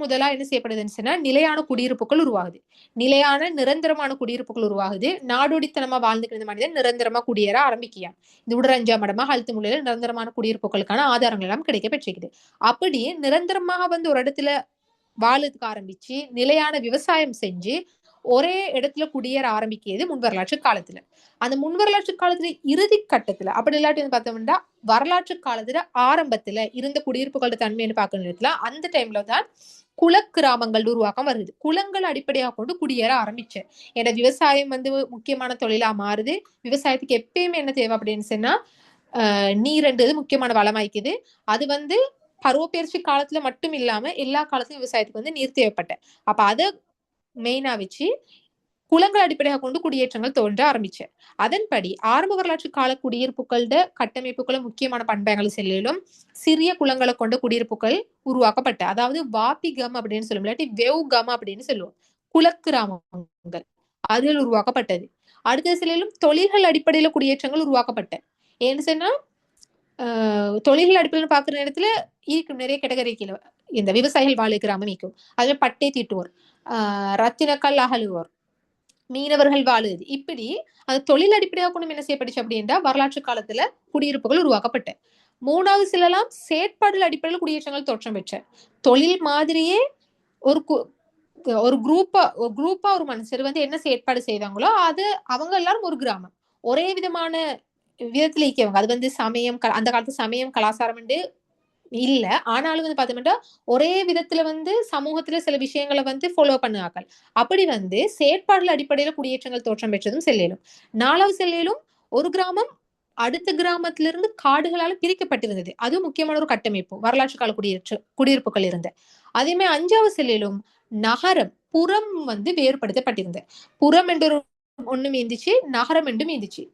முதலா என்ன செய்யப்படுதுன்னு சொன்னா நிலையான குடியிருப்புகள் உருவாகுது. நிலையான நிரந்தரமான குடியிருப்புகள் உருவாகுது. நாடோடித்தனமா வாழ்ந்துக்கிற மனிதன் நிரந்தரமா குடியேற ஆரம்பிக்கியா. இந்த உடரஞ்சா மடமா அழுத்து முறையில நிரந்தரமான குடியிருப்புகளுக்கான ஆதாரங்கள் எல்லாம் கிடைக்க பெற்றிருக்குது. அப்படி நிரந்தரமாக வந்து ஒரு இடத்துல வாழறதுக்கு ஆரம்பிச்சு நிலையான விவசாயம் செஞ்சு ஒரே இடத்துல குடியேற ஆரம்பிக்கிறது முன்வரலாற்று காலத்துல. அந்த முன்வரலாற்று காலத்துல இறுதி கட்டத்துல அப்படி இல்லாட்டி பார்த்தோம்னா வரலாற்று காலத்துல ஆரம்பத்துல இருந்த குடியிருப்புகளோட தன்மைன்னு பார்க்க நேரத்துல அந்த டைம்ல தான் குலக்கிராமங்கள் உருவாக்கம் வருது. குளங்கள் அடிப்படையாக கொண்டு குடியேற ஆரம்பிச்சேன். ஏன்னா விவசாயம் வந்து முக்கியமான தொழிலா மாறுது. விவசாயத்துக்கு எப்பயுமே என்ன தேவை அப்படின்னு சொன்னா நீர்ன்றது முக்கியமான வளமாய்க்குது. அது வந்து பருவப்பெயர்ச்சி காலத்துல மட்டும் இல்லாம எல்லா காலத்துலயும் விவசாயத்துக்கு வந்து நீர் தேவைப்பட்ட. அப்ப அதை மெயினா வச்சு குளங்கள் அடிப்படையாக கொண்டு குடியேற்றங்கள் தோன்ற ஆரம்பிச்சு. அதன்படி ஆரம்ப வரலாற்று கால குடியிருப்புகளோட கட்டமைப்புகளும் முக்கியமான பண்புகளை செல்லும் சிறிய குளங்களை கொண்ட குடியிருப்புகள் உருவாக்கப்பட்ட. அதாவது வாபிகம் அப்படின்னு சொல்லும், இல்லாட்டி வெவ்கம் அப்படின்னு சொல்லுவோம். குலக்கிராமங்கள் அதில் உருவாக்கப்பட்டது. அடுத்த சிலையிலும் தொழில்கள் அடிப்படையில குடியேற்றங்கள் உருவாக்கப்பட்ட. ஏன்னு சொன்னா தொழில்கள் அடிப்படையில் பாக்குற நேரத்துல இருக்கும் நிறைய கேட்டகரிக்கு இந்த விவசாயிகள் வாழ கிராமம் இருக்கும். அதுல பட்டை தீட்டுவோர், ரத்தினக்கல் அகழுவோர், மீனவர்கள் வாழுது. இப்படி அது தொழில் அடிப்படையாக கொண்டு என்ன செய்யப்பட்டுச்சு அப்படின்னா வரலாற்று காலத்துல குடியிருப்புகள் உருவாக்கப்பட்ட. மூணாவது சிலலாம் செயற்பாடுகள் அடிப்படையில் குடியேற்றங்கள் தோற்றம் பெற்ற. தொழில் மாதிரியே ஒரு குரூப்பா ஒரு மனுஷர் வந்து என்ன செயற்பாடு செய்வாங்களோ அது அவங்க எல்லாரும் ஒரு கிராமம் ஒரே விதமான விதத்துல இருக்கவங்க. அது வந்து சமயம் அந்த காலத்து சமயம் கலாச்சாரம் இல்ல. ஆனாலும் வந்து பார்த்தோம்னா ஒரே விதத்துல வந்து சமூகத்துல சில விஷயங்களை வந்து ஃபாலோ பண்ணுவார்கள். அப்படி வந்து செயற்பாடுகள் அடிப்படையில குடியேற்றங்கள் தோற்றம் பெற்றதும் செல்லும். 4வது செல்லும் ஒரு கிராமம் அடுத்த கிராமத்துல இருந்து காடுகளால பிரிக்கப்பட்டிருந்தது. அதுவும் முக்கியமான ஒரு கட்டமைப்பு வரலாற்று கால குடியிருப்புகள் இருந்த. அதே மாதிரி 5வது செல்லிலும் நகரம் புறம் வந்து வேறுபடுத்தப்பட்டிருந்த. புறம் என்று ஒண்ணும் இருந்துச்சு, நகரம் என்றும் இருந்துச்சு.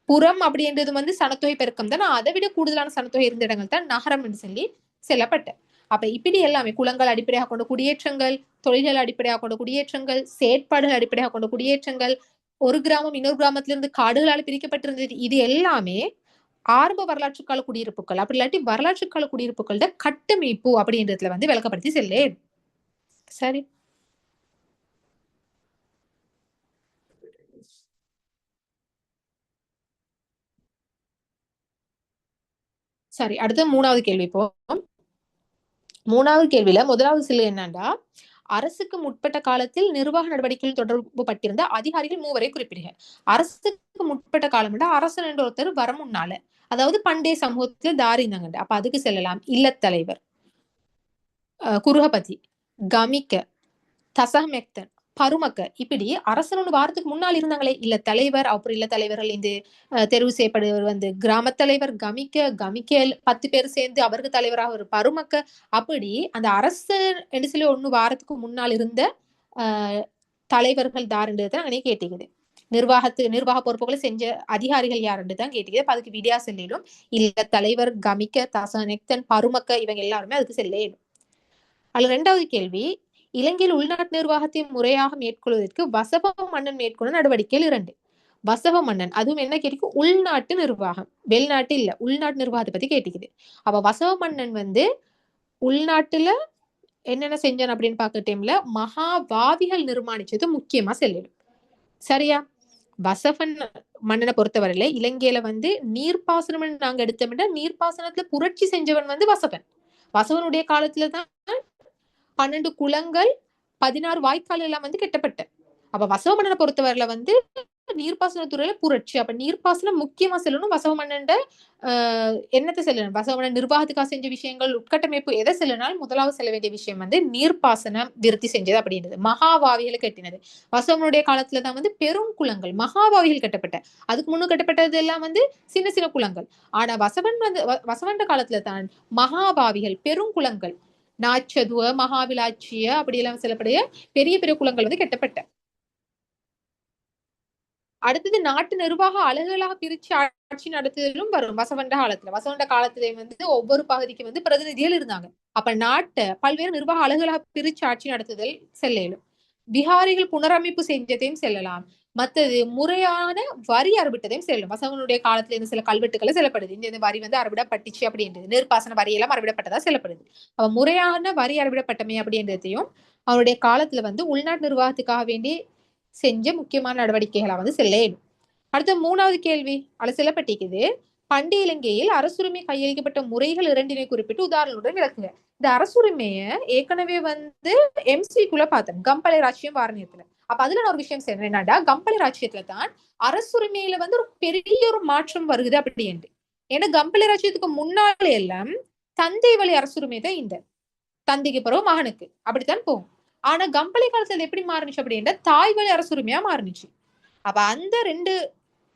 புறம் அப்படின்றது வந்து சனத்தொகை பெருக்கம் தான். அதை விட கூடுதலான சனத்தொகை இருந்த இடங்கள் தான் நகரம் என்று சொல்லி செல்லப்பட்ட. அப்ப இப்படி எல்லாமே குளங்கள் அடிப்படையாக கொண்ட குடியேற்றங்கள், தொழில்கள் அடிப்படையாக கொண்ட குடியேற்றங்கள், செயற்பாடுகள் அடிப்படையாக கொண்ட குடியேற்றங்கள், ஒரு கிராமம் இன்னொரு கிராமத்திலிருந்து காடுகளால் பிரிக்கப்பட்டிருந்தது. இது எல்லாமே ஆரம்ப வரலாற்று கால குடியிருப்புகள். அப்படி இல்லாட்டி வரலாற்று கால குடியிருப்புகளோட கட்டமைப்பு அப்படின்றதுல வந்து விளக்கப்படுத்தி செல்லே. சரி, சரி. அடுத்து 3வது கேள்வி. இப்போ 3வது கேள்வியில முதலாவது சில என்னன்னா அரசுக்கு முற்பட்ட காலத்தில் நிர்வாக நடவடிக்கையில் தொடர்பு பட்டிருந்த அதிகாரிகள் 3 குறிப்பிடுக. அரசுக்கு முற்பட்ட காலம் அரசன் என்ற ஒருத்தர் வர முன்னால, அதாவது பண்டைய சமூகத்துல தாரி இருந்தாங்க. அப்ப அதுக்கு செல்லலாம் இல்லத்தலைவர், குருகபதி, கமிக்க, தசகமெக்தன், பருமக்க. இப்படி அரசன் ஒன்று வாரத்துக்கு முன்னால் இருந்தாங்களே இல்ல தலைவர். அப்புறம் இல்ல தலைவர்கள் இந்த தெரிவு செய்யப்படுவர் வந்து கிராம தலைவர், கமிக்க 10 பேர் சேர்ந்து அவருக்கு தலைவராக ஒரு பருமக்க. அப்படி அந்த அரசன் என்று சொல்லி ஒண்ணு வாரத்துக்கு முன்னால் இருந்த தலைவர்கள் தாருன்றதை அங்கே கேட்டுக்குது. நிர்வாக பொறுப்புகளை செஞ்ச அதிகாரிகள் யாருன்னு தான் கேட்டுக்குது. அதுக்கு விடியா செல்லும் இல்ல தலைவர், கமிக்க, தசகமெக்தன், பருமக்க இவங்க எல்லாருமே அதுக்கு செல்லும். அதுல 2வது கேள்வி, இலங்கையில் உள்நாட்டு நிர்வாகத்தை முறையாக மேற்கொள்வதற்கு வசவ மன்னன் மேற்கொண்ட நடவடிக்கைகள் 2. வசவ மன்னன் அதுவும் என்ன கேட்டிருக்கு, உள்நாட்டு நிர்வாகம், வெளிநாட்டு இல்ல, உள்நாட்டு நிர்வாகத்தை பத்தி கேட்டுக்குது. அப்ப வசவ மன்னன் வந்து உள்நாட்டுல என்னென்ன செஞ்சான் அப்படின்னு பாக்குற டைம்ல மகா வாவிகள் நிர்மாணிச்சது முக்கியமா செல்லிடும். சரியா? வசவன் மன்னனை பொறுத்தவரையில இலங்கையில வந்து நீர்ப்பாசனம் நாங்க எடுத்தோம்னா நீர்ப்பாசனத்துல புரட்சி செஞ்சவன் வந்து வசவன். வசவனுடைய காலத்துலதான் 12 குளங்கள் 16 வாய்க்கால் எல்லாம் வந்து கெட்டப்பட்ட. அப்ப வசவ மன்னனை பொறுத்தவரையில வந்து நீர்ப்பாசனத்துறையில புரட்சி. அப்ப நீர்ப்பாசனம் முக்கியமா செல்லணும். வசவ மன்னன் என்னத்தை செல்லணும், வசவ மன்னன் நிர்வாகத்துக்காக செஞ்ச விஷயங்கள், உட்கட்டமைப்பு எதை செல்லனாலும் முதலாவது செல்ல வேண்டிய விஷயம் வந்து நீர்ப்பாசனம் விருத்தி செஞ்சது அப்படின்றது. மகாவாவிகளை கட்டினது வசவனுடைய காலத்துலதான் வந்து பெருங்குளங்கள் மகாவாவிகள் கட்டப்பட்ட. அதுக்கு முன்னு கட்டப்பட்டது எல்லாம் வந்து சின்ன சின்ன குளங்கள். ஆனா வசவன் காலத்துல தான் மகாபாவிகள் பெருங்குளங்கள் நாச்சதுவ மகாவிலாட்சிய அப்படியெல்லாம் சொல்லக்கூடிய பெரிய பெரிய குளங்கள் வந்து கட்டப்பட்ட. அடுத்தது நாட்டு நிர்வாக அலகுகளாக பிரிச்சு ஆட்சி நடத்துதலும் வரும் வசவண்ட காலத்துல. வசவண்ட காலத்திலே வந்து ஒவ்வொரு பகுதிக்கு வந்து பிரதிநிதிகள் இருந்தாங்க. அப்ப நாட்டை பல்வேறு நிர்வாக அலகுகளாக பிரிச்சு ஆட்சி நடத்துதல் செல்லும். விகாரிகள் புனரமைப்பு செஞ்சதையும் செல்லலாம். மற்றது முறையான வரி அறுவிட்டதையும் செல்லும். வசவனுடைய காலத்துல இருந்து சில கல்வெட்டுகளை செல்லப்படுது. இந்த வரி வந்து அறுவிடப்பட்டுச்சு அப்படின்றது, நீர்ப்பாசன வரி எல்லாம் அறுவிடப்பட்டதா செல்லப்படுது. அவ முறையான வரி அறுவிடப்பட்டமை அப்படின்றதையும் அவருடைய காலத்துல வந்து உள்நாட்டு நிர்வாகத்துக்காக வேண்டி செஞ்ச முக்கியமான நடவடிக்கைகளா வந்து செல்லும். அடுத்த 3வது கேள்வி அது செல்லப்பட்டிருக்குது. பண்டைய இலங்கையில் அரசுரிமை கையளிக்கப்பட்ட முறைகள் 2 குறிப்பிட்டு உதாரணத்துடன் விளக்குங்க. இந்த அரசுரிமைய ஏற்கனவே வந்து எம்சிக்குள்ள பார்த்தோம், கம்பளை ராஜ்யம் வாரணியத்துல. அப்ப அதுல நான் ஒரு விஷயம் செய்யறேன் என்னடா, கம்பளை ராஜ்யத்துல தான் அரசுரிமையில வந்து ஒரு பெரிய ஒரு மாற்றம் வருகுது அப்படின்ட்டு. ஏன்னா கம்பளை ராஜ்யத்துக்கு முன்னாலே எல்லாம் தந்தை வழி அரசுரிமை தான் இந்த தந்தைக்கு பிறகு மகனுக்கு அப்படித்தான் போகும். ஆனா கம்பளை காலத்துல எப்படி மாறுனுச்சு அப்படின்னா தாய் வழி அரசுரிமையா மாறுனுச்சு. அப்ப அந்த 2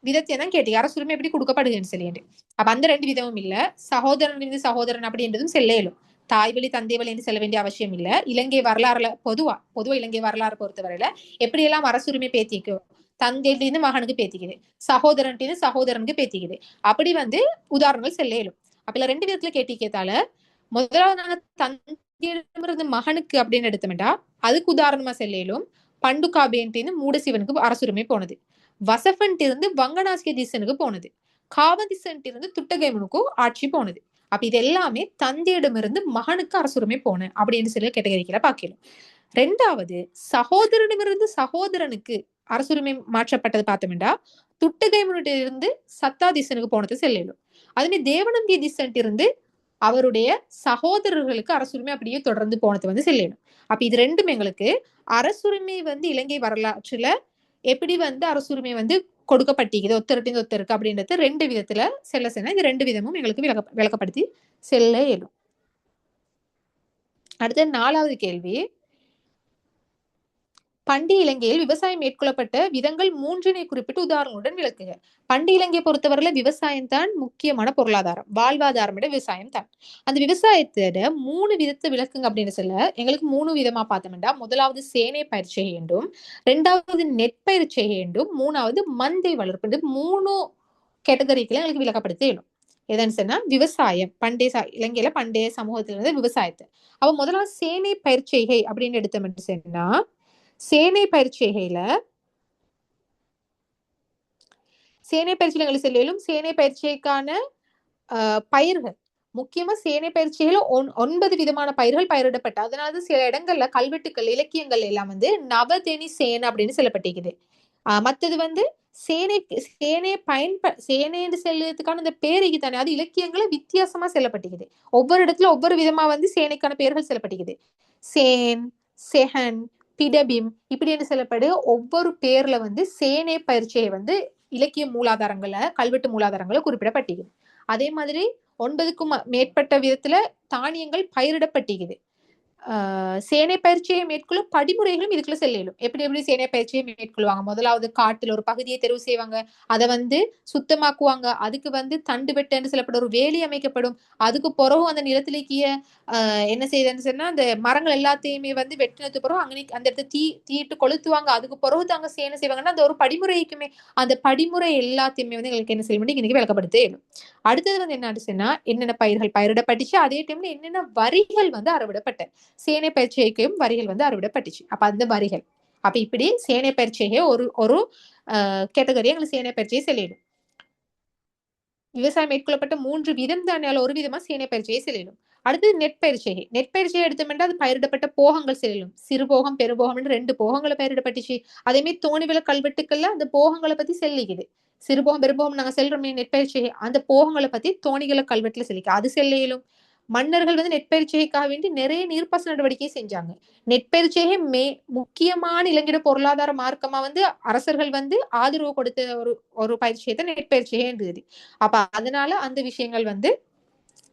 விதத்தையும் தான் கேட்டீங்க, அரசுரிமை எப்படி கொடுக்கப்படுதுன்னு சொல்லிட்டு. அப்ப அந்த 2 விதமும் இல்ல. சகோதரன் சகோதரன் அப்படின்றதும் செல்லும். தாய் வழி தந்தை வழி என்று செல்ல வேண்டிய அவசியம் இல்ல. இலங்கை வரலாறுல பொதுவா இலங்கை வரலாறு பொறுத்தவரையில எப்படியெல்லாம் அரசுரிமை பேத்திக்கும், தந்தையிலிருந்து மகனுக்கு பேத்திக்குது, சகோதரன் சகோதரனுக்கு பேத்திக்குது, அப்படி வந்து உதாரணங்கள் செல்லும். அப்ப இல்ல 2 விதத்துல கேட்டிக்கேத்தால முதலாவது நாங்க தந்தையிடமிருந்து மகனுக்கு அப்படின்னு எடுத்தோம்டா அதுக்கு உதாரணமா செல்லும். பண்டுகாபேன்ட்டு மூடசிவனுக்கு அரசுரிமை போனது. வசஃபன்ட் இருந்து வங்கநாசிய தீசனுக்கு போனது. காவதிசன்ட் இருந்து துட்டகைமனுக்கும் ஆட்சி போனது. அப்ப இது எல்லாமே தந்தையிடமிருந்து மகனுக்கு அரசுரிமை போன அப்படின்னு சொல்லி கேட்டகரிக்கல பாக்கலாம். 2வது சகோதரனிடமிருந்து சகோதரனுக்கு அரசுரிமை மாற்றப்பட்டது பார்த்தோம்டா துட்டகைமனுட்ட இருந்து சத்தாதீசனுக்கு போனது செல்லும். அதுமே தேவநம்பிய தீசன்ட் இருந்து அவருடைய சகோதரர்களுக்கு அரசுரிமை அப்படியே தொடர்ந்து போனது வந்து செல்லணும். அப்ப இது 2மே எங்களுக்கு அரசுரிமை வந்து இலங்கை வரலாற்றுல எப்படி வந்து அரசுரிமை வந்து கொடுக்கப்பட்டிருக்குது ஒத்தருக்கு அப்படின்றது 2 விதத்துல செல்ல இது 2 விதமும் எங்களுக்கு விளக்கப்படுத்தி செல்ல இயலும். அடுத்த 4வது கேள்வி, பண்டைய இலங்கையில் விவசாயம் மேற்கொள்ளப்பட்ட விதங்கள் 3 குறிப்பிட்டு உதாரணங்களுடன் விளக்குங்க. பண்டைய இலங்கையை பொறுத்தவரையில விவசாயம் தான் முக்கியமான பொருளாதாரம், வாழ்வாதாரம் விவசாயம் தான். அந்த விவசாயத்தோட 3 விதத்தை விளக்குங்க அப்படின்னு சொல்ல எங்களுக்கு 3 விதமா பார்த்தோம்டா, முதலாவது சேனை பயிர் செய்ய வேண்டும், 2வது நெற்பயிர் செய்ய வேண்டும், 3வது மந்தை வளர்ப்பு. 3 கேட்டகரிக்குள்ள எங்களுக்கு விளக்கப்படுத்த இயலும். எதுன்னு சொன்னா விவசாயம் பண்டைய இலங்கையில பண்டைய சமூகத்துல இருந்து விவசாயத்தை. அவ முதலாவது சேனை பயிர் செய்கை அப்படின்னு எடுத்தோம்னு சொன்னா சேனை பயிற்சிகையில சேனை பயிற்சிகளுக்கு செல்லும். சேனை பயிற்சிக்கான பயிர்கள் முக்கியமா சேனை பயிற்சிகள் 9 விதமான பயிர்கள் பயிரிடப்பட்ட. அதனால சில இடங்கள்ல கல்வெட்டுக்கள் இலக்கியங்கள் எல்லாம் வந்து நவதேனி சேனை அப்படின்னு சொல்லப்பட்டிருக்குது. மற்றது வந்து சேனை என்று செல்லுறதுக்கான இந்த பேருக்கு தானே அது இலக்கியங்களை வித்தியாசமா செல்லப்பட்டிருக்குது. ஒவ்வொரு இடத்துல ஒவ்வொரு விதமா வந்து சேனைக்கான பெயர்கள் செல்லப்பட்டிருக்குது. சேன், செஹன், பிடபிம் இப்படி என்று சொல்லப்படு ஒவ்வொரு பேர்ல வந்து சேனை பயிற்சியை வந்து இலக்கிய மூலாதாரங்களை கல்வெட்டு மூலாதாரங்களை குறிப்பிடப்பட்டிருக்குது. அதே மாதிரி 9க்கும் மேற்பட்ட விதத்துல தானியங்கள் பயிரிடப்பட்டிருக்குது. சேனை பயிற்சியை மேற்கொள்ளும் படிமுறைகளும் இதுக்குள்ள செல்லும். எப்படி சேனை பயிற்சியை மேற்கொள்வாங்க, முதலாவது காட்டுல ஒரு பகுதியை தெரிவு செய்வாங்க, அதை வந்து சுத்தமாக்குவாங்க, அதுக்கு வந்து தண்டு வெட்டு சொல்லப்படும் ஒரு வேலி அமைக்கப்படும், அதுக்கு பிறகு அந்த நிலத்திலேக்கிய என்ன செய்யுதுன்னு சொன்னா அந்த மரங்கள் எல்லாத்தையுமே வந்து வெட்டினதுக்கு பிறகு அங்கே அந்த இடத்த தீட்டு கொளுத்துவாங்க, அதுக்கு பிறகு தாங்க சேனை செய்வாங்கன்னா அந்த ஒரு படிமுறைக்குமே அந்த படிமுறை எல்லாத்தையுமே வந்து எங்களுக்கு என்ன செய்ய முடியும் இன்னைக்கு விளக்கப்படுத்தே இயலும். அடுத்தது வந்து என்ன சொன்னா என்னென்ன பயிர்கள் பயிரிடப்பட்டுச்சு, அதே டைம்ல என்னென்ன வரிகள் வந்து அறவிடப்பட்ட சேனை பயிற்சியைக்கும் வரிகள் வந்து அறுவிடப்பட்டுச்சு. அப்ப அந்த வரிகள் அப்ப இப்படி சேனை பயிற்சியை ஒரு கேட்டகரி எங்களுக்கு சேனை பயிற்சியை செல்லிடும். விவசாயம் மேற்கொள்ளப்பட்ட 3 விதம் தானே ஒரு விதமா சேனை பயிற்சியை செல்லிடும். அடுத்தது நெற்பயிற்சிகை. நெற்பயிற்சியை எடுத்தோம்னா அது பயிரிடப்பட்ட போகங்கள் செல்லும். சிறுபோகம் பெருபோகம் 2 போகங்களை பயிரிடப்பட்டுச்சு. அதே மாதிரி தோணிவில கல்வெட்டுக்கள்ல அந்த போகங்களை பத்தி செல்லிக்குது. சிறுபோகம் பெருபோகம் நாங்க செல்றோமே நெற்பயிற்சிகை, அந்த போகங்களை பத்தி தோணிகளை கல்வெட்டுல செல்லிக்கு அது செல்லையிலும். மன்னர்கள் வந்து நெற்பயிற்சிகைக்காக வேண்டி நிறைய நீர்ப்பாசன நடவடிக்கை செஞ்சாங்க. நெற்பயிற்சிகை முக்கியமான இலங்கையோட பொருளாதார மார்க்கமா வந்து அரசர்கள் வந்து ஆதரவு கொடுத்த ஒரு பயிற்சியை தான் நெற்பயிற்சிகை இருந்தது. அப்ப அதனால அந்த விஷயங்கள் வந்து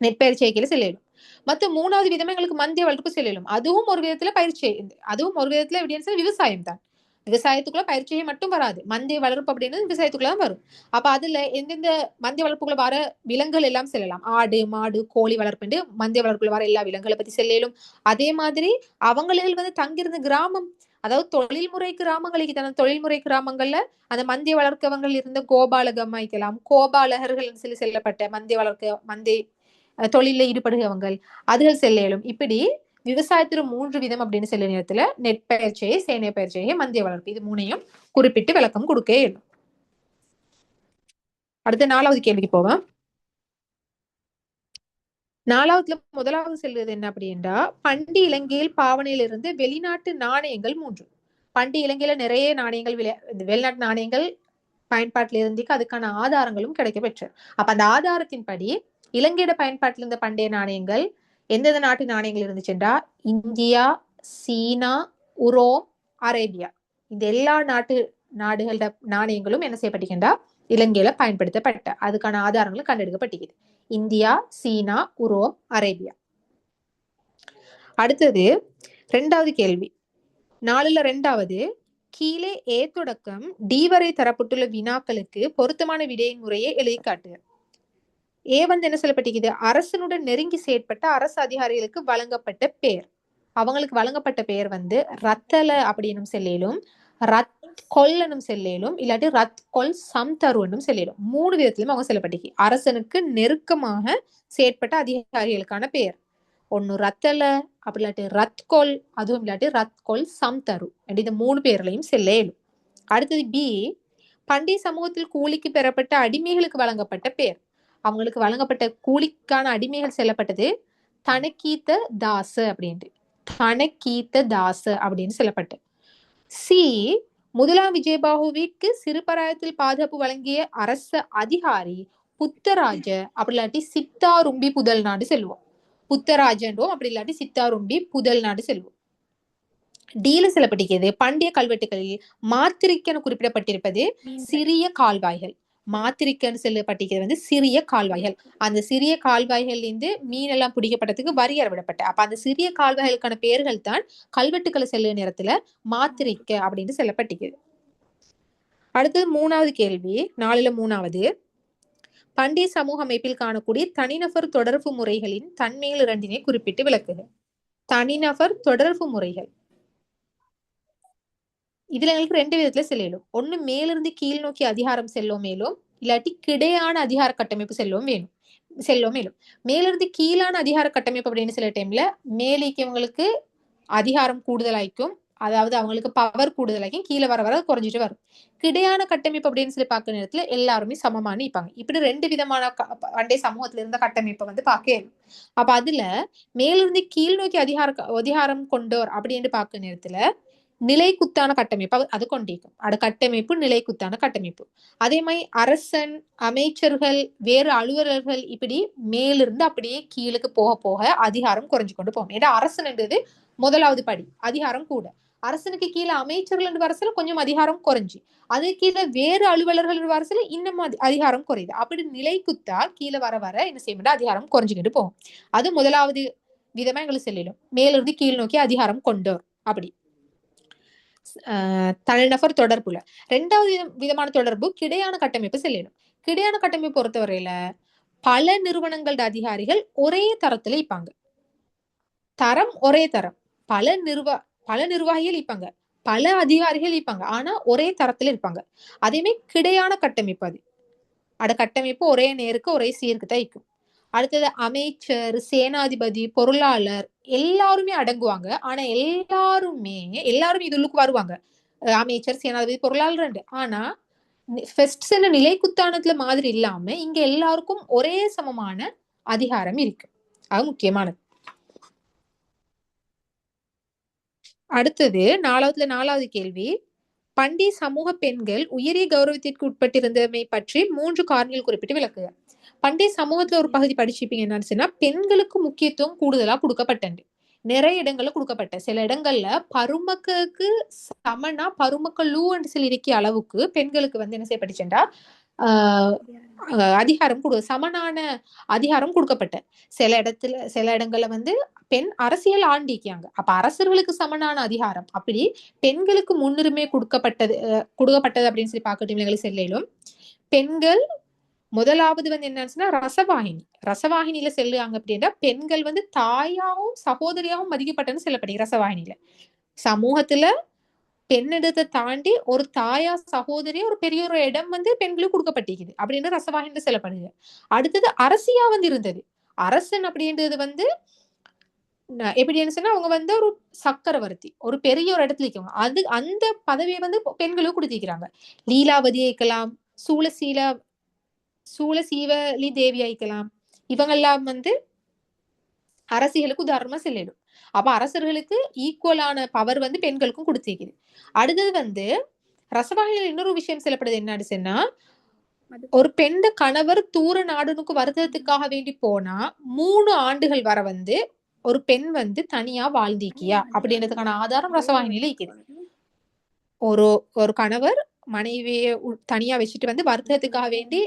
நெற்பயிற்சிகையில செல்லும். மத்த 3வது விதமா எங்களுக்கு மந்திய வளர்ப்பு செல்லும். அதுவும் ஒரு விதத்துல பயிற்சி, அதுவும் ஒரு விதத்துல எப்படின்னு விவசாயம் தான். விவசாயத்துக்குள்ள பயிற்சியை மட்டும் வராது. மந்திய வளர்ப்பு அப்படின்னு விவசாயத்துக்குள்ளதான் வரும். அப்ப அதுல எந்தெந்த மந்திய வளர்ப்புக்குள்ள வர விலங்குகள் எல்லாம் செல்லலாம். ஆடு மாடு கோழி வளர்ப்பு மந்திய வளர்ப்புல வர எல்லா விலங்குகளை பத்தி செல்லும். அதே மாதிரி அவங்களில் வந்து தங்கியிருந்த கிராமம், அதாவது தொழில்முறை கிராமங்களுக்கு தன தொழில்முறை கிராமங்கள்ல அந்த மந்திய வளர்க்கவங்கள் இருந்த கோபாலகம் வைக்கலாம், கோபாலகர்கள் சொல்லி செல்லப்பட்ட மந்திய தொழில ஈடுபடுகிறவங்க அதுகள் செல்லும். இப்படி விவசாயத்துல 3 விதம் அப்படின்னு சொல்ல நேரத்துல நெற்பயிற்சியை, சேனை பயிற்சியை, மந்திய வளர்ப்பு இது 3ஐயும் குறிப்பிட்டு விளக்கம் கொடுக்க இயலும். அடுத்த 4வது கேள்விக்கு போவேன். 4வதுல முதலாவது செல்வது என்ன அப்படின்னா, பண்டி இலங்கையில் பாவனையிலிருந்து வெளிநாட்டு நாணயங்கள் 3. பண்டி இலங்கையில நிறைய நாணயங்கள் வெளிநாட்டு நாணயங்கள் பயன்பாட்டில் இருந்துக்கு அதுக்கான ஆதாரங்களும் கிடைக்க பெற்று. அப்ப அந்த ஆதாரத்தின்படி இலங்கையோட பயன்பாட்டில் இருந்த பண்டைய நாணயங்கள் எந்தெந்த நாட்டு நாணயங்கள் இருந்துச்சுன்றா, இந்தியா, சீனா, உரோம், அரேபியா, இந்த எல்லா நாடுகளோட நாணயங்களும் என்ன செய்யப்பட்டிருக்கின்றா இலங்கையில பயன்படுத்தப்பட்ட அதுக்கான ஆதாரங்களும் கண்டெடுக்கப்பட்டிருக்குது. இந்தியா, சீனா, உரோம், அரேபியா. அடுத்தது 2வது கேள்வி. 4ல 2வது, கீழே ஏ தொடக்கம் டி வரை தரப்பட்டுள்ள வினாக்களுக்கு பொருத்தமான விடை முறையை எழுதி காட்டுக. ஏ வந்து என்ன சொல்லப்பட்டிருக்குது, அரசனுடன் நெருங்கி செயற்பட்ட அரசு அதிகாரிகளுக்கு வழங்கப்பட்ட பெயர். அவங்களுக்கு வழங்கப்பட்ட பெயர் வந்து ரத்தல அப்படின்னு செல்லும், ரத் கொல்லனும் செல்லும், இல்லாட்டி ரத் கொல் சம்தருவனும் செல்லும். 3 விதத்திலும் அவங்க சொல்லப்பட்டிருக்கு. அரசனுக்கு நெருக்கமாக செயற்பட்ட அதிகாரிகளுக்கான பெயர். ஒன்னு ரத்தல, அப்படி இல்லாட்டி ரத்கொல், அதுவும் இல்லாட்டி ரத்கொல் சம்தரு, இந்த 3 பேர்லையும் செல்லும். அடுத்தது பி, பண்டைய சமூகத்தில் கூலிக்கு பெறப்பட்ட அடிமைகளுக்கு வழங்கப்பட்ட பெயர். அவங்களுக்கு வழங்கப்பட்ட கூலிக்கான அடிமைகள் செல்லப்பட்டது தனக்கீத்த தாச அப்படின்ட்டு, தனக்கீத்த தாச அப்படின்னு சொல்லப்பட்டு. சி, முதலாம் விஜயபாகுவிற்கு சிறுபராயத்தில் பாதுகாப்பு வழங்கிய அரச அதிகாரி புத்தராஜ, அப்படி இல்லாட்டி சித்தாரும்பி புதல் நாடு செல்வோம். புத்தராஜன்றோம், அப்படி இல்லாட்டி சித்தாரும்பி புதல் நாடு செல்வோம். டீல செல்லப்பட்டிருக்கிறது, பண்டைய கல்வெட்டுகளில் மாத்திரிக்கன்னு குறிப்பிடப்பட்டிருப்பது சிறிய கால்வாய்கள். மாத்திரிக்கன்னு சொல்லப்பட்டிருக்கிறது வந்து சிறிய கால்வாய்கள். அந்த சிறிய கால்வாய்கள் இருந்து மீன் எல்லாம் பிடிக்கப்பட்டதுக்கு வரி அறவிடப்பட்ட அப்ப அந்த சிறிய கால்வாய்களுக்கான பெயர்கள் தான் கல்வெட்டுக்களை செல்லுற நேரத்துல மாத்திரிக்க அப்படின்னு சொல்லப்பட்டிருக்கிறது. அடுத்தது 3வது கேள்வி. 4ல 3வது, பண்டைய சமூக அமைப்பில் காணக்கூடிய தனிநபர் தொடர்பு முறைகளின் தன்மையில் 2 குறிப்பிட்டு விளக்குக. தனிநபர் தொடர்பு முறைகள் இதுல எங்களுக்கு 2 விதத்துல செல்லும். ஒண்ணு மேலிருந்து கீழ் நோக்கி அதிகாரம் செல்லும் மேலும், இல்லாட்டி கிடையான அதிகார கட்டமைப்பு செல்லும் மேலும். மேலிருந்து கீழான அதிகார கட்டமைப்பு அப்படின்னு சில டைம்ல மேலிக்கவங்களுக்கு அதிகாரம் கூடுதலாய்க்கும், அதாவது அவங்களுக்கு பவர் கூடுதலாய்க்கும், கீழே வர வர குறைஞ்சிட்டு வரும். கிடையான கட்டமைப்பு அப்படின்னு சொல்லி பார்க்குற நேரத்துல எல்லாருமே சமமான நிற்பாங்க. இப்படி 2 விதமான பண்டைய சமூகத்துல இருந்த கட்டமைப்பை வந்து பார்க்க. அப்ப அதுல மேலிருந்து கீழ் நோக்கி அதிகாரம் கொண்டோர் அப்படின்னு பார்க்குற நேரத்துல நிலைக்குத்தான கட்டமைப்பு அது கொண்டிருக்கும். கட்டமைப்பு நிலைக்குத்தான கட்டமைப்பு. அதே மாதிரி அரசன், அமைச்சர்கள், வேறு அலுவலர்கள் இப்படி மேலிருந்து அப்படியே கீழுக்கு போக போக அதிகாரம் குறைஞ்சு கொண்டு போகும். ஏன்னா அரசன் என்றது முதலாவது படி, அதிகாரம் கூட. அரசனுக்கு கீழே அமைச்சர்கள் என்று வரசில கொஞ்சம் அதிகாரம் குறைஞ்சி, அது கீழே வேறு அலுவலர்கள் வரசில இன்னும் அதிகாரம் குறையுது. அப்படி நிலைக்குத்தால் கீழே வர வர என்ன செய்ய அதிகாரம் குறைஞ்சுக்கிட்டு போகும். அது முதலாவது விதமா எங்களுக்கு செல்லும், மேலிருந்து கீழ் நோக்கி அதிகாரம் கொண்டோர். அப்படி தனிநபர் தொடர்புல 2வது விதமான தொடர்பு கிடையான கட்டமைப்பு செல்லும். கிடையான கட்டமைப்பு பொறுத்தவரையில பல நிறுவனங்களோட அதிகாரிகள் ஒரே தரத்துல இருப்பாங்க. தரம் ஒரே தரம், பல நிர்வாகிகள் இருப்பாங்க, பல அதிகாரிகள் இருப்பாங்க, ஆனா ஒரே தரத்துல இருப்பாங்க. அதேமே கிடையான கட்டமைப்பு. அது கட்டமைப்பு ஒரே நேருக்கு ஒரே சீருக்கு தான் இருக்கும். அடுத்தது அமைச்சர், சேனாதிபதி, பொருளாளர் எல்லாருமே அடங்குவாங்க. ஆனா எல்லாருமே இதுக்கு வருவாங்க. அமைச்சர், சேனாதிபதி, பொருளாளர். ஆனா ஃபர்ஸ்ட் நிலைக்குத்தானத்துல மாதிரி இல்லாம இங்க எல்லாருக்கும் ஒரே சமமான அதிகாரம் இருக்கு. அது முக்கியமானது. அடுத்தது நாலாவது கேள்வி. பண்டைய சமூக பெண்கள் உயரிய கௌரவத்திற்கு உட்பட்டிருந்தமை பற்றி 3 காரணங்கள் குறிப்பிட்டு விளக்குக. பண்டைய சமூகத்துல ஒரு பகுதி படிச்சுப்பீங்க என்னன்னு சொன்னா, பெண்களுக்கு முக்கியத்துவம் கூடுதலா கொடுக்கப்பட்டது. நிறைய இடங்கள்ல கொடுக்கப்பட்ட, சில இடங்கள்ல பருமக்களுக்கு சமனா பருமக்களூன்னு சொல்லி இருக்கிய அளவுக்கு பெண்களுக்கு வந்து என்ன செய்யப்பட்டுச்சுண்டா அதிகாரம் சமனான அதிகாரம் கொடுக்கப்பட்ட. சில இடங்கள்ல வந்து பெண் அரசியல் ஆண்டிக்காங்க. அப்ப அரசர்களுக்கு சமனான அதிகாரம் அப்படி பெண்களுக்கு முன்னுரிமை கொடுக்கப்பட்டது அப்படின்னு சொல்லி பார்க்கட்டும். எங்களுக்கு செல்லும் பெண்கள் முதலாவது வந்து என்னச்சுன்னா ரசவாகினியில செல்லுவாங்க அப்படின்னா பெண்கள் வந்து தாயாவும் சகோதரியாவும் மதிக்கப்பட்டன்னு சொல்லப்படுது. ரசவாகினியில சமூகத்துல பெண்ணிடத்தை தாண்டி ஒரு தாயா சகோதரி ஒரு பெரிய ஒரு இடம் வந்து பெண்களுக்கு கொடுக்கப்பட்டிருக்குது அப்படின்னு ரசவாகினியில சொல்லப்படுது. அடுத்தது அரசியா வந்து இருந்தது. அரசன் அப்படின்றது வந்து எப்படின்னு சொன்னா அவங்க வந்து ஒரு சக்கரவர்த்தி, ஒரு பெரிய ஒரு இடத்துல இருக்கவங்க. அந்த பதவியை வந்து பெண்களுக்கு கொடுத்திருக்கிறாங்க. லீலாவதி ஆயிக்கலாம், சூழசீவலி தேவி ஆயிக்கலாம். இவங்கெல்லாம் வந்து அரசியலுக்கு உதாரணமா செல்லிடும். அப்ப அரசர்களுக்கு ஈக்குவலான பவர் வந்து பெண்களுக்கும் கொடுத்திருக்குது. அடுத்தது வந்து ரசவாகினியில் இன்னொரு விஷயம் சொல்லப்படுது என்னன்னு சொன்னா, ஒரு பெண் கணவர் தூர நாடுனுக்கு வருத்தத்துக்காக வேண்டி போனா 3 ஆண்டுகள் வர வந்து ஒரு பெண் வந்து தனியா வாழ்ந்திக்கியா அப்படின்றதுக்கான ஆதாரம் ரசவாகினியில இருக்குது. ஒரு கணவர் மனைவியை தனியா வச்சுட்டு வந்து வருத்தத்துக்காக வேண்டி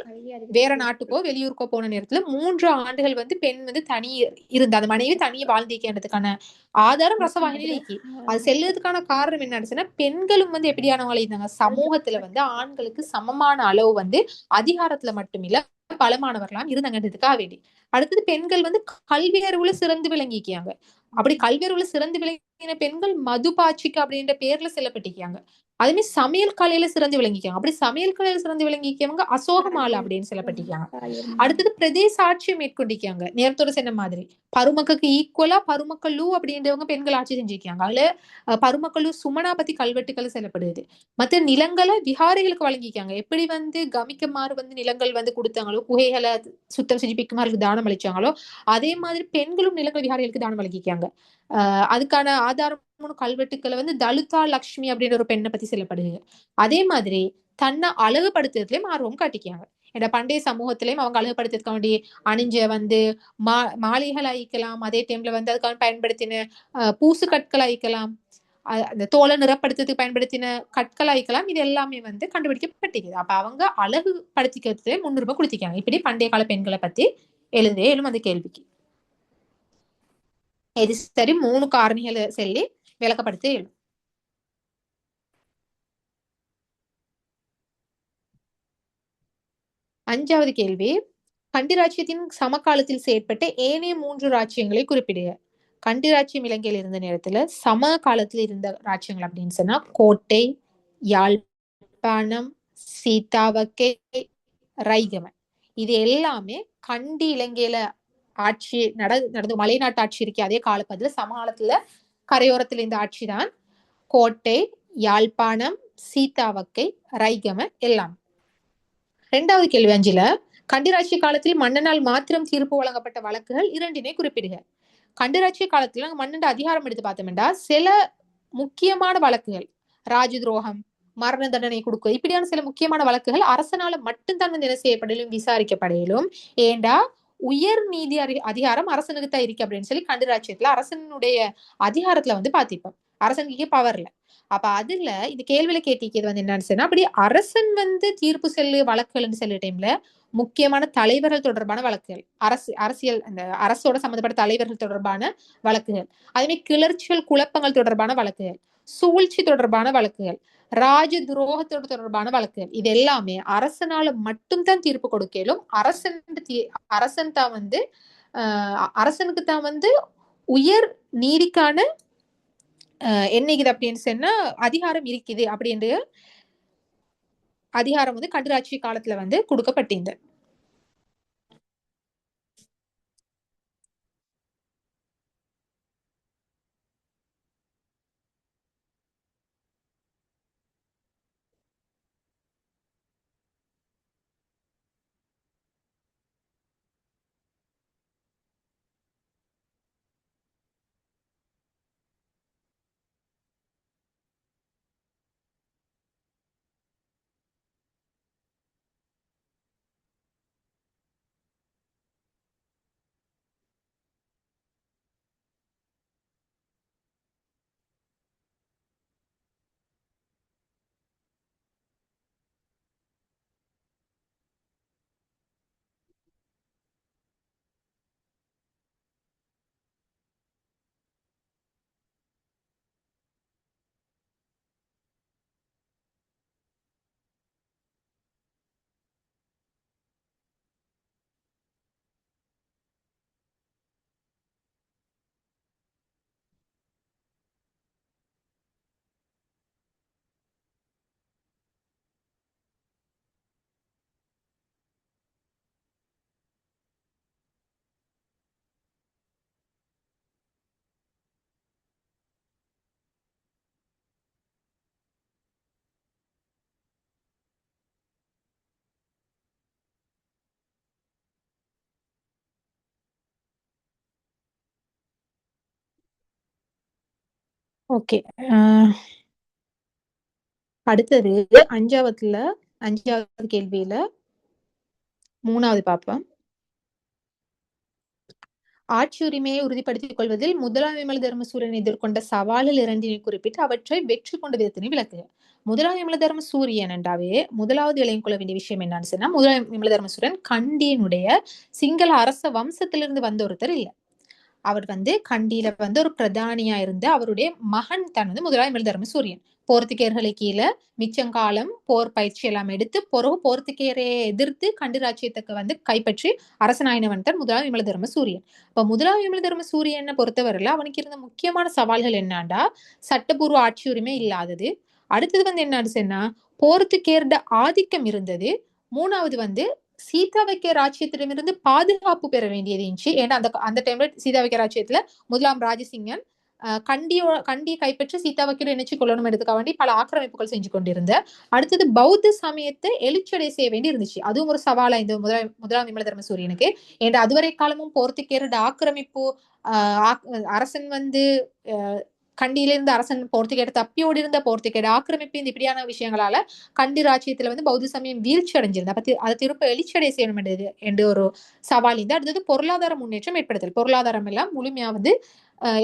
வேற நாட்டுக்கோ வெளியூருக்கோ போன நேரத்துல 3 ஆண்டுகள் வந்து பெண் வந்து தனி இருந்த அந்த மனைவி தனியா வாழ்ந்திருக்கின்றதுக்கான ஆதாரம் ரசவாகினியில இருக்கு. அது செல்லுறதுக்கான காரணம் என்னன்னு பெண்களும் வந்து எப்படியானவங்களா இருந்தாங்க, சமூகத்துல வந்து ஆண்களுக்கு சமமான அளவு வந்து அதிகாரத்துல மட்டுமில்ல பலமானவர்களாம் இருந்தாங்கன்றதுக்காக வேண்டி. அடுத்தது பெண்கள் வந்து கல்வி அறிவுல சிறந்து விளங்கிக்காங்க. அப்படி கல்வி அறிவுல சிறந்து விளங்கின பெண்கள் மதுபாச்சிக்கு அப்படின்ற பேர்ல செல்லப்பட்டிருக்காங்க. அதுமே சமையல் கலையில சிறந்து விளங்கிக்காங்க. அப்படி சமையல் கலையில சிறந்து விளங்கிக்கவங்க அசோகமாலை அப்படின்னு சொல்லப்பட்டிருக்காங்க. அடுத்தது பிரதேச ஆட்சியை மேற்கொண்டிருக்காங்க. நேரத்தோட சொன்ன மாதிரி பருமக்களுக்கு ஈக்குவலா பருமக்களூ அப்படின்றவங்க பெண்கள் ஆட்சி செஞ்சிருக்காங்க. அதுல பருமக்களூ சுமனாபதி கல்வெட்டுகள் செல்லப்படுது. மத்த நிலங்களை விகாரிகளுக்கு வழங்கிக்காங்க. எப்படி வந்து கமிக்குமாறு வந்து நிலங்கள் வந்து கொடுத்தாங்களோ, குகைகளை சுத்தம் செஞ்சு பிக்குமாருக்கு தானம் அளிச்சாங்களோ, அதே மாதிரி பெண்களும் நிலங்கள் விகாரிகளுக்கு தானம் வழங்கிக்காங்க. அதுக்கான ஆதாரம் கல்வெட்டுக்களை வந்து தலுதா லக்ஷ்மி அப்படின்ற ஒரு பெண்ணை பத்தி சொல்லப்படுது. அதே மாதிரி தன்னை அழகுபடுத்துறதுலயும் ஆர்வம் காட்டிக்காங்க. என்ற பண்டைய சமூகத்திலையும் அவங்க அழகுபடுத்துறதுக்கு வேண்டி அணிஞ்ச வந்து மாலைகள் அழிக்கலாம். அதே டைம்ல வந்து அதுக்கான பயன்படுத்தின பூசு கற்கள் அழிக்கலாம். அந்த தோலை நிறப்படுத்துறதுக்கு பயன்படுத்தின கற்கள் அழிக்கலாம். இது எல்லாமே வந்து கண்டுபிடிக்கப்பட்டிருக்குது. அப்ப அவங்க அழகு படுத்திக்கிறதுல முன்னுரிமை கொடுத்திருக்காங்க. இப்படி பண்டைய கால பெண்களை பத்தி எழுதும் அந்த கேள்விக்கு இது சரி 3 காரணிகளை சொல்லி விளக்கப்படுத்த எழும். 5வது கேள்வி. கண்டிராட்சியத்தின் சமகாலத்தில் செயற்பட்ட ஏனைய 3 ராஜ்யங்களை குறிப்பிடுக. கண்டிராட்சியம் இலங்கையில் இருந்த நேரத்துல சம காலத்துல இருந்த ராஜ்யங்கள் அப்படின்னு சொன்னா கோட்டை, யாழ்ப்பாணம், சீதாவக்கை, ரைகம. இது எல்லாமே கண்டி இலங்கையில ஆட்சி நடந்து மலைநாட்டு ஆட்சி இருக்கு. அதே காலப்பகுதியில சமகாலத்துல கரையோரத்துல இந்த ஆட்சி தான் கோட்டை, யாழ்ப்பாணம், சீதாவக்கை, ரைகம எல்லாம். 2வது கேள்வி 5ல கண்டிராட்சி காலத்தில் மன்னனால் மாத்திரம் தீர்ப்பு வழங்கப்பட்ட வழக்குகள் 2 குறிப்பிடுக. கண்டிராட்சி காலத்துல மன்னன் அதிகாரம் எடுத்து பார்த்தோம்டா சில முக்கியமான வழக்குகள், ராஜ துரோகம், மரண தண்டனை கொடுக்க, இப்படியான சில முக்கியமான வழக்குகள் அரசனால மட்டும்தான் வந்து என்ன செய்யப்படலும் விசாரிக்கப்படையிலும். ஏண்டா உயர் நீதி அதிகாரம் அரசனுக்கு தான் இருக்கு அப்படின்னு சொல்லி கண்டிராட்சியத்துல அரசனுடைய அதிகாரத்துல வந்து பாத்திப்போம். அரசனுக்கு பவர்ல. அப்ப அதுல இந்த கேள்வியில கேட்டிக்கிறது வந்து என்னன்னு சொன்னா, அப்படி அரசன் வந்து தீர்ப்பு செல்லு வழக்குகள்னு சொல்ல டைம்ல முக்கியமான தலைவர்கள் தொடர்பான வழக்குகள், அரசியல் அந்த அரசோட சம்பந்தப்பட்ட தலைவர்கள் தொடர்பான வழக்குகள், அதுமே கிளர்ச்சிகள் குழப்பங்கள் தொடர்பான வழக்குகள், சூழ்ச்சி தொடர்பான வழக்குகள், ராஜ துரோகத்தோட தொடர்பான வழக்குகள், இது எல்லாமே அரசனால மட்டும்தான் தீர்ப்பு கொடுக்கலும். அரசன் தான் வந்து அரசனுக்கு தான் வந்து உயர் நீதிக்கான என்னைக்குது அப்படின்னு சொன்னா அதிகாரம் இருக்குது அப்படின்ற அதிகாரம் வந்து கண்டிராட்சி காலத்துல வந்து கொடுக்கப்பட்டிருந்தது. ஓகே. அடுத்தது அஞ்சாவது கேள்வியில 3வது பார்ப்போம். ஆட்சி உரிமையை உறுதிப்படுத்திக் கொள்வதில் முதலாம் விமல தர்மசூரியன் எதிர்கொண்ட சவாலில் இரண்டினை குறிப்பிட்டு அவற்றை வெற்றி கொண்ட விதத்தினை விளக்குக. முதலாம் விமல தர்மசூரியன் என்றாவே முதலாவது விளங்கிக் கொள்ள வேண்டிய விஷயம் என்னன்னு சொன்னா, முதலாம் விமல தர்மசூரியன் கண்டியினுடைய சிங்கள அரச வம்சத்திலிருந்து வந்த ஒருத்தர் இல்ல. அவர் கண்டியில ஒரு பிரதானியா இருந்த அவருடைய மகன் தான் முதலாம் விமல தர்மசூரியன். போர்த்துகேயர்களை கீழே மிச்சங்காலம் போர் பயிற்சி எல்லாம் எடுத்து பிறகு போர்த்துகேயரை எதிர்த்து கண்டி ராஜ்யத்துக்கு கைப்பற்றி அரசனாயினவன் தான் முதலாம் விமல தர்மசூரியன். இப்ப முதலாம் விமல தர்மசூரியனை பொறுத்தவரையில அவனுக்கு இருந்த முக்கியமான சவால்கள் என்னன்னா, சட்டபூர்வ ஆட்சி உரிமை இல்லாதது. அடுத்தது என்னன்னு சொன்னா, போர்த்துகேயர்ட ஆதிக்கம் இருந்தது. மூணாவது சீதாவைக்கிய ராஜ்யத்திடமிருந்து பாதுகாப்பு பெற வேண்டியது இருந்துச்சு. ஏன்னா அந்த டைம்ல சீதாவைக்கிய ராஜ்யத்துல முதலாம் ராஜசிங்கன் கண்டியை கைப்பற்றி சீதாவைக்கியோட இணைச்சு கொள்ளணும் எடுத்துக்க வேண்டி பல ஆக்கிரமிப்புகள் செஞ்சு கொண்டிருந்த. அடுத்தது பௌத்த சமயத்தை எழுச்சடை செய்ய வேண்டி இருந்துச்சு. அதுவும் ஒரு சவாலா இந்த முதலாம் விமல தர்மசூரியனுக்கு. ஏன்னா அதுவரை காலமும் போர்த்துகேயரோட ஆக்கிரமிப்பு அரசன் கண்டியிலிருந்து அரசன் போர்த்துகேயர் தப்பியோடு இருந்த போர்த்துகேயர் ஆக்கிரமிப்பு இந்த இப்படியான விஷயங்களால கண்டி ராஜ்யத்துல பௌத்த சமயம் வீழ்ச்சி அடைஞ்சிருந்தா அதை திரும்ப எழுச்சியடை செய்யணும் என்று ஒரு சவால் இந்த. அடுத்தது பொருளாதார முன்னேற்றம் ஏற்படுத்தல். பொருளாதாரம் எல்லாம் முழுமையா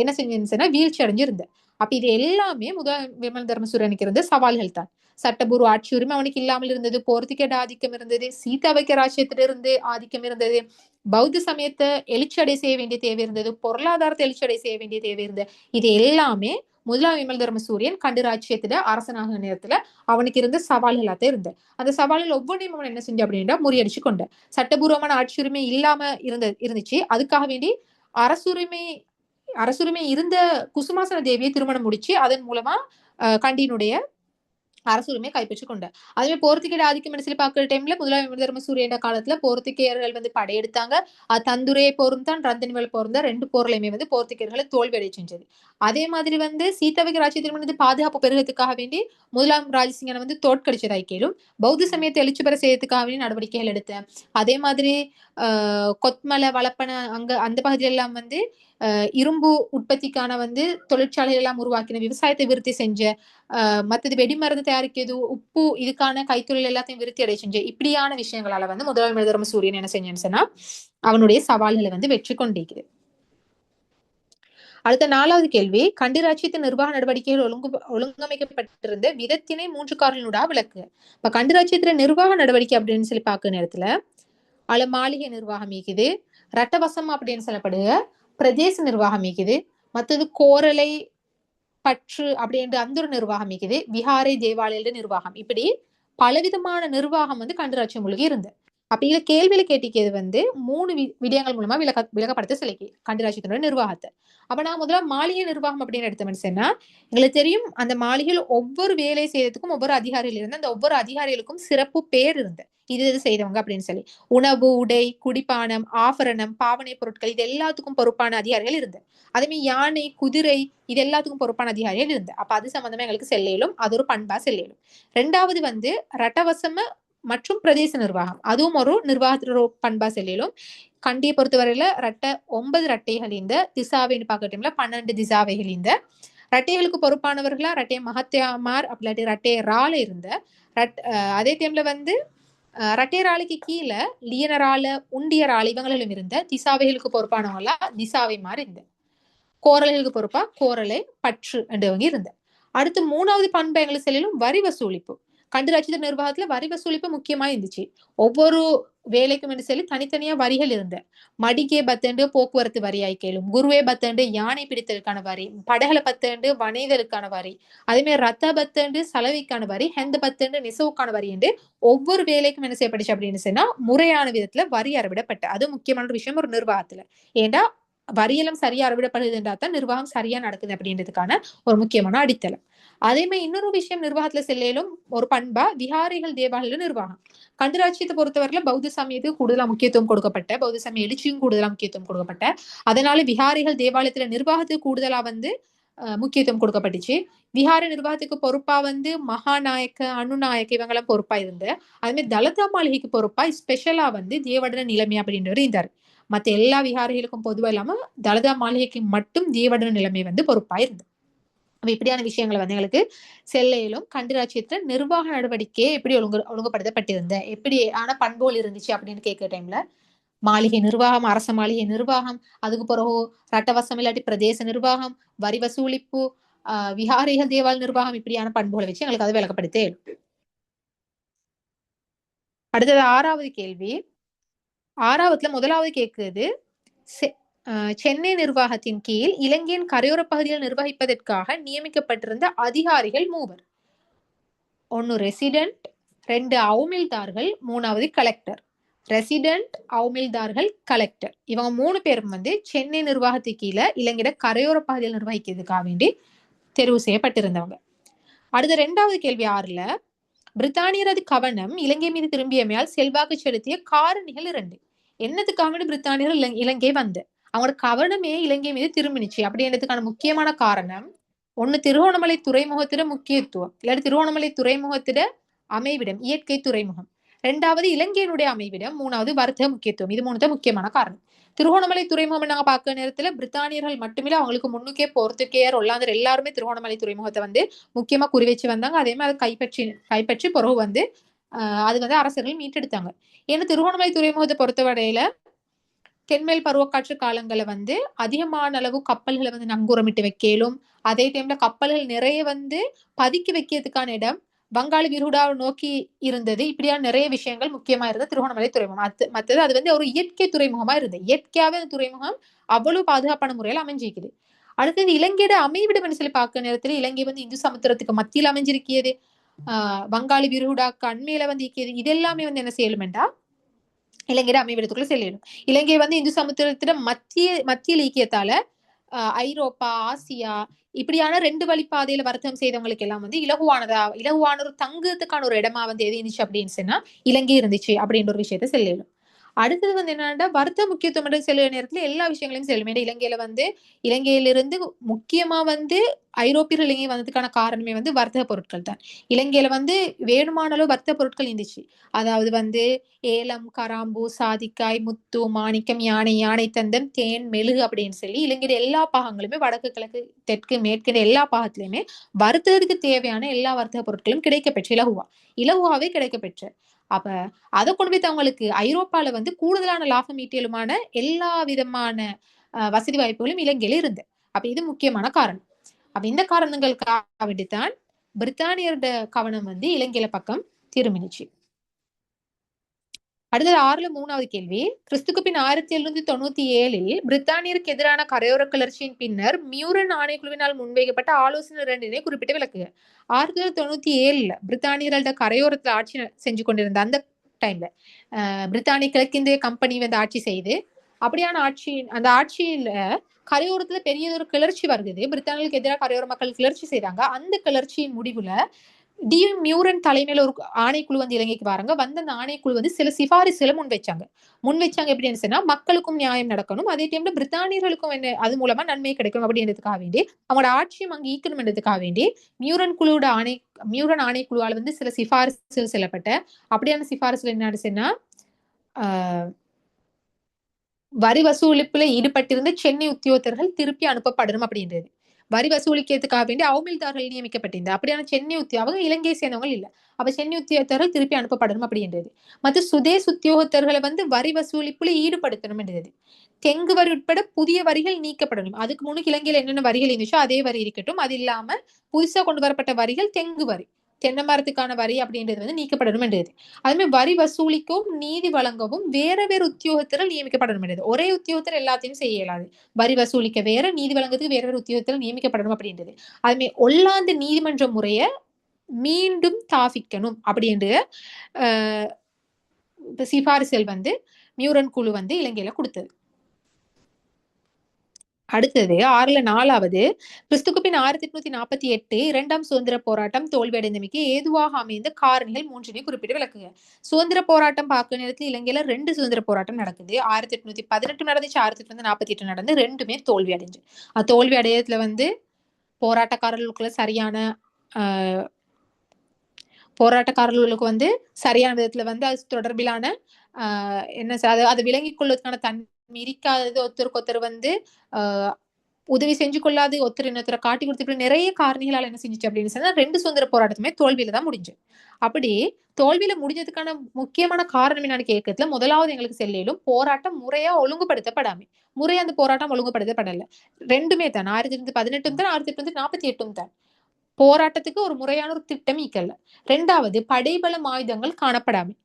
என்ன செஞ்சுன்னா வீழ்ச்சி அடைஞ்சிருந்த. அப்ப இது எல்லாமே முதலாம் விமல தர்மசூரியனுக்கு இருந்த சவால்கள் தான். சட்டபூர்வ ஆட்சி உரிமை அவனுக்கு இல்லாமல் இருந்தது. போர்த்துகேட ஆதிக்கம் இருந்தது. சீதாவைக்கிய ராஜ்யத்திலிருந்து ஆதிக்கம் இருந்தது. பௌத்த சமயத்தை எழுச்சியடை செய்ய வேண்டிய தேவை இருந்தது. பொருளாதாரத்தை எழுச்சியடை செய்ய வேண்டிய தேவை இருந்தது. இது எல்லாமே முதலாம் விமல் தர்மசூரியன் கண்டி ராஜ்யத்துல அரசனாக நேரத்துல அவனுக்கு இருந்த சவால்களாத்தான் இருந்த. அந்த சவால்கள் ஒவ்வொன்றையும் அவன் என்ன செஞ்ச அப்படின்னா முறியடிச்சு கொண்ட. சட்டபூர்வமான ஆட்சி உரிமை இல்லாம இருந்துச்சு. அதுக்காக வேண்டி அரசுரிமை இருந்த குசுமாசன தேவியை திருமணம் முடிச்சு அதன் மூலமா கண்டியினுடைய அரசுரிமை கைப்பற்றி கொண்ட. அதுவே போர்த்துகேட ஆதிக்கம் சொல்லி பாக்குற டைம்ல முதலாம் விமல தர்மசூரியன் காலத்துல போர்த்துகேயர்கள் படையெடுத்தாங்க. தந்துரே போரும் தான் ரந்தனிவல் போரும் தான் 2 போர்லையுமே போர்த்துகேயர்களை தோல்வி அடைய செஞ்சது. அதே மாதிரி சீதாவைக்கிய ராஜ்யத்திலிருந்து பாதுகாப்பு பெறுவதற்காக வேண்டி முதலாம் ராஜசிங்கனை தோற்கடிச்சதாய் கேளும். பௌத்த சமயத்தை எழுச்சி பெற செய்யறதுக்காக வேண்டி நடவடிக்கைகள் எடுத்த. அதே மாதிரி கொத்மலை வளப்பன அந்த பகுதியெல்லாம் இரும்பு உற்பத்திக்கான தொழிற்சாலைகள் எல்லாம் உருவாக்கின. விவசாயத்தை விருத்தி செஞ்ச. மற்றது வெடிமருந்து தயாரிக்கிறது, உப்பு, இதுக்கான கைத்தொழில் எல்லாத்தையும் விருத்தி அடை செஞ்ச. இப்படியான விஷயங்களால முதலாம் விமல தர்மசூரியன் என்ன செஞ்சேன்னு சொன்னா அவனுடைய சவால்களை வெற்றி கொண்டிருக்குது. அடுத்த 4வது கேள்வி, கண்டி ராஜ்யத்தின் நிர்வாக நடவடிக்கைகள் ஒழுங்கமைக்கப்பட்டிருந்த விதத்தினை 3 காரணங்களூடாக விளக்கு. இப்ப கண்டி ராஜ்யத்துல நிர்வாக நடவடிக்கை அப்படின்னு சொல்லி பார்க்கிற நேரத்துல மாளிகை நிர்வாகம் இருக்குது, ரட்டவசம் அப்படின்னு சொல்லப்படுக பிரதேச நிர்வாகம் இருக்குது, மற்றது கோரலை பற்று அப்படின்ற அந்த ஒரு நிர்வாகம் இருக்குது, விஹாரை தேவாலய நிர்வாகம். இப்படி பலவிதமான நிர்வாகம் கண்டி ராஜ்யம் மூலிகை இருந்து. அப்ப இதுல கேள்வியில கேட்டிக்கிறது 3 விடயங்கள் மூலமா விளக்கப்படுத்த சிலைக்கு கண்டி ராஜ்யத்தினுடைய நிர்வாகத்தை. அப்ப நான் முதல்ல மாளிகை நிர்வாகம் அப்படின்னு எடுத்தோம்னு சொன்னா, எங்களுக்கு தெரியும் அந்த மாளிகையில் ஒவ்வொரு வேலை செய்யறதுக்கும் ஒவ்வொரு அதிகாரிகள் இருந்து. அந்த ஒவ்வொரு அதிகாரிகளுக்கும் சிறப்பு பேர் இருந்து இது செய்தவங்க அப்படின்னு சொல்லி. உணவு, உடை, குடிப்பானம், ஆபரணம், பாவனை பொருட்கள் இது எல்லாத்துக்கும் பொறுப்பான அதிகாரிகள் இருந்து. அதே யானை, குதிரை இது எல்லாத்துக்கும் பொறுப்பான அதிகாரிகள் இருந்து. அப்ப அது சம்பந்தமா எங்களுக்கு செல்லும். அது ஒரு பண்பா செல்லும். 2வது ரட்டவசம மற்றும் பிரதேச நிர்வாகம், அதுவும் ஒரு நிர்வாகத்தோட பண்பா செல்லும். கண்டியை பொறுத்தவரையில 9 ரட்டைகள் இந்த திசாவைன்னு பார்க்க டைம்ல 12 திசாவைகள் இந்த ரட்டைகளுக்கு பொறுப்பானவர்களா ரட்டை மகத்தியாமார் அப்படி ரட்டை ரால இருந்த. அதே டைம்ல ரட்டை ராளைக்கு கீழே லியனரால உண்டியரால இவங்களும் இருந்த. திசாவைகளுக்கு பொறுப்பானவங்களா திசாவை மாறி இருந்த. கோரலைகளுக்கு பொறுப்பா கோரலை பற்று என்றவங்க இருந்த. அடுத்து 3வது பண்பு எங்களுக்கு செல்லும் வரி வசூலிப்பு. கண்டி ராஜ்ய நிர்வாகத்துல வரி வசூலிப்பு முக்கியமா இருந்துச்சு. ஒவ்வொரு வேலைக்கும் என்று சொல்லி தனித்தனியா வரிகள் இருந்த. மடிக்கே பத்தண்டு போக்குவரத்து வரியாய் கேளும், குருவே பத்தண்டு யானை பிடித்தலுக்கான வரி, படகளை பத்தண்டு வணிகருக்கான வரி, அதே மாதிரி ரத்த பத்தண்டு சலவைக்கான வரி, ஹெந்த பத்தண்டு நெசவுக்கான வரி என்று ஒவ்வொரு வேலைக்கும் என்ன செய்யப்பட்டுச்சு அப்படின்னு சொன்னா முறையான விதத்துல வரி அறவிடப்பட்ட. அது முக்கியமான ஒரு விஷயம் ஒரு நிர்வாகத்துல. ஏண்டா வரியெல்லாம் சரியா அறவிடப்படுதுன்றா தான் நிர்வாகம் சரியா நடக்குது அப்படின்றதுக்கான ஒரு முக்கியமான அடித்தளம். அதே மாதிரி இன்னொரு விஷயம் நிர்வாகத்துல செல்லும் ஒரு பண்பா விஹாரிகள் தேவாலய நிர்வாகம். கண்டி ராஜ்யத்தை பொறுத்தவரையில பௌத்த சமயத்துக்கு கூடுதலா முக்கியத்துவம் கொடுக்கப்பட்ட, பௌத்த சமய எழுச்சியும் கூடுதலா முக்கியத்துவம் கொடுக்கப்பட்ட. அதனால விஹாரிகள் தேவாலயத்துல நிர்வாகத்துக்கு கூடுதலா முக்கியத்துவம் கொடுக்கப்பட்டுச்சு. விஹார நிர்வாகத்துக்கு பொறுப்பா மகாநாயக்க, அனுநாயக்க இவங்கெல்லாம் பொறுப்பா இருந்து. அதே மாதிரி தலதா மாளிகைக்கு பொறுப்பா ஸ்பெஷலா தேவடன நிலைமை அப்படின்றவர் இருந்தார். மத்த எல்லா விஹாரிகளுக்கும் பொதுவா இல்லாம தலதா மாளிகைக்கு மட்டும் தேவடன நிலைமை பொறுப்பா இருந்து. அப்ப இப்படியான விஷயங்களை வந்து எங்களுக்கு செல்லையிலும் கண்டிராட்சியத்துல நிர்வாக நடவடிக்கை எப்படி ஒழுங்குபடுத்தப்பட்டிருந்த எப்படி ஆன பண்புகள் இருந்துச்சு அப்படின்னு கேட்கிற டைம்ல மாளிகை நிர்வாகம், அரச மாளிகை நிர்வாகம், அதுக்கு பிறகு ரட்டவசம் இல்லாட்டி பிரதேச நிர்வாகம், வரி வசூலிப்பு, விஹாரிகள் தேவால் நிர்வாகம், இப்படியான பண்புகளை வச்சு எங்களுக்கு அது விளக்கப்படுத்தே. அடுத்தது 6வது கேள்வி. 6வதுல முதலாவது கேட்குறது சென்னை நிர்வாகத்தின் கீழ் இலங்கையின் கரையோர பகுதியில் நிர்வகிப்பதற்காக நியமிக்கப்பட்டிருந்த அதிகாரிகள் 3. 1 ரெசிடென்ட், 2 அவுமில்தார்கள், 3வது கலெக்டர். ரெசிடென்ட், அவுமில்தார்கள், கலெக்டர், இவங்க 3 பேரும் வந்து சென்னை நிர்வாகத்துக்கு கீழே இலங்கையோட கரையோர பகுதியில் நிர்வகிக்கிறதுக்காக வேண்டி தெரிவு செய்யப்பட்டிருந்தவங்க. அடுத்த 2வது கேள்வி 6ல பிரித்தானியரது கவனம் இலங்கை மீது திரும்பியமையால் செல்வாக்கு செலுத்திய காரணிகள் 2. என்னத்துக்காக பிரித்தானியர்கள் இலங்கை வந்து அவங்களோட கவனமே இலங்கை மீது திரும்பினுச்சு அப்படின்றதுக்கான முக்கியமான காரணம் 1 திருகோணமலை துறைமுகத்திட முக்கியத்துவம், இல்லாட்டி திருகோணமலை துறைமுகத்திட அமைவிடம், இயற்கை துறைமுகம். 2வது இலங்கையினுடைய அமைவிடம். 3வது வர்த்தக முக்கியத்துவம். இது 3 முக்கியமான காரணம். திருகோணமலை துறைமுகம் நாங்க பார்க்க நேரத்துல பிரித்தானியர்கள் மட்டுமில்ல, அவங்களுக்கு முன்னுக்கே போர்த்துகேயர், ஒல்லாந்தர் எல்லாருமே திருகோணமலை துறைமுகத்தை வந்து முக்கியமா குறி வச்சு வந்தாங்க. அதே மாதிரி கைப்பற்றி பிறகு வந்து அது வந்து அரசர்கள் மீட்டெடுத்தாங்க. ஏன்னா திருகோணமலை துறைமுகத்தை பொறுத்தவரையில தென்மேல் பருவக்காற்று காலங்களை வந்து அதிகமான அளவு கப்பல்களை வந்து நங்கூரமிட்டு வைக்கலும், அதே டைம்ல கப்பல்கள் நிறைய வந்து பதுக்கி வைக்கிறதுக்கான இடம் வங்காள விரிகுடாவை நோக்கி இருந்தது. இப்படியான நிறைய விஷயங்கள் முக்கியமா இருந்தது திருகோணமலை துறைமுகம். மற்றது அது வந்து ஒரு இயற்கை துறைமுகமா இருந்தது. இயற்கையாவே அந்த துறைமுகம் அவ்வளவு பாதுகாப்பான முறையில் அமைஞ்சிருக்குது. அடுத்தது இலங்கையோட அமைவிடம் சொல்லி பார்க்க நேரத்துல இலங்கை வந்து இந்து சமுத்திரத்துக்கு மத்தியில் அமைஞ்சிருக்கியது, வங்காளி விரிகுடாக்கு அண்மையில வந்து இருக்கிறது. இது எல்லாமே வந்து என்ன செய்யலுமெண்டா இலங்கையோட அமைவிடத்துக்குள்ள செல்லணும். இலங்கை வந்து இந்து சமுத்திரத்துல மத்தியில் ஈக்கியத்தால ஐரோப்பா, ஆசியா இப்படியான 2 வழிப்பாதையில வர்த்தகம் செய்தவங்களுக்கு எல்லாம் வந்து இலகுவான ஒரு தங்குறதுக்கான ஒரு இடமா வந்து எது இருந்துச்சு அப்படின்னு சொன்னா இலங்கை இருந்துச்சு அப்படின்ற ஒரு விஷயத்த செல்லணும். அடுத்தது வந்து என்னன்னா வர்த்தக முக்கியத்துவம் செல்லுற நேரத்துல எல்லா விஷயங்களையும் செல்லும். ஏன்னா இலங்கையில வந்து இலங்கையிலிருந்து முக்கியமா வந்து ஐரோப்பியர்கள் இலங்கை வந்ததுக்கான காரணமே வந்து வர்த்தக பொருட்கள் தான். இலங்கையில வந்து வேணுமான அளவு வர்த்தக பொருட்கள் இருந்துச்சு. அதாவது வந்து ஏலம், கராம்பு, சாதிக்காய், முத்து, மாணிக்கம், யானை தந்தம், தேன், மெழுகு அப்படின்னு சொல்லி இலங்கையோட எல்லா பாகங்களுமே வடக்கு, கிழக்கு, தெற்கு, மேற்கு எல்லா பாகத்திலுமே வர்த்தகத்துக்கு தேவையான எல்லா வர்த்தக பொருட்களும் கிடைக்கப்பெற்ற இலகுவாவே கிடைக்கப்பெற்ற. அப்ப அதை கொண்டு போய் அவங்களுக்கு ஐரோப்பால வந்து கூடுதலான லாபம் ஈட்டியலுமான எல்லா விதமான வசதி வாய்ப்புகளும் இலங்கையில இருந்து. அப்ப இது முக்கியமான காரணம். அப்ப இந்த காரணங்களுக்காக வேண்டித்தான் பிரித்தானியரோட கவனம் வந்து இலங்கையில பக்கம் திரும்பினுச்சு. அடுத்தது 6ல 3வது கேள்வி. கிறிஸ்துக்கு பின் 1797 பிரித்தானியருக்கு எதிரான கரையோர கிளர்ச்சியின் பின்னர் மியூரன் ஆணைக்குழுவினால் முன்வைக்கப்பட்ட ஆலோசனை 2 குறிப்பிட்டு விளக்குக. 1797 பிரித்தானியர்களோட கரையோரத்துல ஆட்சி செஞ்சு கொண்டிருந்த அந்த டைம்ல பிரித்தானிய கிழக்கிந்திய கம்பெனி வந்து ஆட்சி செய்து, அப்படியான அந்த ஆட்சியில கரையோரத்துல பெரியதொரு கிளர்ச்சி வருது. பிரித்தானியர்களுக்கு எதிராக கரையோர மக்கள் கிளர்ச்சி செய்தாங்க. அந்த கிளர்ச்சியின் முடிவுல மியூரன் தலைமையில ஒரு ஆணைக்குழு வந்து இலங்கைக்கு வராங்க. அந்த ஆணைக்குழு வந்து சில சிபாரிசுகளை முன்வைச்சாங்க எப்படின்னு சொன்னா மக்களுக்கும் நியாயம் நடக்கணும், அதே டைம்ல பிரித்தானியர்களுக்கும் என்ன அது மூலமா நன்மை கிடைக்கும் அப்படின்றதுக்காக வேண்டி அவங்களோட ஆட்சியும் அங்க ஈக்கணும்ன்றதுக்காக வேண்டி மியூரன் ஆணைக்குழுவால வந்து சில சிபாரிசுகள் செல்லப்பட்ட. அப்படியான சிபாரிசுகள் என்னன்னு சொன்னா வரி வசூலிப்புல ஈடுபட்டிருந்த சென்னை உத்தியோகத்தர்கள் திருப்பி அனுப்பப்படணும் அப்படின்றது. வரி வசூலிக்கிறதுக்காக வேண்டி அவுமில்தார்கள் நியமிக்கப்பட்டிருந்த. அப்படியான சென்னை அவங்க இலங்கையை சேர்ந்தவங்க இல்ல. அப்ப சென்னை உத்தியோகத்தர்கள் திருப்பி அனுப்பப்படணும் அப்படின்றது. மற்ற சுதேச உத்தியோகத்தர்களை வந்து வரி வசூலிப்புல ஈடுபடுத்தணும் என்றது. தெங்கு வரி உட்பட புதிய வரிகள் நீக்கப்படணும். அதுக்கு முன்னுக்கு இலங்கையில என்னென்ன வரிகள் இருந்துச்சோ அதே வரி இருக்கட்டும். அது இல்லாம புதுசா கொண்டு வரப்பட்ட வரிகள் தெங்கு வரி, தென்னை மரத்துக்கான வரி அப்படின்றது வந்து நீக்கப்படணும் என்றது. அதுமாதிரி வரி வசூலிக்கவும் நீதி வழங்கவும் வேற உத்தியோகத்தர்கள் நியமிக்கப்படணும் என்றது. ஒரே உத்தியோகத்தர் எல்லாத்தையும் செய்ய இயலாது. வரி வசூலிக்க வேற, நீதி வழங்குறதுக்கு வேற உத்தியோகத்தர்கள் நியமிக்கப்படணும் அப்படின்றது. அதுமாதிரி ஒல்லாந்து நீதிமன்ற முறைய மீண்டும் தாபிக்கணும் அப்படின்ற சிபாரிசுகள் வந்து மியூரன் குழு வந்து இலங்கையில கொடுத்தது. அடுத்தது 6ல 4வது கிறிஸ்துக்கு பின் 1848 2ஆம் சுதந்திர போராட்டம் தோல்வியடைந்தமைக்கு ஏதுவாக அமைந்த காரணிகள் 3 குறிப்பிட்டு விளக்குங்க. சுதந்திர போராட்டம் பார்க்க நேரத்தில் இலங்கையில 2 சுதந்திர போராட்டம் நடக்குது. 1818 நடந்துச்சு, 1848 நடந்து, 2மே தோல்வி அடைஞ்சு. தோல்வி அடையத்துல வந்து போராட்டக்காரர்களுக்குள்ள போராட்டக்காரர்களுக்கு வந்து சரியான விதத்துல வந்து அது தொடர்பிலான என்ன அதை விளங்கிக் கொள்வதற்கான தன்மை இருக்காதது. ஒருத்தருக்கு ஒருத்தர் வந்து உதவி செஞ்சு கொள்ளாது, ஒருத்தர் இன்னொருத்தரை காட்டி கொடுத்து இப்படி நிறைய காரணிகளால் என்ன செஞ்சுச்சு அப்படின்னு சொன்னா 2 சுதந்திர போராட்டத்துமே தோல்வியில தான் முடிஞ்சு. அப்படி தோல்வியில முடிஞ்சதுக்கான முக்கியமான காரணம் என்னன்னு கேட்கறதுல முதலாவது எங்களுக்கு செல்லிலும் போராட்டம் முறையா ஒழுங்குபடுத்தப்படாம முறையா அந்த போராட்டம் ஒழுங்குபடுத்தப்படல. 2மே தான் 1818 தான் 1848 தான். போராட்டத்துக்கு ஒரு முறையான ஒரு திட்டம் ஈக்கல்ல. 2வது படைபலம் ஆயுதங்கள் காணப்படாம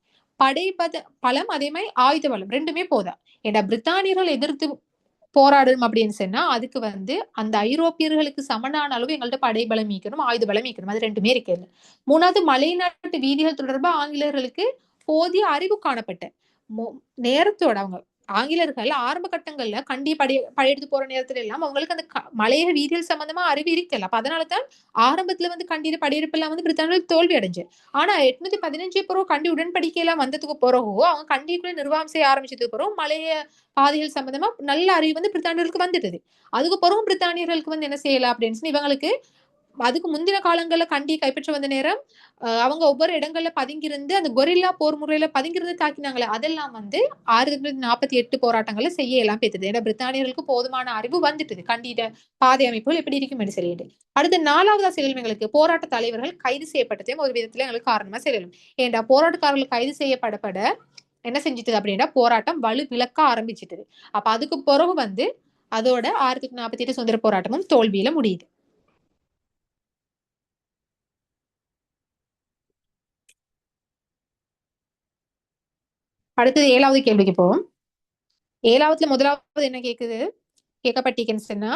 பலம் அதே மாதிரி ஆயுத பலம் 2மே போதா. ஏன்னா பிரித்தானியர்கள் எதிர்த்து போராடணும் அப்படின்னு சொன்னா அதுக்கு அந்த ஐரோப்பியர்களுக்கு சமனான அளவு எங்கள்ட்ட படைபலம் ஈக்கணும், ஆயுத பலம் ஈக்கணும். அது 2மே இருக்கல. 3வது மலைநாட்டு வீதிகள் தொடர்பா ஆங்கிலேயர்களுக்கு போதிய அறிவு காணப்பட்ட நேரத்தோட அவங்க ஆங்கிலேயர்கள் ஆரம்ப கட்டங்கள்ல கண்டி படையெடுத்து போற நேரத்துல எல்லாம் அவங்களுக்கு அந்த மலைய வீதிகள் சம்பந்தமா அறிவு இருக்கல. அப்ப அதனாலதான் ஆரம்பத்துல கண்டியில படையெடுப்பு எல்லாம் பிரித்தானியர்கள் தோல்வி அடைஞ்சு. ஆனா 815 பிறகு கண்டி உடன்படிக்கை எல்லாம் வந்ததுக்கு பிறகு அவங்க கண்டிக்குள்ள நிர்வாகம் செய்ய ஆரம்பிச்சதுக்கு பிறகு மலைய பாதைகள் சம்பந்தமா நல்ல அறிவு பிரித்தானியர்களுக்கு வந்துட்டது. அதுக்கு பிறகும் பிரித்தானியர்களுக்கு என்ன செய்யலாம் அப்படின்னு சொல்லி இவங்களுக்கு அதுக்கு முந்தின காலங்கள்ல கண்டியை கைப்பற்ற வந்த நேரம் அவங்க ஒவ்வொரு இடங்கள்ல பதுங்கிருந்து அந்த கொரில்லா போர் முறையில பதுங்கிருந்து தாக்கினாங்களே அதெல்லாம் 1948 போராட்டங்கள்ல செய்ய எல்லாம் பேத்துது. ஏன்னா பிரித்தானியர்களுக்கு போதுமான அறிவு வந்துட்டுது கண்டிட பாதை அமைப்புகள் எப்படி இருக்கும் என்று சொல்லிட்டு. அடுத்து 4வது செல்லும் எங்களுக்கு போராட்ட தலைவர்கள் கைது செய்யப்பட்டதையும் ஒரு விதத்துல எங்களுக்கு காரணமா செல்லணும். ஏண்டா போராட்டக்காரர்கள் கைது செய்யப்படப்பட என்ன செஞ்சுட்டு அப்படின்னா போராட்டம் வலு விளக்க ஆரம்பிச்சுட்டுது. அப்ப அதுக்கு பிறகு அதோட 1848 சுதந்திர போராட்டமும் தோல்வியில முடியுது. அடுத்தது 7வது கேள்விக்கு போவோம். 7வதுல முதலாவது என்ன கேட்கப்பட்டிருக்குன்னு சொன்னா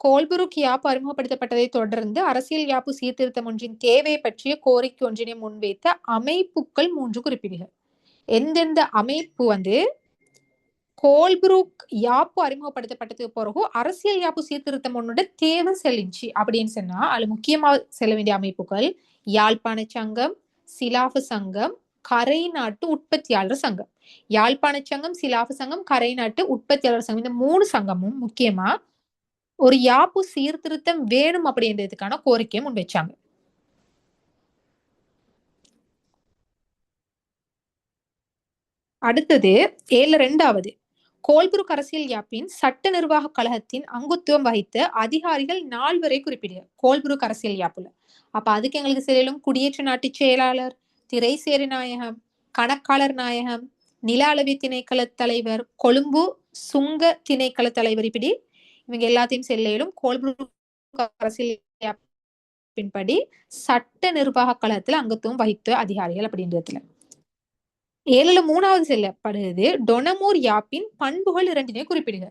கோல்புரூக் யாப்பு அறிமுகப்படுத்தப்பட்டதை தொடர்ந்து அரசியல் யாப்பு சீர்திருத்தம் ஒன்றின் தேவை பற்றிய கோரிக்கை ஒன்றினை முன்வைத்த அமைப்புகள் 3 குறிப்பிடுக. எந்தெந்த அமைப்பு கோல்புரூக் யாப்பு அறிமுகப்படுத்தப்பட்டதுக்கு பிறகு அரசியல் யாப்பு சீர்திருத்தம் ஒன்னோட தேவை செல்லிச்சு அப்படின்னு சொன்னா அதுல முக்கியமா செல்ல வேண்டிய அமைப்புகள் யாழ்ப்பாண சங்கம், சிலாப சங்கம், கரை நாட்டு உற்பத்தியாளர் சங்கம். யாழ்ப்பாண சங்கம், சிலாப சங்கம், கரை நாட்டு உற்பத்தியாளர் சங்கம் இந்த 3 சங்கமும் முக்கியமா ஒரு யாப்பு சீர்திருத்தம் வேணும் அப்படின்றதுக்கான கோரிக்கையை முன் வச்சாங்க. அடுத்தது 2வது கோல்புரூக் அரசியல் யாப்பின் சட்ட நிர்வாக கழகத்தின் அங்குத்துவம் வகித்த அதிகாரிகள் 4 வரை குறிப்பிடுக கோல்புரூக் அரசியல் யாப்புல. அப்ப அதுக்கு எங்களுக்கு செல்லும் குடியேற்ற நாட்டு செயலாளர், திரைசேரி நாயகம், கணக்காளர் நாயகம், நில அளவி திணைக்கள தலைவர், கொழும்பு சுங்க திணைக்கள தலைவர், இப்படி இவங்க எல்லாத்தையும் செல்லும் கோல்புரூக் அரசியல் யாப்பின்படி சட்ட நிர்வாக கழகத்துல அங்கத்துவம் வகித்த அதிகாரிகள் அப்படின்றதுல. 7ல 3வது செல்லப்படுகிறது டொனமூர் யாப்பின் பண்புகள் 2னை குறிப்பிடுக.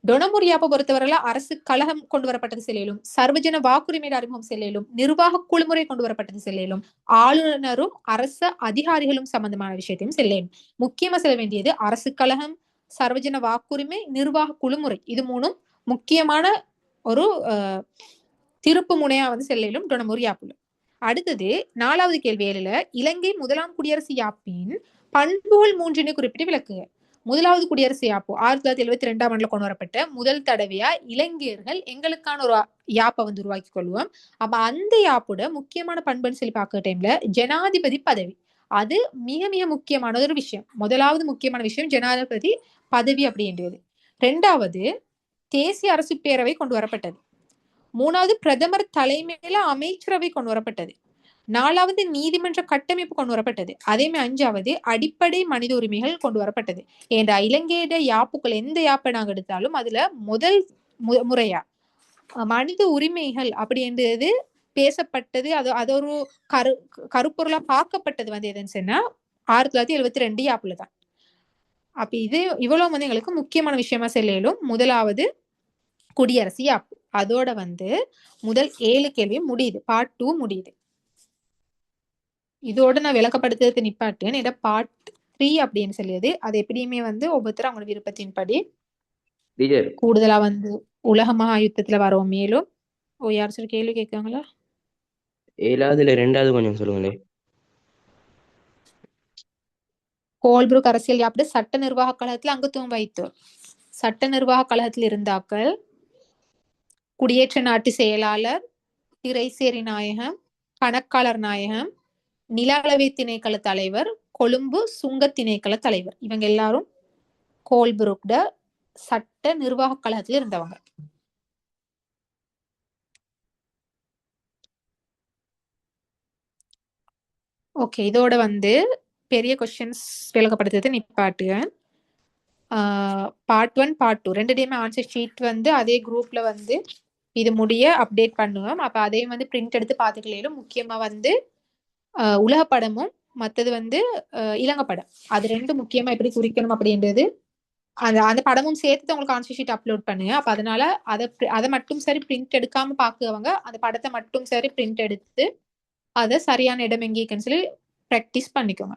டொனமூர் யாப்பை பொறுத்தவரையில அரசு கழகம் கொண்டு வரப்பட்டது செல்லும், சர்வஜன வாக்குரிமை அறிமுகம் செல்லும், நிர்வாக குழுமுறை கொண்டு வரப்பட்டது செல்லும், ஆளுநரும் அரச அதிகாரிகளும் சம்பந்தமான விஷயத்தையும் செல்லும். முக்கியமா செல்ல வேண்டியது அரசு கழகம், சர்வஜன வாக்குரிமை, நிர்வாக குழுமுறை. இது 3ம் முக்கியமான ஒரு திருப்பு முனையா செல்லும் டொனமூர் யாப்புல. அடுத்தது 4வது கேள்வி 7ல இலங்கை முதலாம் குடியரசு யாப்பின் பண்புகள் 3னை குறிப்பிட்டு விளக்குக. முதலாவது குடியரசு யாப்பு 1972ஆம் ஆண்டுல கொண்டு வரப்பட்ட முதல் தடவையா இலங்கையர்கள் எங்களுக்கான ஒரு யாப்பை உருவாக்கி கொள்வோம். அப்ப அந்த யாப்போட முக்கியமான பண்புன்னு சொல்லி பார்க்கிற டைம்ல ஜனாதிபதி பதவி அது மிக மிக முக்கியமான ஒரு விஷயம். முதலாவது முக்கியமான விஷயம் ஜனாதிபதி பதவி அப்படின்றது. 2வது தேசிய அரசு பேரவை கொண்டு வரப்பட்டது. 3வது பிரதமர் தலைமையில அமைச்சரவை கொண்டு வரப்பட்டது. 4வது நீதிமன்ற கட்டமைப்பு கொண்டு வரப்பட்டது. அதே மாதிரி 5வது அடிப்படை மனித உரிமைகள் கொண்டு வரப்பட்டது. ஏண்டா இலங்கையோட யாப்புக்கள் எந்த யாப்பை நாங்க எடுத்தாலும் அதுல முதல் முறையா மனித உரிமைகள் அப்படின்றது பேசப்பட்டது. அது ஒரு கருப்பொருளா பார்க்கப்பட்டது எதுன்னு சொன்னா 1972 யாப்புல தான். அப்ப இது இவ்வளவு எங்களுக்கு முக்கியமான விஷயமா செல்லும் முதலாவது குடியரசு யாப்பு. அதோட முதல் 7 கேள்வி முடியுது, பார்ட் 2 முடியுது. இதோட நான் விளக்கப்படுத்துறது நிப்பாட்டேன். இட பார்ட் 3 அப்படின்னு சொல்லியது அது எப்படியுமே ஒவ்வொருத்தரும் அவங்களோட விருப்பத்தின்படி கூடுதலா உலக மகா யுத்தத்துல வரோம். மேலும் யார் சொல்லி கேள்வி கேட்காங்களா? 7வதுல 2வது கொஞ்சம் சொல்லுங்களேன். கோல்புரூக் அரசியல் யாப்பு சட்ட நிர்வாக கழகத்துல அங்கத்துவம் வைத்தோர். சட்ட நிர்வாக கழகத்தில் இருந்தாக்கள் குடியேற்ற நாட்டு செயலாளர், திரைசேரி நாயகம், கணக்காளர் நாயகம், நில அளவை திணைக்கள தலைவர், கொழும்பு சுங்க திணைக்கள தலைவர். இவங்க எல்லாரும் கோல்புரூக்ட சட்ட நிர்வாக கழகத்துல இருந்தவங்க. ஓகே, இதோட வந்து பெரிய கொஸ்டின்ஸ் விளக்கப்படுத்துறது நிப்பாட்டுவேன். பார்ட் 1 பார்ட் 2 ரெண்டு டேமே ஆன்சர் ஷீட் வந்து அதே குரூப்ல வந்து இது முடிய அப்டேட் பண்ணுவோம். அப்ப அதையும் வந்து பிரிண்ட் எடுத்து பாத்துக்கலாம். முக்கியமா வந்து உலக படமும் மத்தது வந்து இலங்கை படம், அது ரெண்டும் முக்கியமா எப்படி குறிக்கணும் அப்படின்றது அந்த அந்த படமும் சேர்த்து உங்களுக்கு ஆன்சர் ஷீட் அப்லோட் பண்ணுங்க. அப்ப அதனால அதை மட்டும் சரி பிரிண்ட் எடுக்காம பாக்குறவங்க அந்த படத்தை மட்டும் சரி பிரிண்ட் எடுத்து அதை சரியான இடம் எங்கேன்னு சொல்லி ப்ராக்டிஸ் பண்ணிக்கோங்க.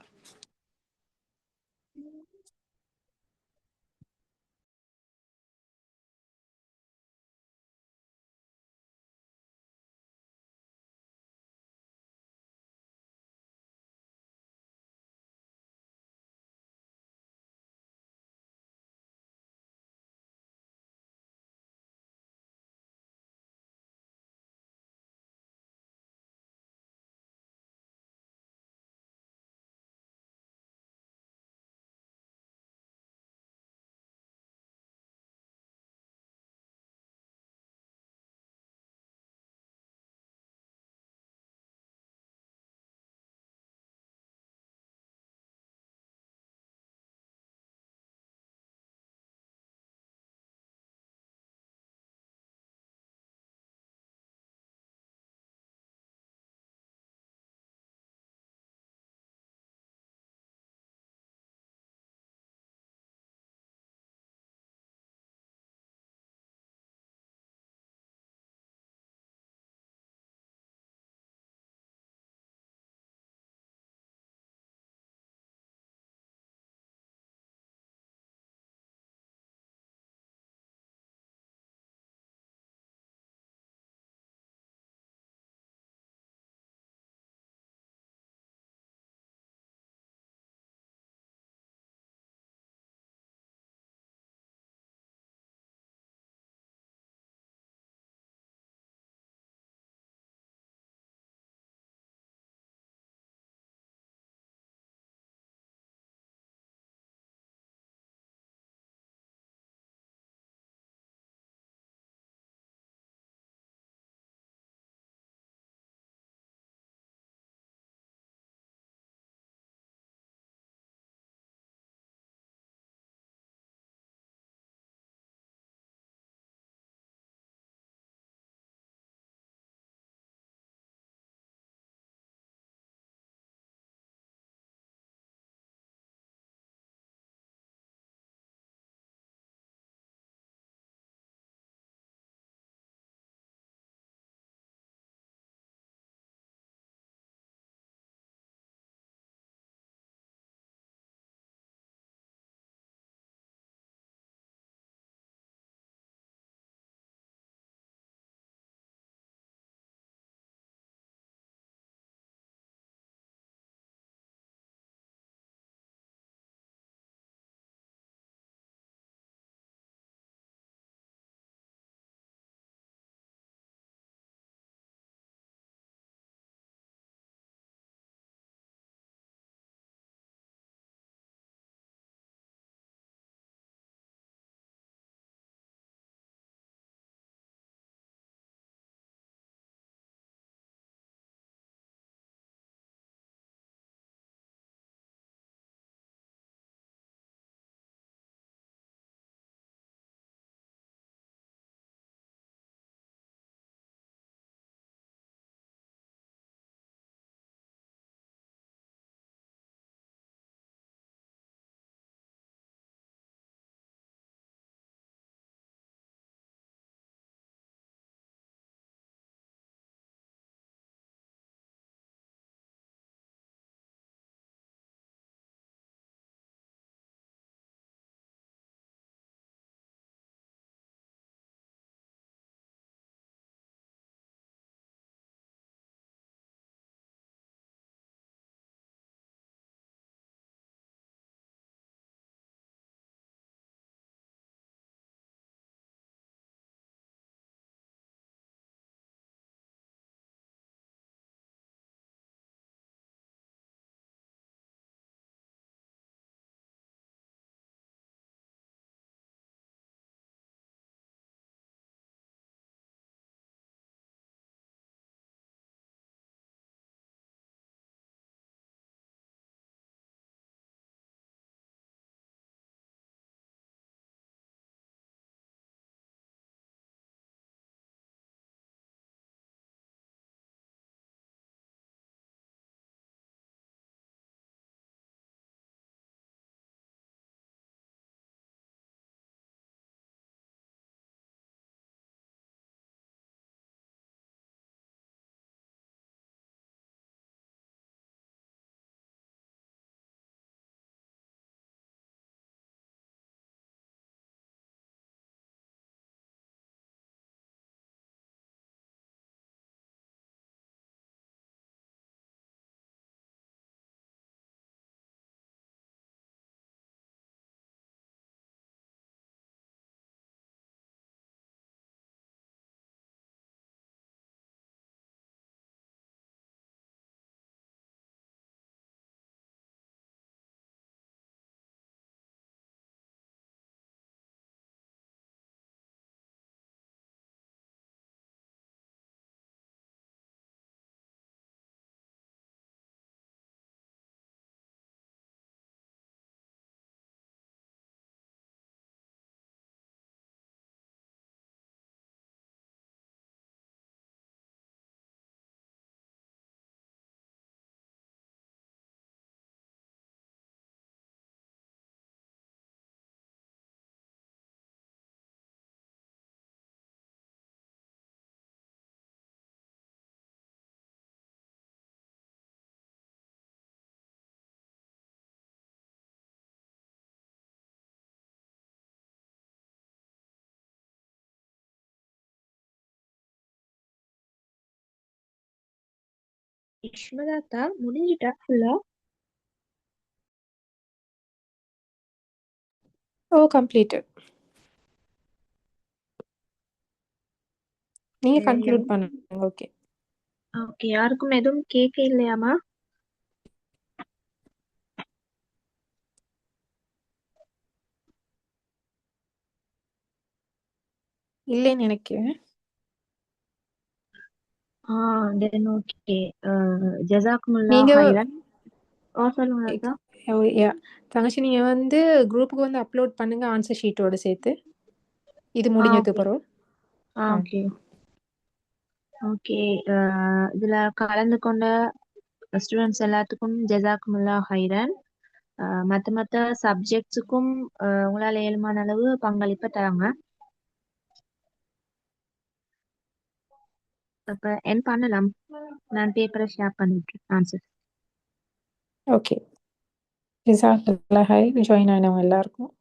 இஷ்மதாத்தா முடிஞ்சிட்டா ஃபுல்லா? ஓ கம்ப்ளீட்டட். நீங்க கன்க்ளூட் பண்ணுங்க. ஓகே. ஓகே, யாருக்கும் எதுவும் கேட்க இல்லையாமா? இல்லைன்னு நினைக்கிறேன். Then okay. ஜஸாக்குமுல்லா நீங்க ஹைரன். சொல்லுங்க அக்கா. தங்கச்சி நீங்க வந்து குரூப்புக்கு வந்து அப்லோட் பண்ணுங்க ஆன்சர் ஷீட்டோட சேர்த்து. இது முடிஞ்சது ஓகே. பிறகு. Okay okay. இதுல கலந்து கொண்ட ஸ்டூடெண்ட்ஸ் எல்லாத்துக்கும் ஜஸாக்குமுல்லா ஹைரன். மற்ற சப்ஜெக்ட்ஸுக்கும் உங்களால் ஏழுமான அளவு பங்களிப்பை தராங்க. அப்ப என் பண்ணலாம். நான் பேப்பரை ஷேர் பண்ணிவிட்டேன் ஆன்சர். ஓகே. ஜஸாக்கல்லாஹ் ஹைர். ஜாயின் ஆனவங்க எல்லாருக்கும்.